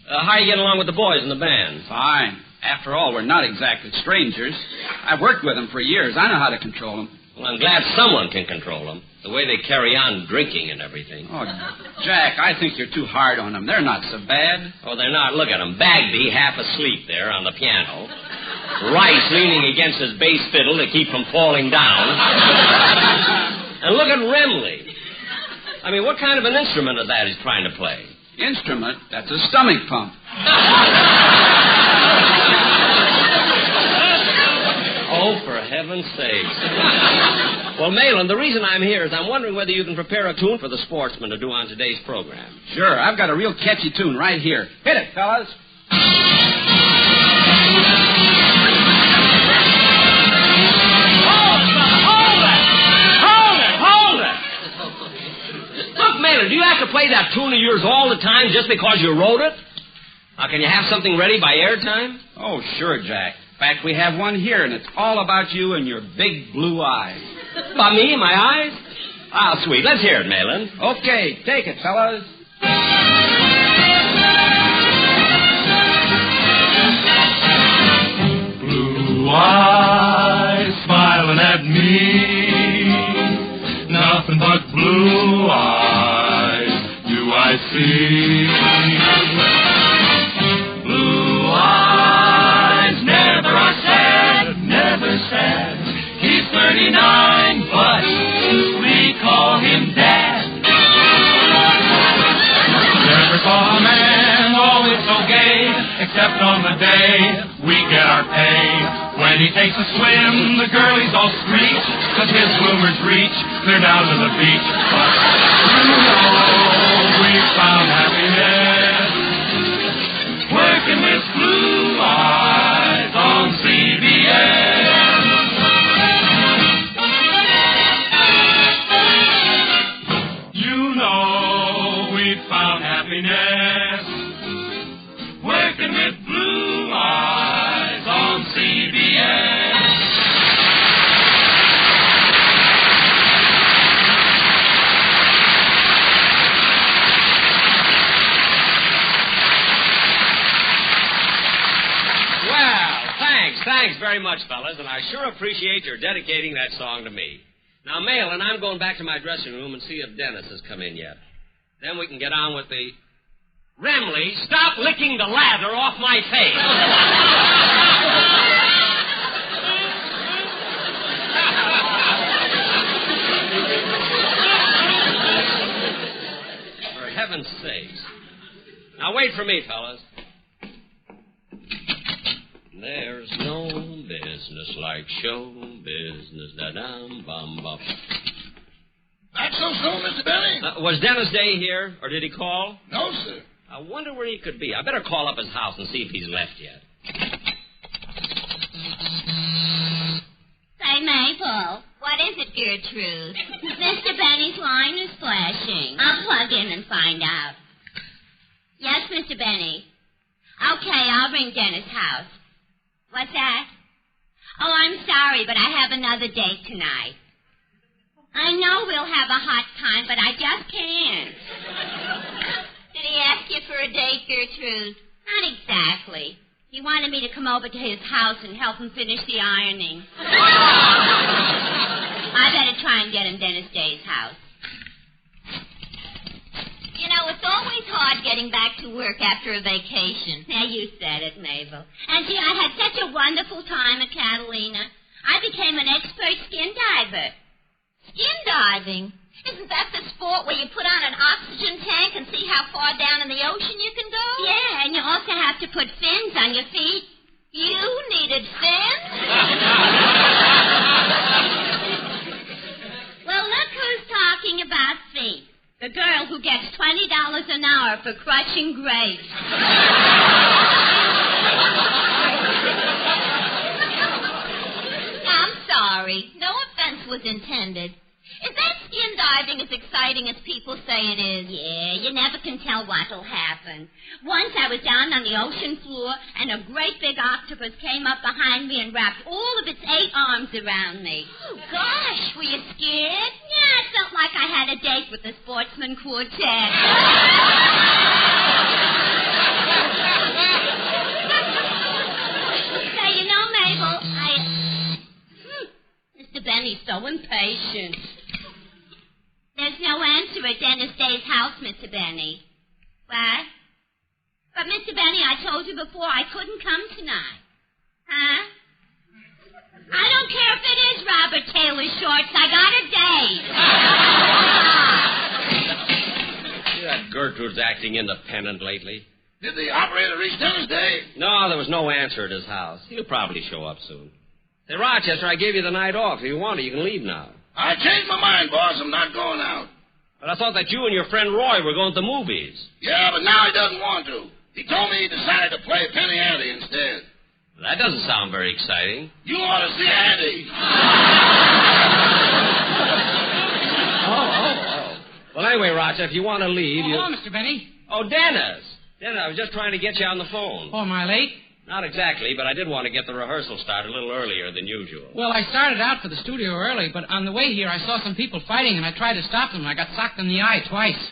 How are you getting along with the boys in the band? Fine. After all, we're not exactly strangers. I've worked with them for years. I know how to control them. Well, I'm glad someone can control them. The way they carry on drinking and everything. Oh, Jack, I think you're too hard on them. They're not so bad. Oh, they're not. Look at them. Bagby half asleep there on the piano. Rice leaning against his bass fiddle to keep from falling down. And look at Remley. I mean, what kind of an instrument is that he's trying to play? Instrument? That's a stomach pump. Oh, for heaven's sakes. Well, Malin, the reason I'm here is I'm wondering whether you can prepare a tune for the sportsman to do on today's program. Sure, I've got a real catchy tune right here. Hit it, fellas. Look, Malin, do you have to play that tune of yours all the time just because you wrote it? Can you have something ready by airtime? Oh, sure, Jack. In fact, we have one here, and it's all about you and your big blue eyes. About me and my eyes? Ah, sweet. Let's hear it, Malin. Okay, take it, fellas. Blue eyes smiling at me, nothing but blue eyes do I see. Blue eyes never are sad, never sad. He's 39, but we call him Dad. Never saw a man always so gay, except on the day we get our pay. When he takes a swim, the girlies all screech, 'cause his bloomers reach, they're down to the beach. But you know we found happiness working with blue eyes on CBS. You know we found happiness working with blue eyes on CBS. Thanks very much, fellas, and I sure appreciate your dedicating that song to me. Now, Malin, I'm going back to my dressing room and see if Dennis has come in yet. Then we can get on with the... Remley, stop licking the lather off my face. For heaven's sakes. Now, wait for me, fellas. There's no business like show business. Da-dum-bum-bum. Not so soon, Mr. Benny. Was Dennis Day here, or did he call? No, sir. I wonder where he could be. I better call up his house and see if he's left yet. Say, Maple, what is it, Gertrude? Mr. Benny's line is flashing. I'll plug in and find out. Yes, Mr. Benny. Okay, I'll ring Dennis' house. What's that? Oh, I'm sorry, but I have another date tonight. I know we'll have a hot time, but I just can't. Did he ask you for a date, Gertrude? Not exactly. He wanted me to come over to his house and help him finish the ironing. I better try and get him Dennis Day's house. You know, it's always hard getting back to work after a vacation. Now, you said it, Mabel. And, gee, I had such a wonderful time at Catalina. I became an expert skin diver. Skin diving? Isn't that the sport where you put on an oxygen tank and see how far down in the ocean you can go? Yeah, and you also have to put fins on your feet. You needed fins? Well, look who's talking about feet. The girl who gets $20 an hour for crushing grapes. I'm sorry. No offense was intended. Is that skin diving as exciting as people say it is? Yeah, you never can tell what'll happen. Once I was down on the ocean floor, and a great big octopus came up behind me and wrapped all of its 8 arms around me. Oh, gosh, were you scared? Yeah, it felt like I had a date with the Sportsman Quartet. Say, you know, Mabel, Mr. Benny He's so impatient. There's no answer at Dennis Day's house, Mr. Benny. What? But, Mr. Benny, I told you before I couldn't come tonight. Huh? I don't care if it is Robert Taylor Shorts. I got a date. That Gertrude's acting independent lately. Did the operator reach Dennis Day? No, there was no answer at his house. He'll probably show up soon. Hey, Rochester, I gave you the night off. If you want it, you can leave now. I changed my mind, boss. I'm not going out. But I thought that you and your friend Roy were going to the movies. Yeah, but now he doesn't want to. He told me he decided to play Penny Ante instead. That doesn't sound very exciting. You ought to see Andy. Oh. Well, anyway, Rochester, if you want to leave, you... Hello, Mr. Benny. Oh, Dennis. Dennis, I was just trying to get you on the phone. Oh, am I late? Not exactly, but I did want to get the rehearsal started a little earlier than usual. Well, I started out for the studio early, but on the way here I saw some people fighting, and I tried to stop them, and I got socked in the eye twice.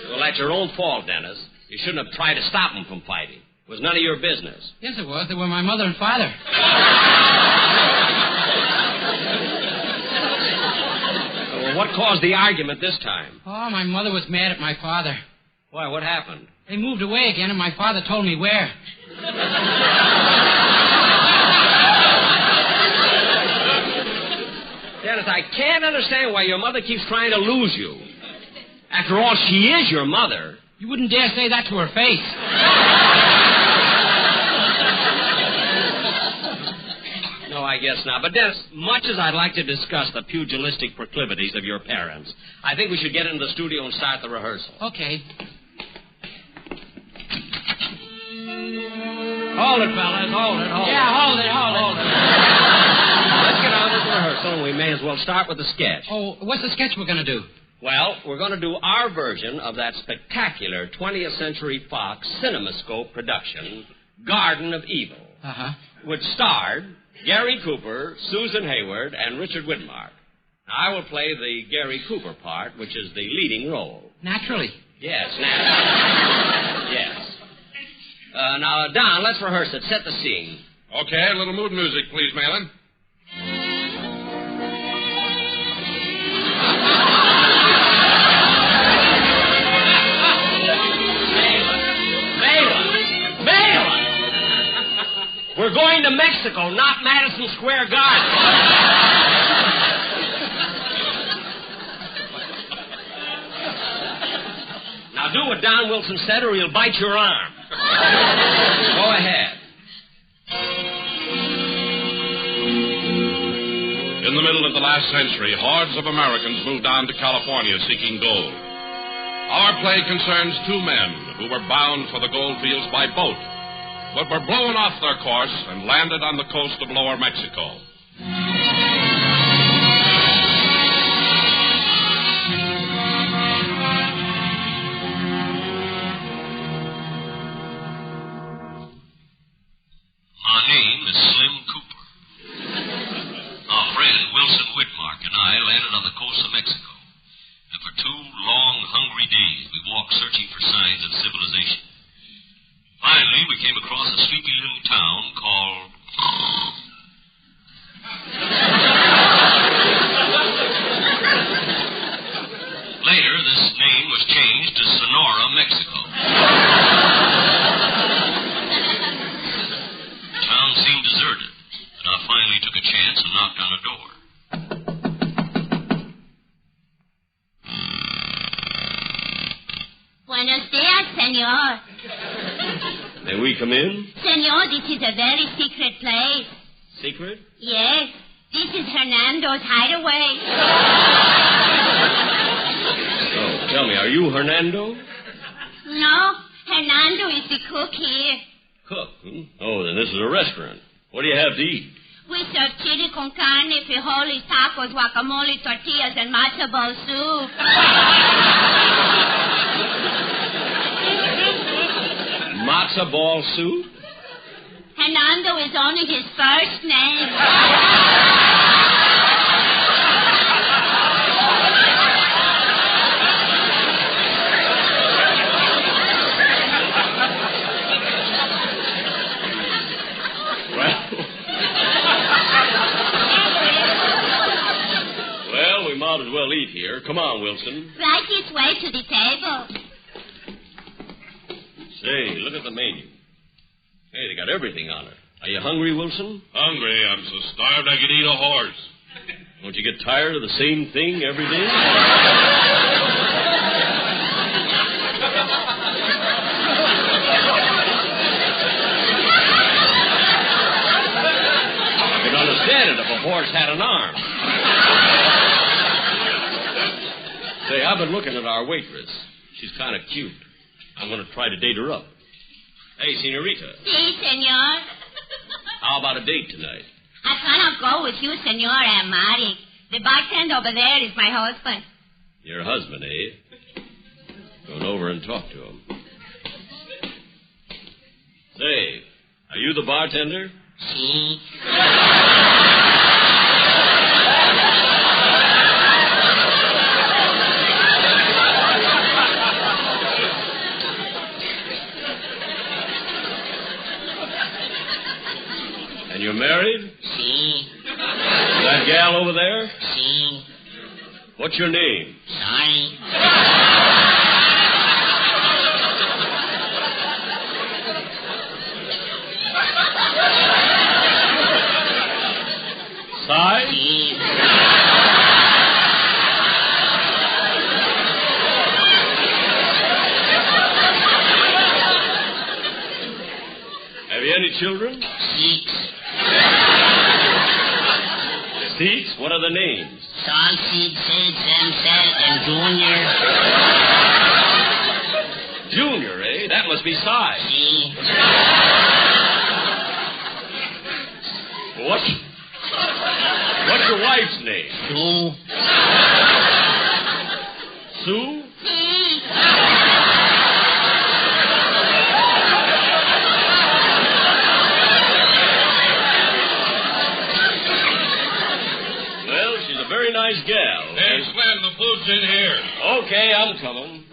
Well, that's your own fault, Dennis. You shouldn't have tried to stop them from fighting. It was none of your business. Yes, it was. They were my mother and father. Well, what caused the argument this time? Oh, my mother was mad at my father. Why, what happened? They moved away again, and my father told me where. Dennis, I can't understand why your mother keeps trying to lose you. After all, she is your mother. You wouldn't dare say that to her face. No, I guess not. But, Dennis, much as I'd like to discuss the pugilistic proclivities of your parents, I think we should get into the studio and start the rehearsal. Okay. Hold it, fellas. Hold it. Yeah, hold it. Let's get on with the rehearsal, and we may as well start with the sketch. Oh, what's the sketch we're going to do? Well, we're going to do our version of that spectacular 20th Century Fox CinemaScope production, Garden of Evil, which starred Gary Cooper, Susan Hayward, and Richard Widmark. Now, I will play the Gary Cooper part, which is the leading role. Naturally. Yes, naturally. Yes. Now, Don, let's rehearse it. Set the scene. Okay, a little mood music, please, Malin. Malin! We're going to Mexico, not Madison Square Garden. Now do what Don Wilson said or he'll bite your arm. Go ahead. In the middle of the last century, hordes of Americans moved on to California seeking gold. Our play concerns two men who were bound for the gold fields by boat, but were blown off their course and landed on the coast of Lower Mexico. My name is Slim Cooper. Our friend Wilson Whitmark and I landed on the coast of Mexico. And for 2 long, hungry days, we walked searching for signs of civilization. Finally, we came across a sleepy little town called... Later, this name was changed to Sonora, Mexico. The town seemed deserted, and I finally took a chance and knocked on a door. Buenos dias, senor. May we come in? Senor, this is a very secret place. Secret? Yes. This is Hernando's hideaway. Oh, tell me, are you Hernando? No, Hernando is the cook here. Cook? Hmm? Oh, then this is a restaurant. What do you have to eat? We serve chili con carne, frijoles, tacos, guacamole, tortillas, and matzo ball soup. Matzo ball soup? Hernando is only his first name. might as well eat here. Come on, Wilson. Right this way to the table. Say, look at the menu. Hey, they got everything on it. Are you hungry, Wilson? Hungry. I'm so starved I could eat a horse. Don't you get tired of the same thing every day? I could understand it if a horse had an arm. Say, I've been looking at our waitress. She's kind of cute. I'm going to try to date her up. Hey, senorita. Si, senor. How about a date tonight? I cannot go with you, senor. I'm married. The bartender over there is my husband. Your husband, eh? Going over and talk to him. Say, are you the bartender? Si. And you're married? Si. That gal over there? Si. What's your name? Sorry. Size? Si. Have you any children? 6. 6? What are the names? Sausage, Samsel, and Junior. Junior, eh? That must be Size. Si. What's your wife's name? Sue. Sue? Si. Well, she's a very nice gal. Hey, Slim, the food's in here. Okay, I'm coming.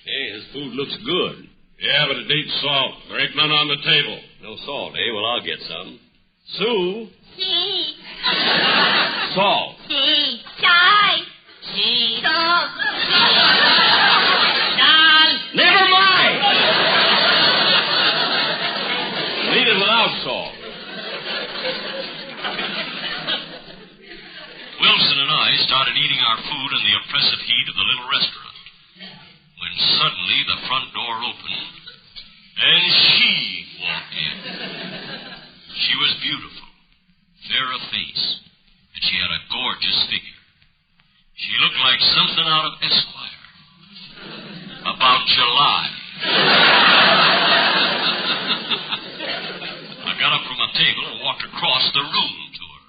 Hey, this food looks good. Yeah, but it needs salt. There ain't none on the table. No salt, eh? Well, I'll get some. Sue? Si. Salt. Si. Chai. Si. Salt. Sal. Never mind! Eat it without salt. Wilson and I started eating our food in the oppressive heat of the little restaurant, when suddenly the front door opened, and she walked in. She was beautiful, fair of face, and she had a gorgeous figure. She looked like something out of Esquire. About July. I got up from my table and walked across the room to her.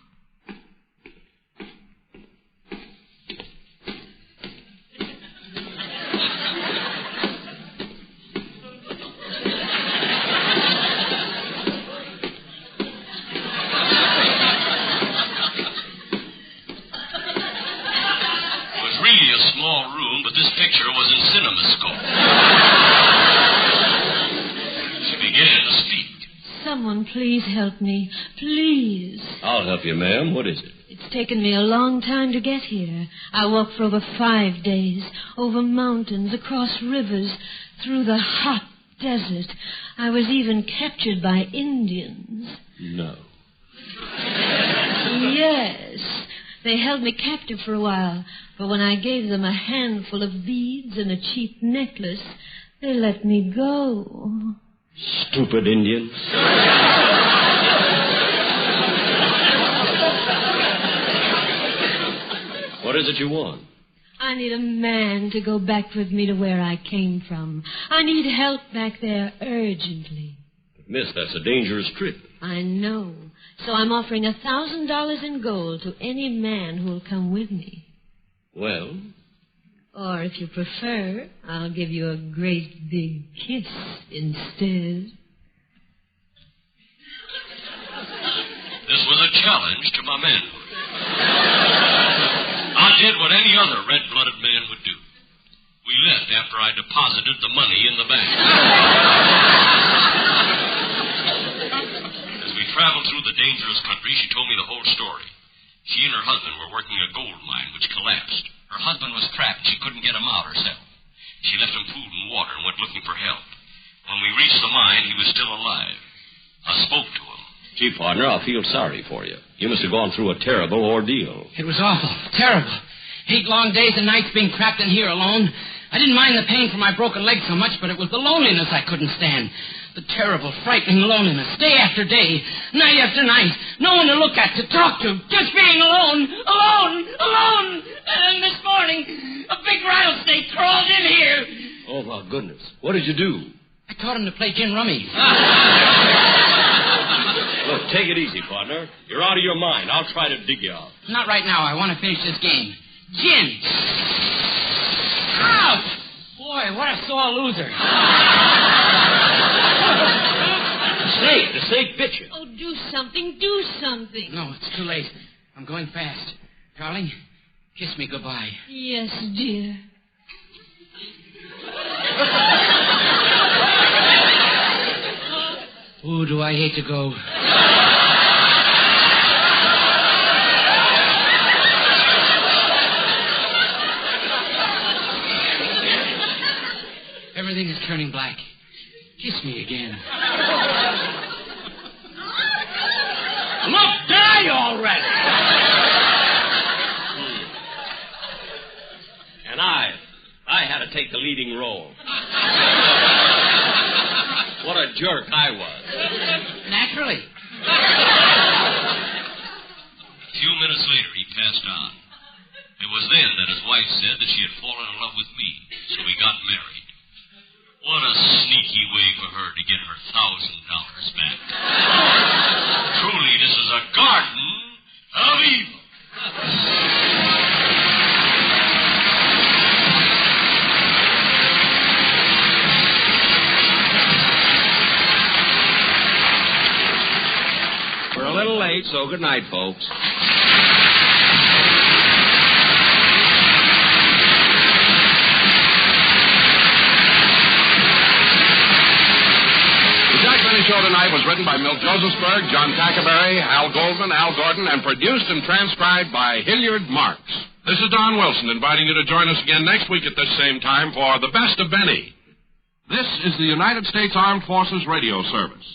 This picture was in CinemaScope. She began to speak. Someone please help me. Please. I'll help you, ma'am. What is it? It's taken me a long time to get here. I walked for over 5 days, over mountains, across rivers, through the hot desert. I was even captured by Indians. No. Yes. They held me captive for a while, but when I gave them a handful of beads and a cheap necklace, they let me go. Stupid Indians. What is it you want? I need a man to go back with me to where I came from. I need help back there urgently. Miss, that's a dangerous trip. I know. So I'm offering $1,000 in gold to any man who'll come with me. Well? Or if you prefer, I'll give you a great big kiss instead. This was a challenge to my manhood. I did what any other red-blooded man would do. We left after I deposited the money in the bank. As we traveled through the dangerous country, she told me the whole story. She and her husband were working a gold mine, which collapsed. Her husband was trapped, and she couldn't get him out herself. She left him food and water and went looking for help. When we reached the mine, he was still alive. I spoke to him. Gee, partner, I feel sorry for you. You must have gone through a terrible ordeal. It was awful. Terrible. 8 long days and nights being trapped in here alone. I didn't mind the pain from my broken leg so much, but it was the loneliness I couldn't stand. The terrible, frightening loneliness, day after day, night after night. No one to look at, to talk to, just being alone. And this morning, a big rattlesnake crawled in here. Oh, my goodness. What did you do? I taught him to play gin rummy. Look, take it easy, partner. You're out of your mind. I'll try to dig you out. Not right now. I want to finish this game. Gin. Ouch! Boy, what a sore loser. The snake bit you. Oh, do something, do something. No, it's too late. I'm going fast. Darling, kiss me goodbye. Yes, dear. Ooh, do I hate to go. Everything is turning black. Kiss me again. Look, die already! And I had to take the leading role. What a jerk I was. Naturally. A few minutes later, he passed on. It was then that his wife said that she had fallen in love with me, so we got married. What a sneaky way for her to get her $1,000 back. Truly, this is a garden of evil. We're a little late, so good night, folks. The show tonight was written by Milt Josephsberg, John Tackerberry, Al Goldman, Al Gordon, and produced and transcribed by Hilliard Marks. This is Don Wilson inviting you to join us again next week at this same time for The Best of Benny. This is the United States Armed Forces Radio Service.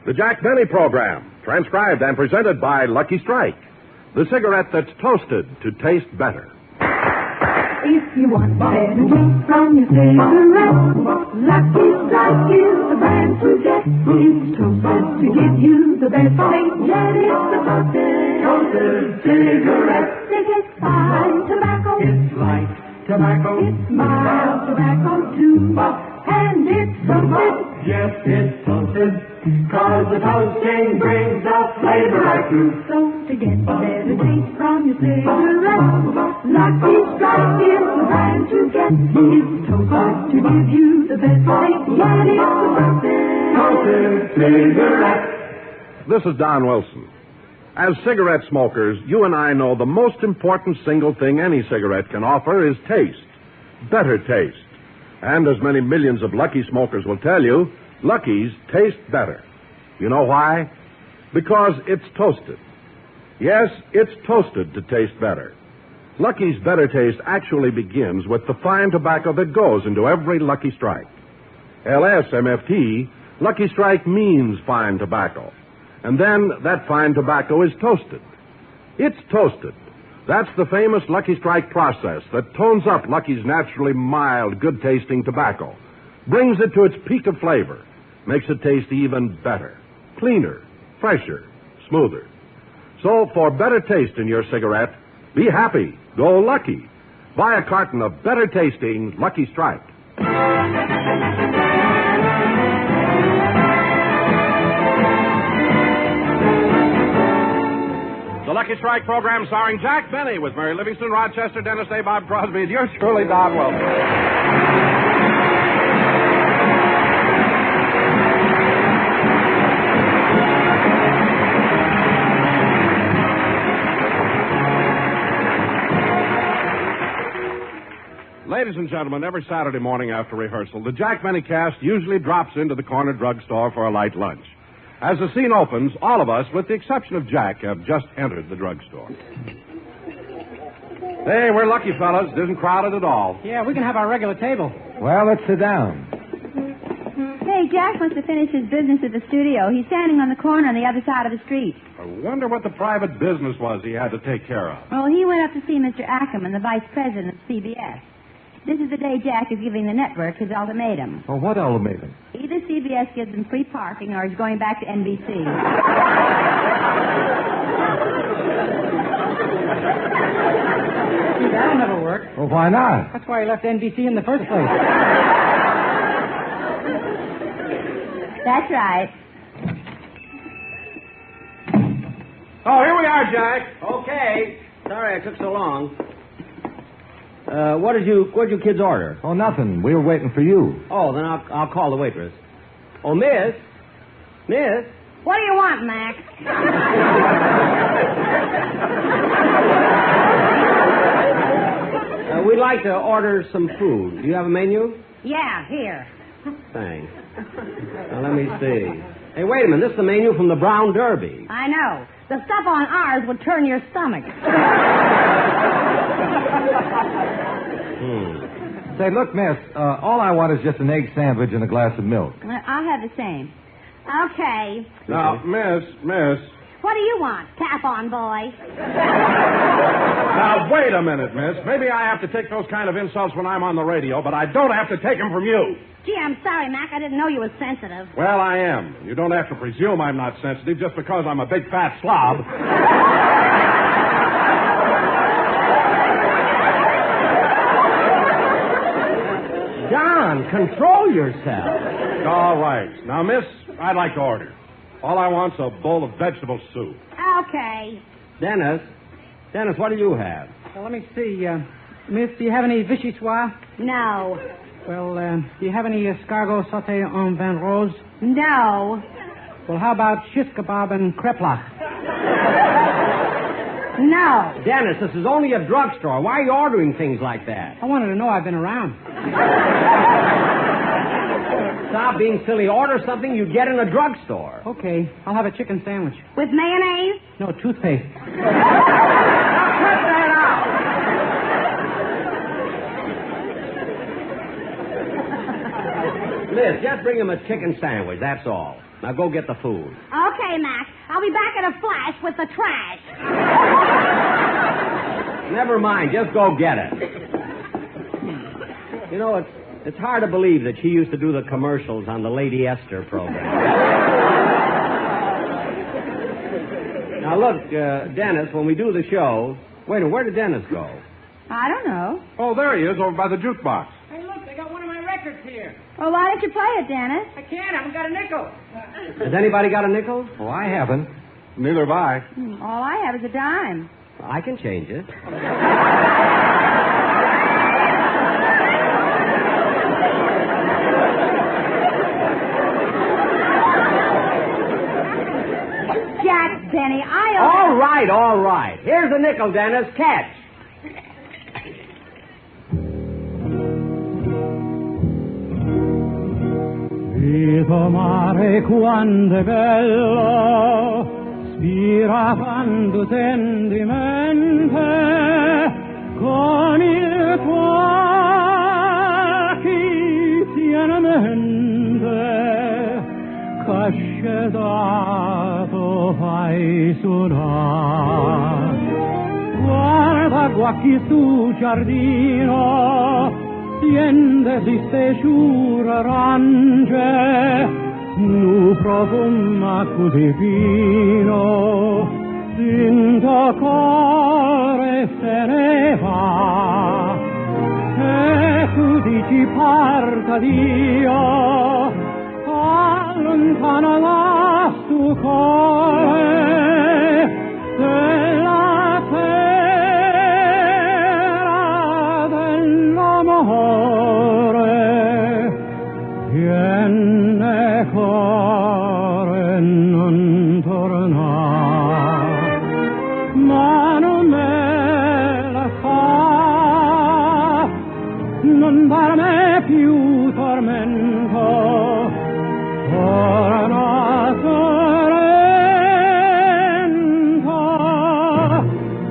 The Jack Benny Program, transcribed and presented by Lucky Strike, the cigarette that's toasted to taste better. If you want better taste from your cigarette, Lucky Strike is the brand to get. It's toasted to give you the best taste. Yet it's the toasted cigarette. They get fine tobacco. It's light tobacco. It's mild tobacco too. And it's toasted. Yes, it's toasted. 'Cause the toasting brings the flavor right through. So to get better taste from your cigarette, Lucky Strike is the brand to get. It's toasted to give you the best taste. Yet it's the toasted cigarette. This is Don Wilson. As cigarette smokers, you and I know the most important single thing any cigarette can offer is taste. Better taste. And as many millions of Lucky smokers will tell you, Lucky's taste better. You know why? Because it's toasted. Yes, it's toasted to taste better. Lucky's better taste actually begins with the fine tobacco that goes into every Lucky Strike. LSMFT, Lucky Strike means fine tobacco. And then that fine tobacco is toasted. It's toasted. That's the famous Lucky Strike process that tones up Lucky's naturally mild, good-tasting tobacco, brings it to its peak of flavor, makes it taste even better, cleaner, fresher, smoother. So for better taste in your cigarette, be happy, go Lucky. Buy a carton of better-tasting Lucky Strike. The Lucky Strike program starring Jack Benny with Mary Livingston, Rochester, Dennis Day, Bob Crosby, and yours truly, Don Wilson. Ladies and gentlemen, every Saturday morning after rehearsal, the Jack Benny cast usually drops into the corner drugstore for a light lunch. As the scene opens, all of us, with the exception of Jack, have just entered the drugstore. Hey, we're lucky, fellas. It isn't crowded at all. Yeah, we can have our regular table. Well, let's sit down. Hey, Jack must have finished his business at the studio. He's standing on the corner on the other side of the street. I wonder what the private business was he had to take care of. Well, he went up to see Mr. Ackerman, the vice president of CBS. This is the day Jack is giving the network his ultimatum. Well, what ultimatum? Either CBS gives him free parking or he's going back to NBC. Gee, that'll never work. Well, why not? That's why he left NBC in the first place. That's right. Oh, here we are, Jack. Okay. Sorry I took so long. What did you kids order? Oh, nothing. We were waiting for you. Oh, then I'll call the waitress. Oh, Miss. What do you want, Max? We'd like to order some food. Do you have a menu? Yeah, here. Thanks. Now, let me see. Hey, wait a minute. This is the menu from the Brown Derby. I know. The stuff on ours would turn your stomach. Say, look, miss, all I want is just an egg sandwich and a glass of milk. I'll have the same. Okay. Now, Miss. What do you want, tap-on boy? Now, wait a minute, Miss. Maybe I have to take those kind of insults when I'm on the radio, but I don't have to take them from you. Gee, I'm sorry, Mac. I didn't know you were sensitive. Well, I am. You don't have to presume I'm not sensitive just because I'm a big fat slob. John, control yourself. All right. Now, Miss, I'd like to order. All I want's a bowl of vegetable soup. Okay. Dennis, what do you have? Well, let me see. Miss, do you have any vichyssoise? No. Well, do you have any escargot sauté en vin rose? No. Well, how about shish kebab and kreplach? No. Dennis, this is only a drugstore. Why are you ordering things like that? I wanted to know I've been around. Stop being silly. Order something you'd get in a drugstore. Okay, I'll have a chicken sandwich. With mayonnaise? No, toothpaste. Cut that out. Liz, just bring him a chicken sandwich, that's all. Now go get the food. Okay, Mac. I'll be back in a flash with the trash. Never mind, just go get it. You know, it's hard to believe that she used to do the commercials on the Lady Esther program. Now, look, Dennis, when we do the show... Wait a minute, where did Dennis go? I don't know. Oh, there he is, over by the jukebox. Hey, look, they got one of my records here. Well, why don't you play it, Dennis? I can't. I haven't got a nickel. Has anybody got a nickel? Oh, I haven't. Neither have I. All I have is a dime. I can change it. Jack Benny, All right. Here's a nickel, Dennis. Catch. Amore quanto è bello, spira quando sentimento, con il tuo chi tienamente, cascedato fai suonare. Guarda qua chi su giardino, tiende si stesciura arance, nu profuma così fino, sinto cuore se ne va. E tu dici parta Dio, allontana la sto cuore, della terra dell'amore, viene cuore non torna, ma non me la fa, non darmi più tormento, ora no sorrento,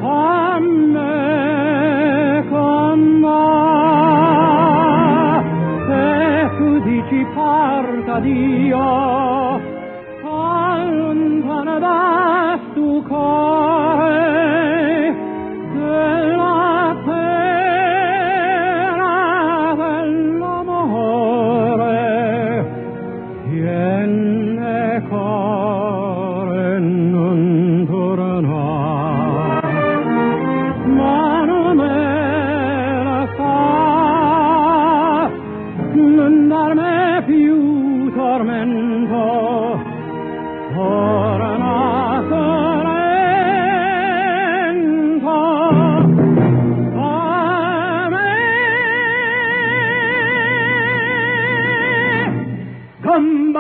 a me com'va, e tu dici parta Dio, allontana da stu cuore, della terra dell'amore, viene cuore non torna, ma non me la fa, non darmi più tormento, ora no sorrento, a me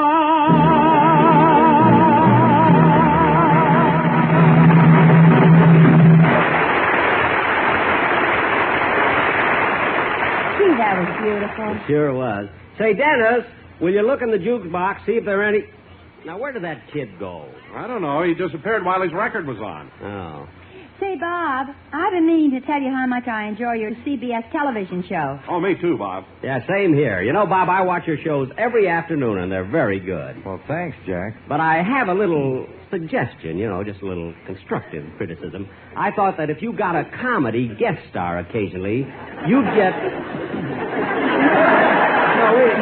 Gee, that was beautiful. It sure was. Say, Dennis, will you look in the jukebox, see if there are any... Now, where did that kid go? I don't know. He disappeared while his record was on. Oh. Say, Bob, I've been meaning to tell you how much I enjoy your CBS television show. Oh, me too, Bob. Yeah, same here. You know, Bob, I watch your shows every afternoon, and they're very good. Well, thanks, Jack. But I have a little suggestion, just a little constructive criticism. I thought that if you got a comedy guest star occasionally, you'd get...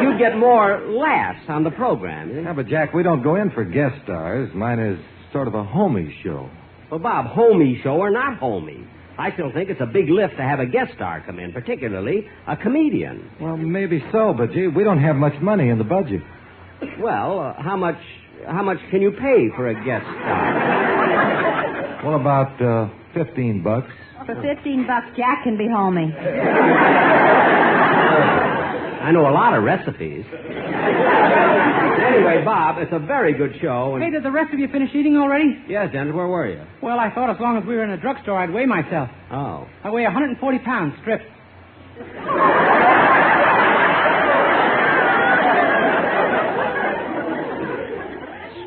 you'd get more laughs on the program. Yeah, but, Jack, we don't go in for guest stars. Mine is sort of a homie show. Well, Bob, homie show or not homie, I still think it's a big lift to have a guest star come in, particularly a comedian. Well, maybe so, but, gee, we don't have much money in the budget. Well, how much can you pay for a guest star? Well, about $15. For $15, Jack can be homie. I know a lot of recipes. Anyway, Bob, it's a very good show. Hey, did the rest of you finish eating already? Yes, Dennis, where were you? Well, I thought as long as we were in a drugstore, I'd weigh myself. Oh. I weigh 140 pounds, stripped.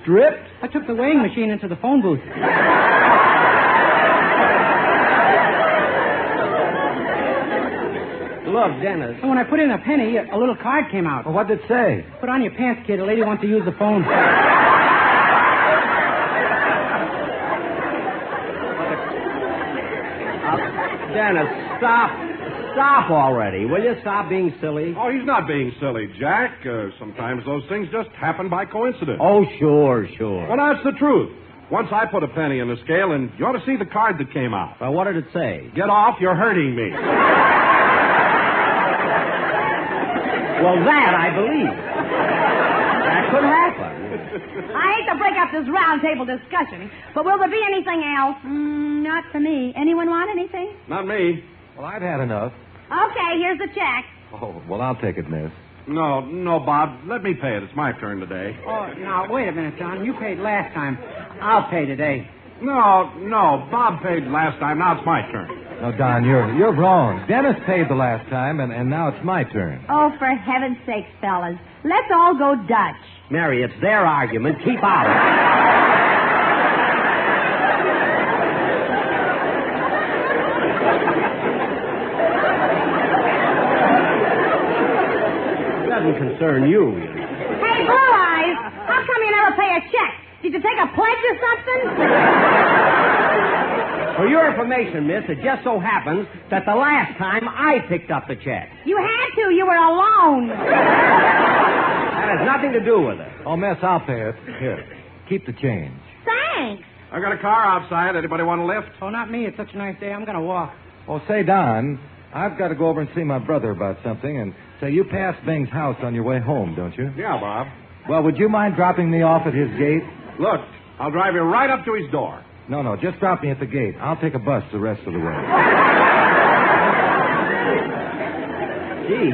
Stripped? I took the weighing machine into the phone booth. Look, Dennis. And when I put in a penny, a little card came out. Well, what did it say? Put on your pants, kid. A lady wants to use the phone. Dennis, stop. Stop already. Will you stop being silly? Oh, he's not being silly, Jack. Sometimes those things just happen by coincidence. Oh, sure. Well, that's the truth. Once I put a penny in the scale, and you ought to see the card that came out. Well, what did it say? Get off, you're hurting me. Well, that I believe. That could happen. I hate to break up this round table discussion, but will there be anything else? Not for me. Anyone want anything? Not me. Well, I've had enough. Okay, here's the check. Oh, well, I'll take it, miss. No, Bob. Let me pay it. It's my turn today. Oh, now, wait a minute, John. You paid last time. I'll pay today. No. Bob paid last time. Now it's my turn. No, Don, you're wrong. Dennis paid the last time, and now it's my turn. Oh, for heaven's sakes, fellas. Let's all go Dutch. Mary, it's their argument. Keep out. It doesn't concern you. Hey, Blue Eyes, how come you never pay a check? Did you take a pledge or something? For your information, miss, it just so happens that the last time I picked up the check. You had to. You were alone. That has nothing to do with it. Oh, miss, I'll pay it. Here, keep the change. Thanks. I got a car outside. Anybody want a lift? Oh, not me. It's such a nice day. I'm going to walk. Oh, say, Don, I've got to go over and see my brother about something, and say, you pass Bing's house on your way home, don't you? Yeah, Bob. Well, would you mind dropping me off at his gate? Look, I'll drive you right up to his door. No, just drop me at the gate. I'll take a bus the rest of the way. Gee,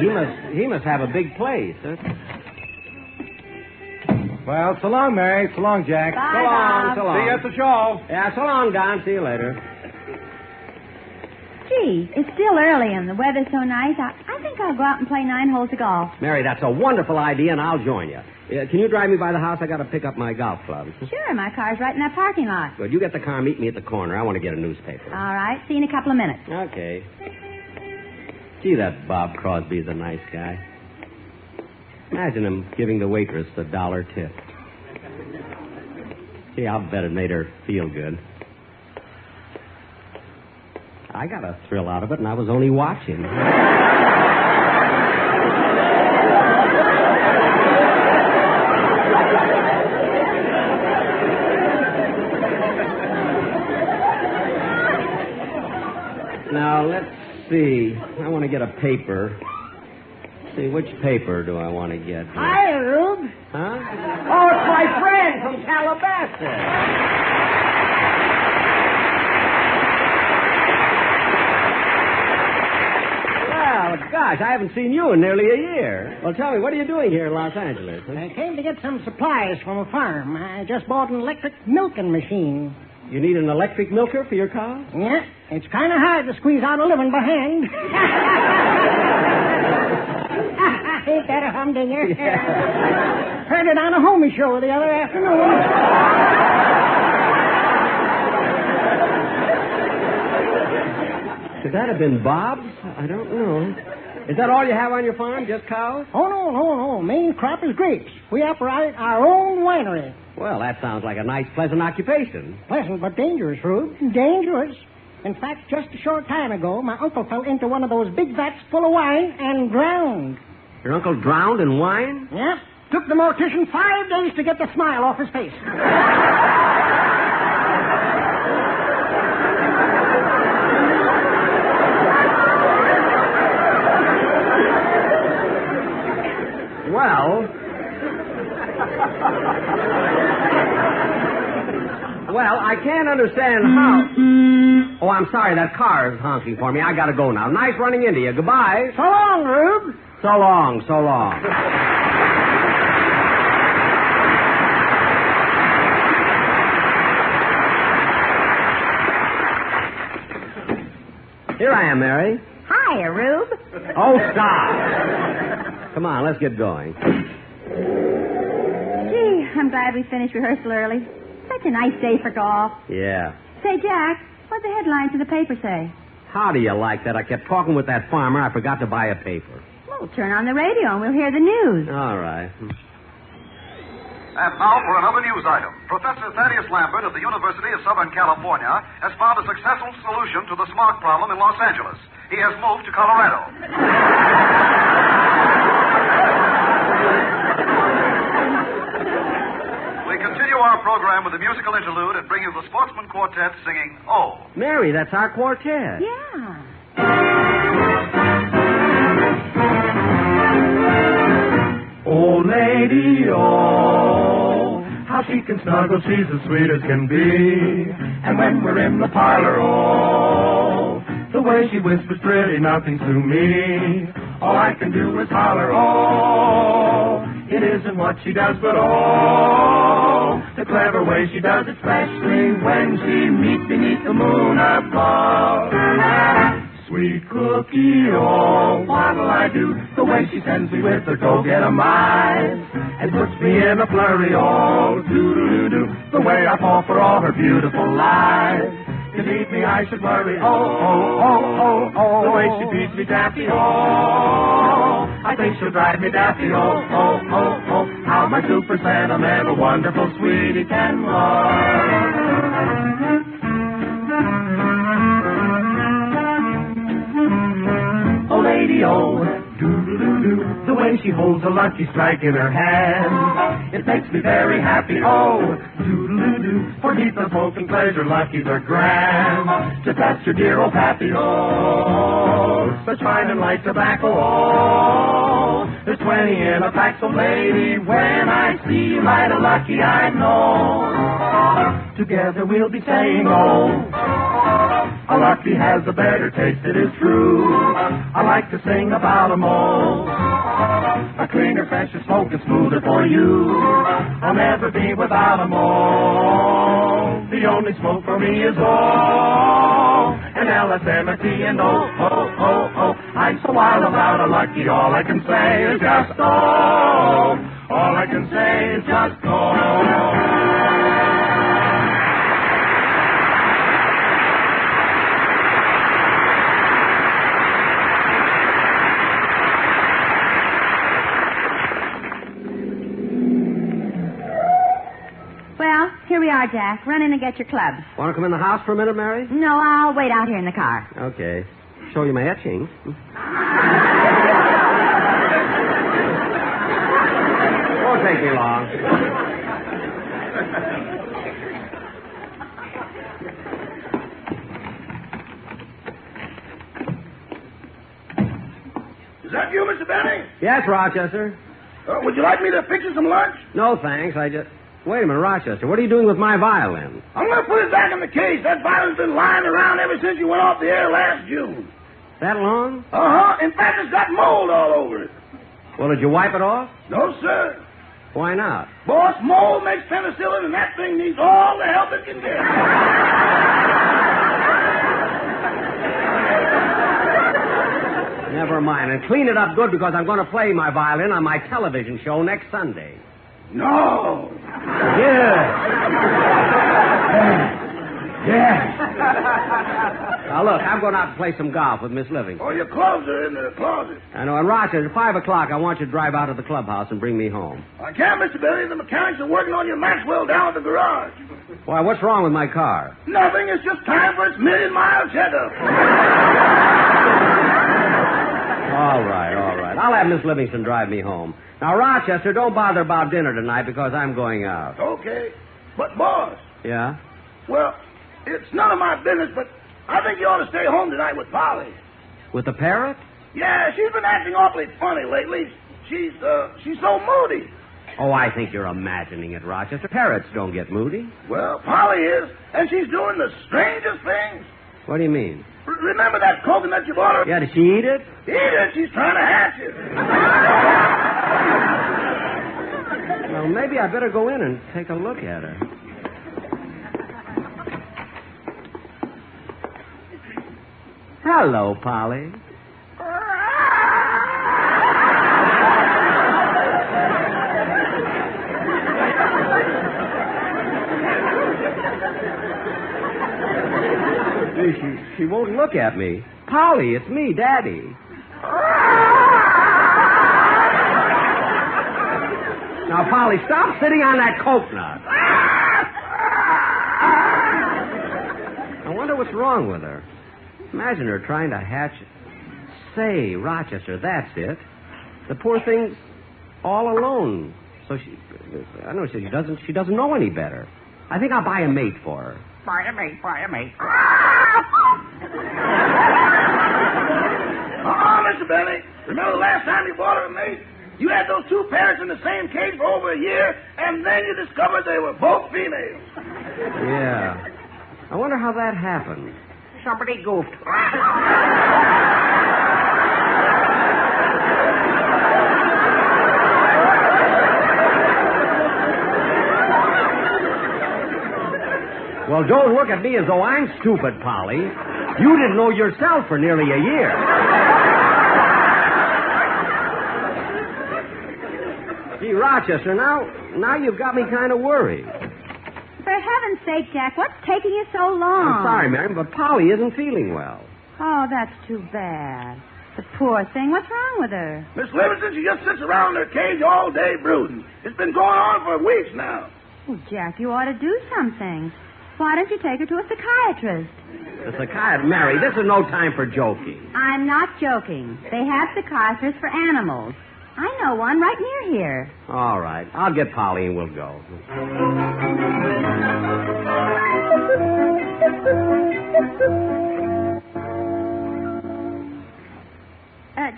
he must have a big place, huh? Well, so long, Mary. So long, Jack. Bye, so long, Bob. so long. See you at the show. Yeah, so long, Don. See you later. Gee, it's still early and the weather's so nice. I think I'll go out and play 9 holes of golf. Mary, that's a wonderful idea, and I'll join you. Can you drive me by the house? I got to pick up my golf clubs. Sure, my car's right in that parking lot. Good. You get the car, meet me at the corner. I want to get a newspaper. All right. See you in a couple of minutes. Okay. Gee, that Bob Crosby's a nice guy. Imagine him giving the waitress a $1 tip. Gee, I'll bet it made her feel good. I got a thrill out of it, and I was only watching. Now, let's see. I want to get a paper. Let's see, which paper do I want to get? Hi, Rube. Huh? Oh, it's my friend from Calabasas. Well, gosh, I haven't seen you in nearly a year. Well, tell me, what are you doing here in Los Angeles? Huh? I came to get some supplies from a farm. I just bought an electric milking machine. You need an electric milker for your cow? Yeah, it's kind of hard to squeeze out a living by hand. Ain't that a humdinger? Yeah. Heard it on a homie show the other afternoon. Could that have been Bob's? I don't know. Is that all you have on your farm, just cows? Oh, no. Main crop is grapes. We operate our own winery. Well, that sounds like a nice, pleasant occupation. Pleasant, but dangerous, Rube. Dangerous. In fact, just a short time ago, my uncle fell into one of those big vats full of wine and drowned. Your uncle drowned in wine? Yep. Took the mortician 5 days to get the smile off his face. Well, I can't understand how... Oh, I'm sorry. That car is honking for me. I gotta go now. Nice running into you. Goodbye. So long, Rube. So long, so long. Here I am, Mary. Hiya, Rube. Oh, stop. Come on, let's get going. Gee, I'm glad we finished rehearsal early. Such a nice day for golf. Yeah. Say, Jack, what'd the headlines in the paper say? How do you like that? I kept talking with that farmer. I forgot to buy a paper. Well, turn on the radio and we'll hear the news. All right. And now for another news item. Professor Thaddeus Lambert of the University of Southern California has found a successful solution to the smog problem in Los Angeles. He has moved to Colorado. We continue our program with a musical interlude and bring you the Sportsman Quartet singing Oh. Mary, that's our quartet. Yeah. Oh, lady, oh, how she can snuggle, she's as sweet as can be. And when we're in the parlor, oh, the way she whispers pretty nothing to me. All I can do is holler, oh, it isn't what she does, but oh, the clever way she does it, especially when she meets beneath the moon above. sweet cookie. Oh, what'll I do? The way she sends me with her go-get-em eyes and puts me in a flurry. Oh, doo-doo-doo. The way I fall for all her beautiful lies. Believe me, I should worry. Oh, oh, oh, oh, oh. The way she feeds me daffy. Oh, I think she'll drive me daffy. Oh, oh, oh, oh. How my super sentimental, wonderful sweetie can love. Oh, lady, oh, doo-doo-doo-doo. The way she holds a lucky strike in her hand, it makes me very happy. Oh, doo-doo-doo-doo. For deep of hope and pleasure, luckies are grand. Just ask your dear old pappy. Oh, such fine and light tobacco. Oh, there's 20 in a pack. So, lady, when I see you light a lucky, I know together we'll be saying, oh, a lucky has a better taste, it is true. I like to sing about 'em all. A cleaner, fresher, smoking smoother for you. I'll never be without 'em all. The only smoke for me is all an LSMT and oh, oh, oh, oh. I'm so wild about a lucky, all I can say is just oh. All I can say is just oh. Well, here we are, Jack. Run in and get your clubs. Want to come in the house for a minute, Mary? No, I'll wait out here in the car. Okay. Show you my etchings. Won't take me long. Is that you, Mr. Benny? Yes, Rochester. Would you like me to fix you some lunch? No, thanks. Wait a minute, Rochester. What are you doing with my violin? I'm going to put it back in the case. That violin's been lying around ever since you went off the air last June. That long? Uh-huh. In fact, it's got mold all over it. Well, did you wipe it off? No, sir. Why not? Boss, mold makes penicillin, and that thing needs all the help it can get. Never mind. And clean it up good because I'm going to play my violin on my television show next Sunday. No. Yeah. Now, look, I'm going out to play some golf with Miss Livingston. Oh, your clothes are in the closet. I know. And Rochester, at 5 o'clock, I want you to drive out to the clubhouse and bring me home. I can't, Mr. Billy. The mechanics are working on your Maxwell down at the garage. Why, what's wrong with my car? Nothing. It's just time for its million-mile checkup. All right. I'll have Miss Livingston drive me home. Now, Rochester, don't bother about dinner tonight because I'm going out. Okay. But, boss. Yeah? Well, it's none of my business, but I think you ought to stay home tonight with Polly. With the parrot? Yeah, she's been acting awfully funny lately. She's so moody. Oh, I think you're imagining it, Rochester. Parrots don't get moody. Well, Polly is, and she's doing the strangest things. What do you mean? Remember that coconut you bought her? Yeah, did she eat it? Eat it. She's trying to hatch it. Well, maybe I better go in and take a look at her. Hello, Polly. She won't look at me. Polly, it's me, Daddy. Now, Polly, stop sitting on that coconut. I wonder what's wrong with her. Imagine her trying to hatch it. Say, Rochester, that's it. The poor thing's all alone. So I know she doesn't know any better. I think I'll buy a mate for her. Buy a mate. Mr. Benny, remember the last time you bought her a mate? You had those two parrots in the same cage for over a year, and then you discovered they were both females. Yeah. I wonder how that happened. Somebody goofed. Well, don't look at me as though I'm stupid, Polly. You didn't know yourself for nearly a year. Gee, Rochester, now you've got me kind of worried. For heaven's sake, Jack, what's taking you so long? I'm sorry, Mary, but Polly isn't feeling well. Oh, that's too bad. The poor thing. What's wrong with her? Miss Livingston, she just sits around in her cage all day brooding. It's been going on for weeks now. Oh, Jack, you ought to do something. Why don't you take her to a psychiatrist? A psychiatrist? Mary, this is no time for joking. I'm not joking. They have psychiatrists for animals. I know one right near here. All right. I'll get Polly and we'll go.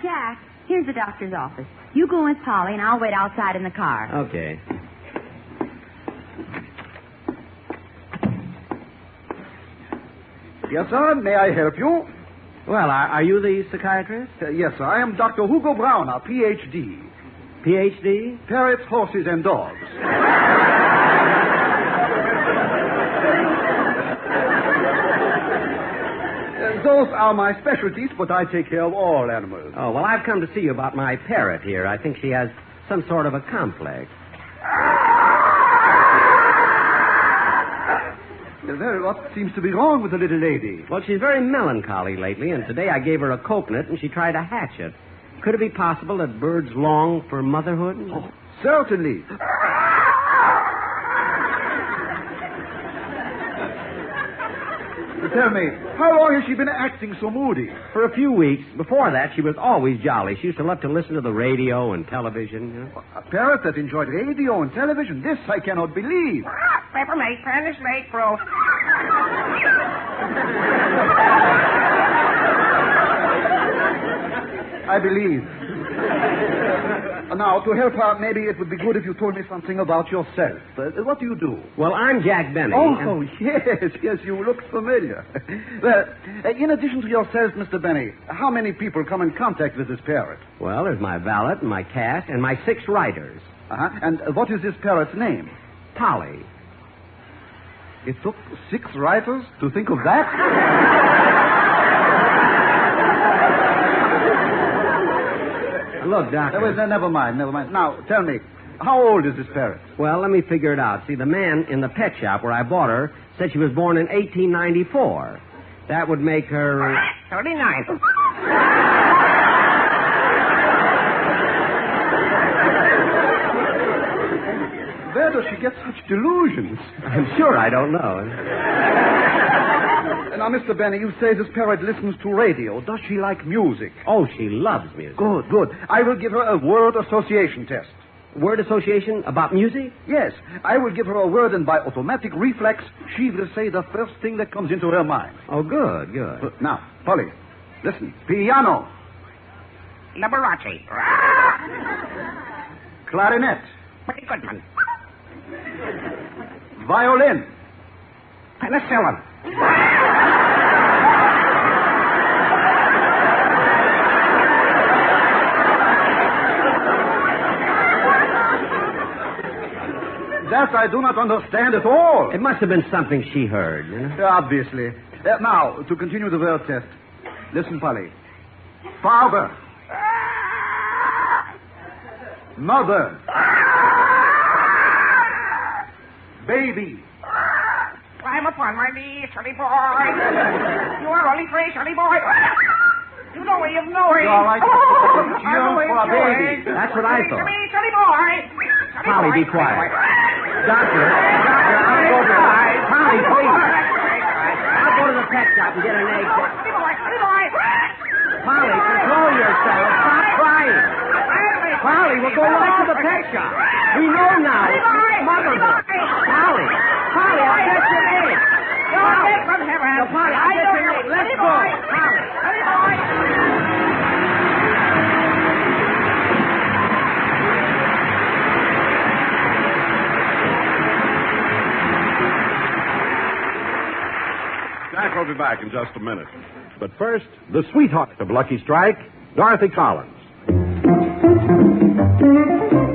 Jack, here's the doctor's office. You go with Polly, and I'll wait outside in the car. Okay. Yes, sir. May I help you? Well, are you the psychiatrist? Yes, sir. I am Dr. Hugo Browner, Ph.D. Ph.D.? Parrots, horses, and dogs. Those are my specialties, but I take care of all animals. Oh, well, I've come to see you about my parrot here. I think she has some sort of a complex. Well, what seems to be wrong with the little lady? Well, she's very melancholy lately, and today I gave her a coconut, and she tried to hatch it. Could it be possible that birds long for motherhood? Oh, certainly. Tell me, how long has she been acting so moody? For a few weeks. Before that, she was always jolly. She used to love to listen to the radio and television. You know? A parrot that enjoyed radio and television? This I cannot believe. Peppermint, Spanish late, bro. I believe. Now, to help her, maybe it would be good if you told me something about yourself. What do you do? Well, I'm Jack Benny. Oh, yes, you look familiar. Well, in addition to yourself, Mr. Benny, how many people come in contact with this parrot? Well, there's my valet and my cat and my 6 writers. Uh-huh. And what is this parrot's name? Polly. It took 6 writers to think of that? Look, Doctor. Never mind. Now, tell me, how old is this parrot? Well, let me figure it out. See, the man in the pet shop where I bought her said she was born in 1894. That would make her... 39. Where does she get such delusions? I'm sure I don't know. Now, Mr. Benny, you say this parrot listens to radio. Does she like music? Oh, she loves music. Good. I will give her a word association test. Word association about music? Yes. I will give her a word, and by automatic reflex, she will say the first thing that comes into her mind. Oh, good. Now, Polly, listen. Piano. Liberace. Clarinet. Pretty good one. Violin. Penicillin. That I do not understand at all. It must have been something she heard, you know? Obviously. Now, to continue the word test. Listen, Polly. Father. Mother. Baby. Climb upon my knee, sonny boy. You are only free, sonny boy. You know where you've knowing. You're all right. For a baby. That's what I thought. Sonny boy. Polly, be quiet. Doctor, I'll go to... Polly, please. I'll go to the pet shop and get an egg. Polly, control yourself. Stop crying. Polly, we'll go right to the pet shop. We know now. It's motherhood. Polly, I'll get your egg. You're dead from heaven. No, Polly, I'll get your egg. Let's go. Polly. Jack will be back in just a minute. But first, the sweetheart of Lucky Strike, Dorothy Collins.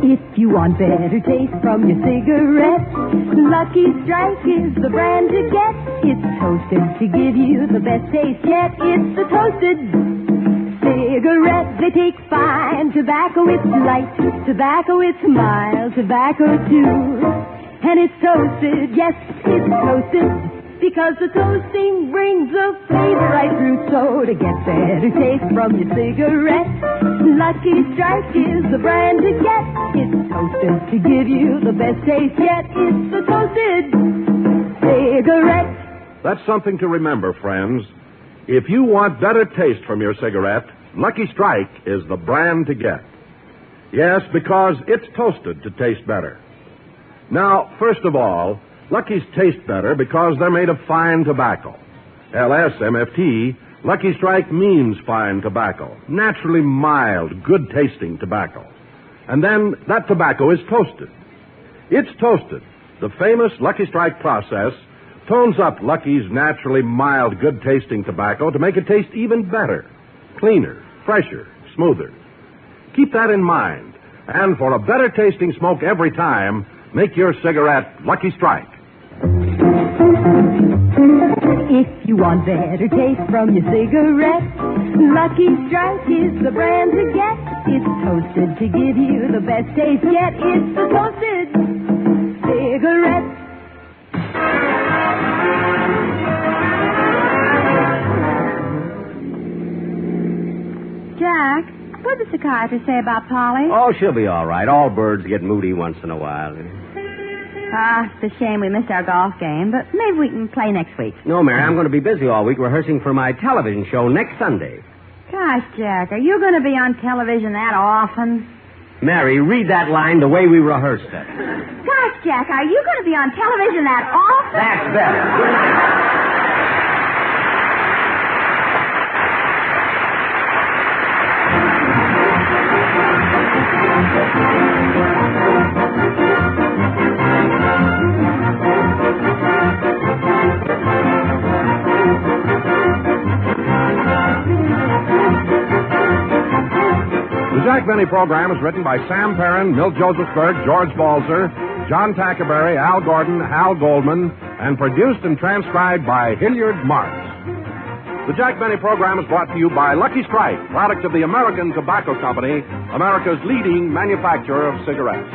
If you want better taste from your cigarette, Lucky Strike is the brand to get. It's toasted to give you the best taste yet. It's the toasted cigarette. They take fine tobacco. It's light tobacco. It's mild tobacco too. And it's toasted. Yes, it's toasted. Because the toasting brings the flavor right through. So to get better taste from your cigarette, Lucky Strike is the brand to get. It's toasted to give you the best taste yet. It's the toasted cigarette. That's something to remember, friends. If you want better taste from your cigarette, Lucky Strike is the brand to get. Yes, because it's toasted to taste better. Now, first of all, Lucky's taste better because they're made of fine tobacco. LSMFT, Lucky Strike means fine tobacco, naturally mild, good-tasting tobacco. And then that tobacco is toasted. It's toasted. The famous Lucky Strike process tones up Lucky's naturally mild, good-tasting tobacco to make it taste even better, cleaner, fresher, smoother. Keep that in mind. And for a better-tasting smoke every time, make your cigarette Lucky Strike. If you want better taste from your cigarette, Lucky Strike is the brand to get. It's toasted to give you the best taste yet. It's the toasted cigarette. Jack, what did the psychiatrist say about Polly? Oh, she'll be all right. All birds get moody once in a while. It's a shame we missed our golf game, but maybe we can play next week. No, Mary, I'm going to be busy all week rehearsing for my television show next Sunday. Gosh, Jack, are you going to be on television that often? Mary, read that line the way we rehearsed it. Gosh, Jack, are you going to be on television that often? That's better. The Jack Benny program is written by Sam Perrin, Milt Josephsberg, George Balzer, John Tackerberry, Al Gordon, Hal Goldman, and produced and transcribed by Hilliard Marks. The Jack Benny program is brought to you by Lucky Strike, product of the American Tobacco Company, America's leading manufacturer of cigarettes.